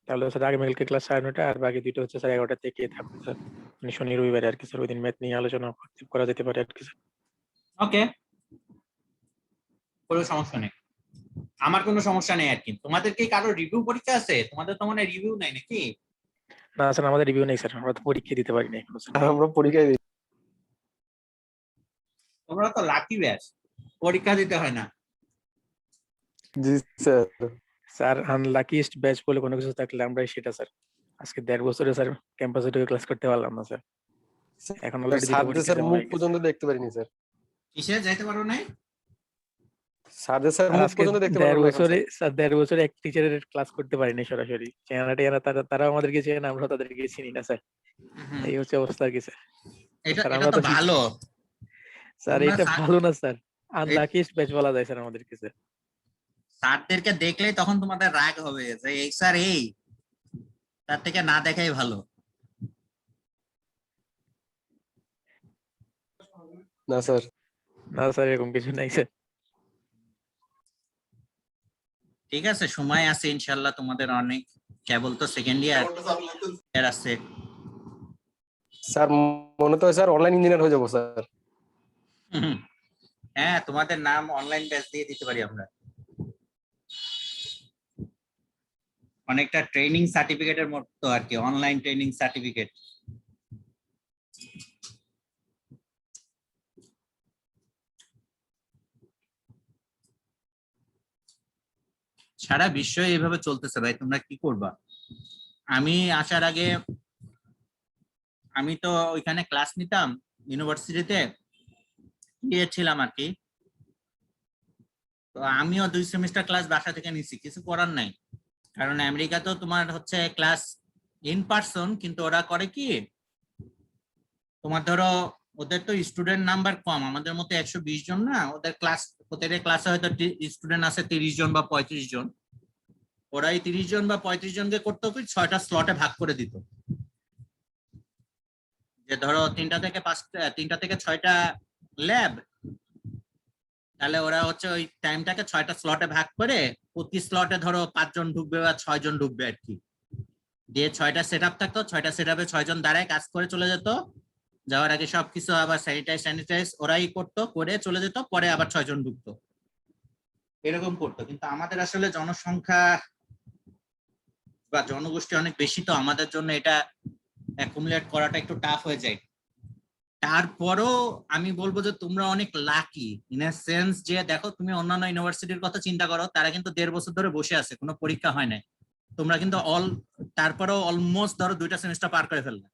তাহলে স্যার আগামীকালকে ক্লাস 9:30, আর বাকি দুইটা হচ্ছে স্যার 11টা থেকে থাকবে স্যার। মানে শনি রবিবারে আর কি স্যার, ওই দিন ম্যাথ নিয়ে আলোচনা করা যেতে পারে আর কি স্যার। ওকে, কোনো সমস্যা নেই, আমার কোনো সমস্যা নেই আর কি। তোমাদের কি কারো রিভিউ পরীক্ষা আছে? তোমাদের তো মানে রিভিউ নাই নাকি? না স্যার, আমাদের রিভিউ নেই স্যার, আমরা তো পরীক্ষা দিতে পারি না এখনো স্যার। আমরা পরীক্ষায় দিই। তোমরা তো লাকি ব্যাচ, পরীক্ষা দিতে হয় না। জি স্যার। স্যার আনলাকিস্ট ব্যাচ বলে কোনো কিছু থাকলে আমরাই সেটা স্যার। আজকে 1.5 বছরে স্যার ক্যাম্পাসে ঢুকে ক্লাস করতে পারলাম না স্যার। এখন অলরেডি দুটো পরীক্ষা স্যার জমা মুখ হয়ে গেছে। পর্যন্ত দেখতে পারিনি স্যার। কিসে যাইতে পারো নাই? স্যার মুখ আজকে পর্যন্ত দেখতে 1.5 পারলাম না বছরে স্যার 1.5 বছরে এক টিচারের ক্লাস করতে পারিনি সরাসরি। চেহারা তারাও আমাদেরকে চেনে, আমরা তাদেরকে চিনি না স্যার। এই হচ্ছে অবস্থা আর কি স্যার। এটা স্যার এটা আমরা তো তো ভালো। স্যার তোমরা এটা ভালো না স্যার, আনলাকিস্ট ব্যাচ বলা যায় স্যার আমাদেরকে স্যার। স্যারদেরকে দেখলেই তখন তোমাদের রাগ হবে যে এই স্যার এই, তার থেকে না দেখাই ভালো। না স্যার। না স্যার, এরকম কিছু নাই স্যার। ঠিক আছে, সময় আছে ইনশাল্লাহ তোমাদের অনেক, কেবল তো সেকেন্ড ইয়ার আছে। স্যার মনে তো হয় স্যার অনলাইন ইঞ্জিনিয়ার হয়ে যাবো স্যার। হ্যাঁ, তোমাদের নাম অনলাইন ব্যাচ দিয়ে দিতে পারি আমরা। অনেকটা ট্রেনিং সার্টিফিকেটের মতো আর কি, অনলাইন ট্রেনিং সার্টিফিকেট। সারা বিশ্ব এইভাবে চলতেছে ভাই, তোমরা কি করবা? আমি আসার আগে আমি তো ওইখানে ক্লাস নিতাম ইউনিভার্সিটিতে, গিয়েছিলাম আর কি। তো আমিও 2 সেমিস্টার ক্লাস বাসা থেকে নিছি, কিছু করার নাই। কারণ আমেরিকা তো তোমার হচ্ছে ক্লাস ইন পার্সন, কিন্তু ওরা করে কি, তোমার ধরো ওদের তো স্টুডেন্ট নাম্বার কম, আমাদের মতো 120 জন না, ওদের প্রত্যেকটা ক্লাসে হয়তো স্টুডেন্ট আছে 30 জন বা 35 জন। ওরাই 30 জন বা 35 জনকে করতে কি 6টা স্লটে ভাগ করে দিত। যে ধরো 3টা থেকে 6টা ল্যাব, তাহলে ওরা হচ্ছে ওই টাইমটাকে 6টা স্লটে ভাগ করে, প্রতি স্লটে ধরো 5 জন ঢুকবে বা 6 জন ঢুকবে আর কি, দিয়ে 6টা সেট আপ থাকতো, 6টা সেট আপে 6 জন দাঁড়ায় কাজ করে চলে যেত। যাওয়ার আগে সবকিছু আবার স্যানিটাইজ ওরাই করতো, করে চলে যেত, পরে আবার 6 জন ঢুকতো, এরকম করতো। কিন্তু আমাদের আসলে জনসংখ্যা বা জনগোষ্ঠী অনেক বেশি, তো আমাদের জন্য এটা অ্যাকুমুলেট করাটা একটু টাফ হয়ে যায়। তারপরও আমি বলবো যে তোমরা অনেক লাকি ইন এ সেন্স যে দেখো, তুমি অন্যান্য ইউনিভার্সিটির কথা চিন্তা করো, তারা কিন্তু 1.5 বছর ধরে বসে আছে, কোনো পরীক্ষা হয় নাই। তোমরা কিন্তু তারপরেও অলমোস্ট ধরো 2টা সেমিস্টার পার করে ফেললে।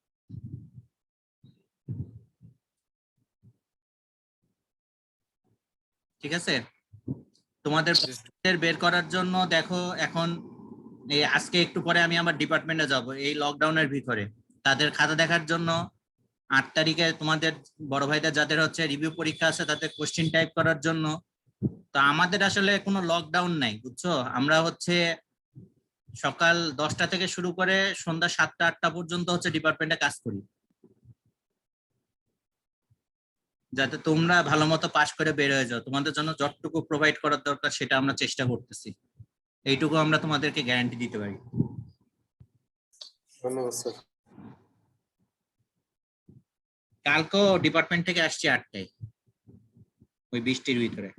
ঠিক আছে, তোমাদের বের করার জন্য দেখো এখন এই আজকে একটু পরে আমি আমার ডিপার্টমেন্টে যাব, এই লকডাউনের ভিতরে তাদের খাতা দেখার জন্য 8 তারিখে তোমাদের বড় ভাইদের যাদের হচ্ছে রিভিউ পরীক্ষা আছে তাদের কোশ্চেন টাইপ করার জন্য। তো আমাদের আসলে কোনো লকডাউন নাই, বুঝছো? আমরা হচ্ছে সকাল 10টা থেকে শুরু করে সন্ধ্যা 7টা-8টা পর্যন্ত হচ্ছে ডিপার্টমেন্টে কাজ করি, যাতে তোমরা ভালো মতো পাস করে বের হয়ে যাও। তোমাদের জন্য যতটুকু প্রোভাইড করার দরকার সেটা আমরা চেষ্টা করতেছি, এইটুকু আমরা তোমাদেরকে গ্যারান্টি দিতে পারি। ধন্যবাদ স্যার। কালকেও ডিপার্টমেন্ট থেকে আসছি 8টায়, ওই বৃষ্টির ভিতরে।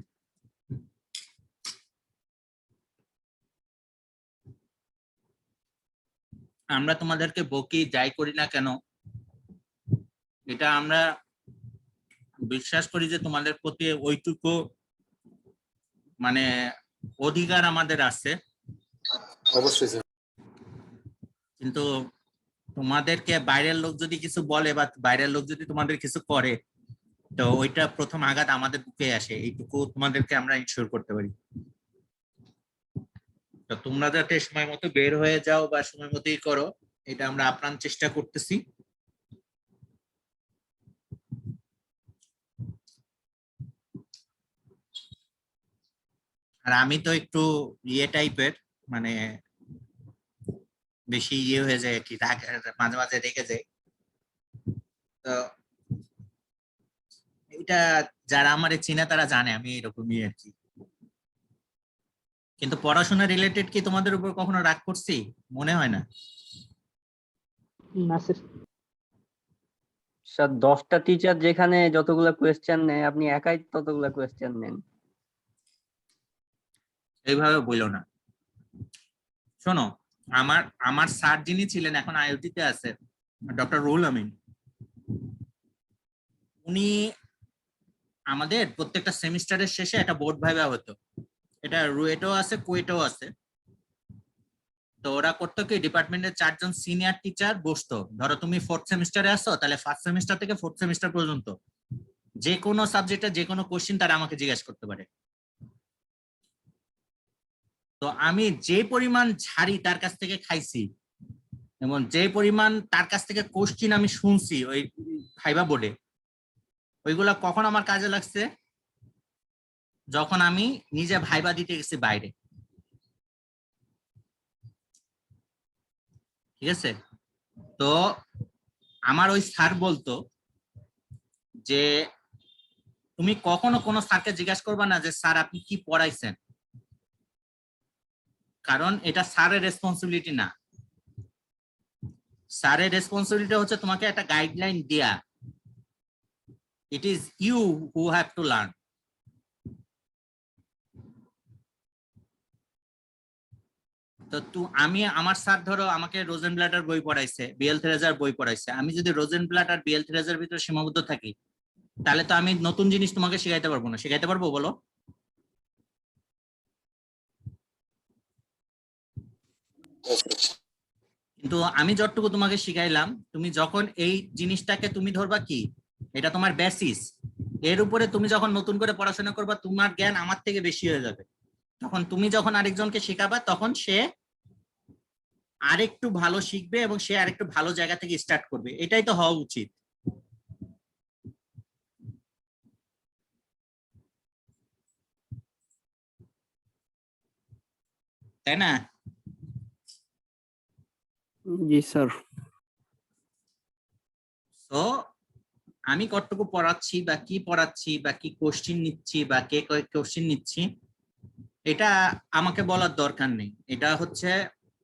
আমরা তোমাদেরকে বকি যাই করি না কেন, এটা আমরা বিশ্বাস করি যে তোমাদের প্রতি ওইটুকু মানে অধিকার আমাদের আছে, অবশ্যই স্যার। কিন্তু তোমাদেরকে বাইরের লোক যদি কিছু বলে বা বাইরের লোক যদি তোমাদের কিছু করে, তো ওইটা প্রথম আঘাত আমাদের বুকে আসে, এইটুকু তোমাদেরকে আমরা ইনশিওর করতে পারি। তো তোমরা যাতে সময় মতো বের হয়ে যাও বা সময় মতোই করো, এটা আমরা আপ্রাণ চেষ্টা করতেছি। আর আমি তো একটু ইয়ে টাইপের, মানে বেশি ইয়ে হয়ে যায় আর কি, মাঝে মাঝে রেগে যায়। তো এটা যারা আমার চিনে তারা জানে আমি এরকমই আর কি। কিন্তু পড়াশোনা রিলেটেড কি তোমাদের উপর কখনো রাগ করছি? মনে হয় না। না স্যার। স্যার 10টা টিচার যেখানে যতগুলা কোয়েশ্চেন নেয় আপনি একাই ততগুলা কোয়েশ্চেন নেন। এইভাবে বললো না। শোনো, আমার স্যার যিনি ছিলেন, এখন আইওটিতে আছে, ডক্টর রুহুল আমিন, উনি আমাদের প্রত্যেকটা সেমিস্টারের শেষে একটা বোর্ড ভাইভা হতো। এটা রুয়েটেও আছে, কুয়েটেও আছে। তো ওরা করতো কি, ডিপার্টমেন্টের 4 জন সিনিয়র টিচার বসতো। ধরো তুমি 4th সেমিস্টারে আসো, তাহলে 1st সেমিস্টার থেকে 4th সেমিস্টার পর্যন্ত যে কোনো সাবজেক্টে যে কোনো কোশ্চেন তারা আমাকে জিজ্ঞাসা করতে পারে। তো আমি যে পরিমাণ ঝাড়ি তার কাছ থেকে খাইছি এবং যে পরিমাণ তার কাছ থেকে কোশ্চেন আমি শুনছি ওই ভাইভা বোর্ডে, ওইগুলা কখন আমার কাজে লাগছে? যখন আমি নিজে ভাইভা দিতে গেছি বাইরে। ঠিক আছে? তো আমার ওই স্যার বলতো যে তুমি কখনো কোনো স্যারকে জিজ্ঞাসা করবা না যে স্যার আপনি কি পড়াইছেন, কারণ এটা স্যারের রেসপন্সিবিলিটি না। স্যারের রেসপন্সিবিলিটি হচ্ছে তোমাকে একটা গাইডলাইন দেয়া। It is you who have to learn. তো আমি আমার স্যার ধরো আমাকে রোজেনব্লাটার বই পড়াইছে, বিএল থ্রেজার বই পড়াইছে। আমি যদি রোজেনব্লাট আর বিএল থ্রেজার ভিতরে সীমাবদ্ধ থাকি, তাহলে তো আমি নতুন জিনিস তোমাকে শেখাইতে পারবো না। শেখাইতে পারবো বলো? কিন্তু আমি যতটুকু তোমাকে শিখাইলাম, তুমি যখন এই জিনিসটাকে তুমি ধরবা কি এটা তোমার বেসিস, এর উপরে তুমি যখন নতুন করে পড়াশোনা করবা তোমার জ্ঞান আমার থেকে বেশি হয়ে যাবে। তখন তুমি যখন আরেকজনকে শেখাবা তখন সে আরেকটু ভালো শিখবে এবং সে আরেকটু ভালো জায়গা থেকে স্টার্ট করবে। এটাই তো হওয়া উচিত, তাই না? জি স্যার। তো আমি কতটুকু পড়াচ্ছি বা কি পড়াচ্ছি বা কি কোশ্চিন নিচ্ছি বা কে কোশ্চিন নিচ্ছি, এটা আমাকে বলার দরকার নেই। এটা হচ্ছে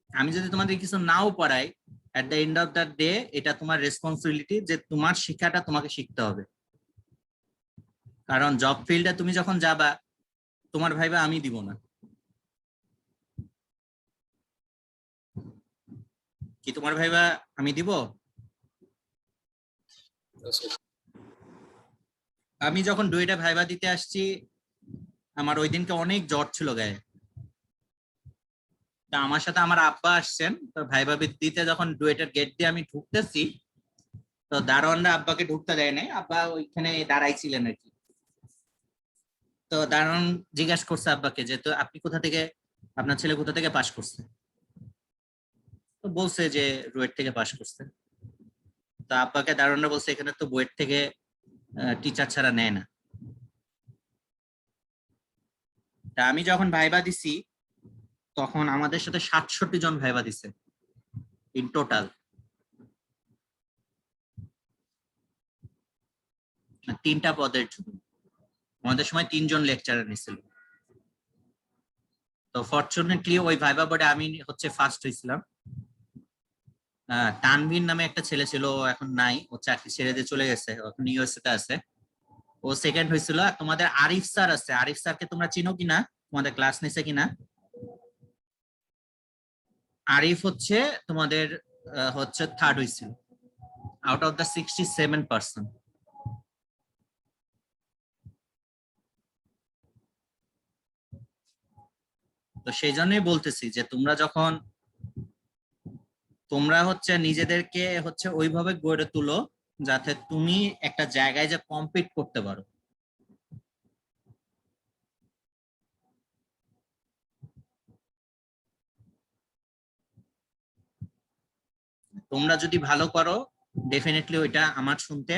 আমি যদি তোমাদের কিছু নাও পড়াই, at the end of the day এটা তোমার রেসপন্সিবিলিটি যে তোমার শিক্ষাটা তোমাকে শিখতে হবে। কারণ জব ফিল্ডে তুমি যখন যাবা, তোমার ভাইবা আমি দিব না। কি তোমার ভাইবা আমি দিব? আমি যখন ডুয়েটে ভাইবা দিতে আসছি, আমার ওই দিনকে অনেক জ্বর ছিল গায়ে। তা আমার সাথে আমার আব্বা আসছেন। তো ভাইবা দিতে যখন ডুয়েটের গেট দিয়ে আমি ঢুকতেছি, তো দারোয়ানরা আব্বাকে ঢুকতে দেয় নাই, আব্বা ওইখানে দাঁড়াইছিলেন আর কি। তো দারোয়ান জিজ্ঞাসা করছে আব্বাকে যে তো আপনি কোথা থেকে, আপনার ছেলে কোথা থেকে পাশ করছে? তো বলছে যে রুয়েট থেকে পাশ করছে। তো আব্বাকে দারোয়ানরা বলছে এখানে তো বুয়েট থেকে টিচার ছাড়া নেয় না। তা আমি যখন ভাইবা দিছি তখন আমাদের সাথে ৬৭ জন ভাইবা দিছে ইন টোটাল। 3টা পদের জন্য আমাদের সময় 3 জন লেকচারার নিছিল। তো ফরচুনেটলি ওই ভাইবা বোর্ডে আমি হচ্ছে ফার্স্ট হয়েছিলাম। তানভীর নামে একটা ছেলে ছিল, ও এখন নাই, ও চাকরি ছেড়ে দিয়ে চলে গেছে, এখন ইউএসএ তে আছে। ও সেকেন্ড হয়েছিল। আর তোমাদের আরিফ স্যার আছে, আরিফ স্যারকে তোমরা চিনো কিনা, তোমাদের ক্লাস নিছে কিনা? আরিফ হচ্ছে তোমাদের হচ্ছে থার্ড হয়েছিল। out of the 67%. তো সেই জন্যই বলতেছি যে তোমরা হচ্ছে নিজেদেরকে হচ্ছে ওইভাবে গড়ে তুলো যাতে তুমি একটা জায়গায় যে কম্পিট করতে পারো। তোমরা যদি ভালো করো ডেফিনেটলি ওইটা আমার শুনতে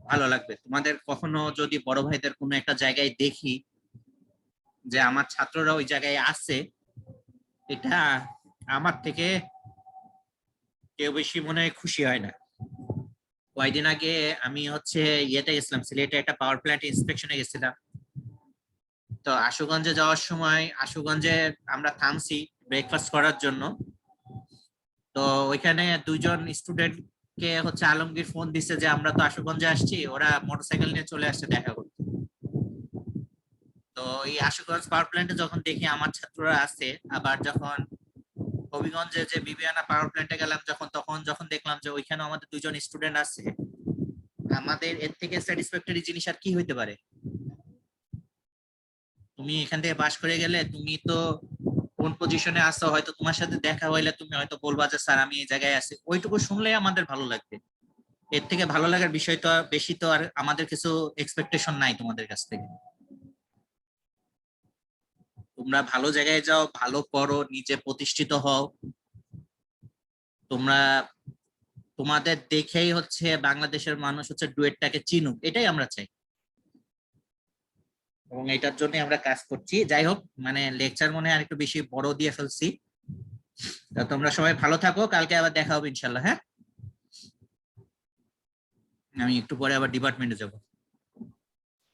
ভালো লাগবে। তোমাদের কখনো যদি বড় ভাইদের কোনো একটা জায়গায় দেখি যে আমার ছাত্ররা ওই জায়গায় আছে, এটা আমার থেকে কেউ বেশি মনে হয় খুশি হয় না। কয়েকদিন আগে আমি হচ্ছে ইয়েতে গেছিলাম, সিলেটে একটা পাওয়ার প্ল্যান্ট ইন্সপেকশনে গেছিলাম। তো আশুগঞ্জে যাওয়ার সময় আশুগঞ্জে আমরা থামছি ব্রেকফাস্ট করার জন্য। তো ওইখানে দুইজন স্টুডেন্ট কে হচ্ছে আলমগীর ফোন দিছে যে আমরা তো আশুগঞ্জে আসছি, ওরা মোটরসাইকেল নিয়ে চলে আসছে দেখা করতে। তো এই আশুগঞ্জ পাওয়ার প্ল্যান্টে যখন দেখি আমার ছাত্ররা আছে, আবার যখন হবিগঞ্জে যে বিবিয়ানা পাওয়ার প্ল্যান্টে গেলাম তখন দেখলাম যে ওইখানে আমাদের দুইজন স্টুডেন্ট আছে, আমাদের এর থেকে স্যাটিসফ্যাক্টরি জিনিস আর কি হইতে পারে? তুমি এখান থেকে পাশ করে গেলে তুমি তো কোন পজিশনে আছো, হয়তো তোমার সাথে দেখা হইলে তুমি হয়তো বলবা যে স্যার আমি এই জায়গায় আছি, ওইটুকু শুনলেই আমাদের ভালো লাগবে। এর থেকে ভালো লাগার বিষয় তো বেশি তো আর আমাদের কিছু এক্সপেকটেশন নাই তোমাদের কাছ থেকে। তোমরা ভালো জায়গায় যাও, ভালো করো, নিজে প্রতিষ্ঠিত হও। তোমাদের দেখেই হচ্ছে বাংলাদেশের মানুষ হচ্ছে ডুয়েটটাকে চিনুক, এটাই আমরা চাই এবং এটার জন্য আমরা কাজ করছি। যাই হোক, মানে লেকচার মনে হয় আরেকটু বেশি বড় দিয়ে ফেলছি। তা তোমরা সবাই ভালো থাকো, কালকে আবার দেখা হবে ইনশাল্লাহ। হ্যাঁ, আমি একটু পরে আবার ডিপার্টমেন্টে যাবো।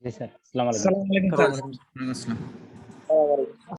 জি স্যার, আসসালামু আলাইকুম। আসসালামু আলাইকুম।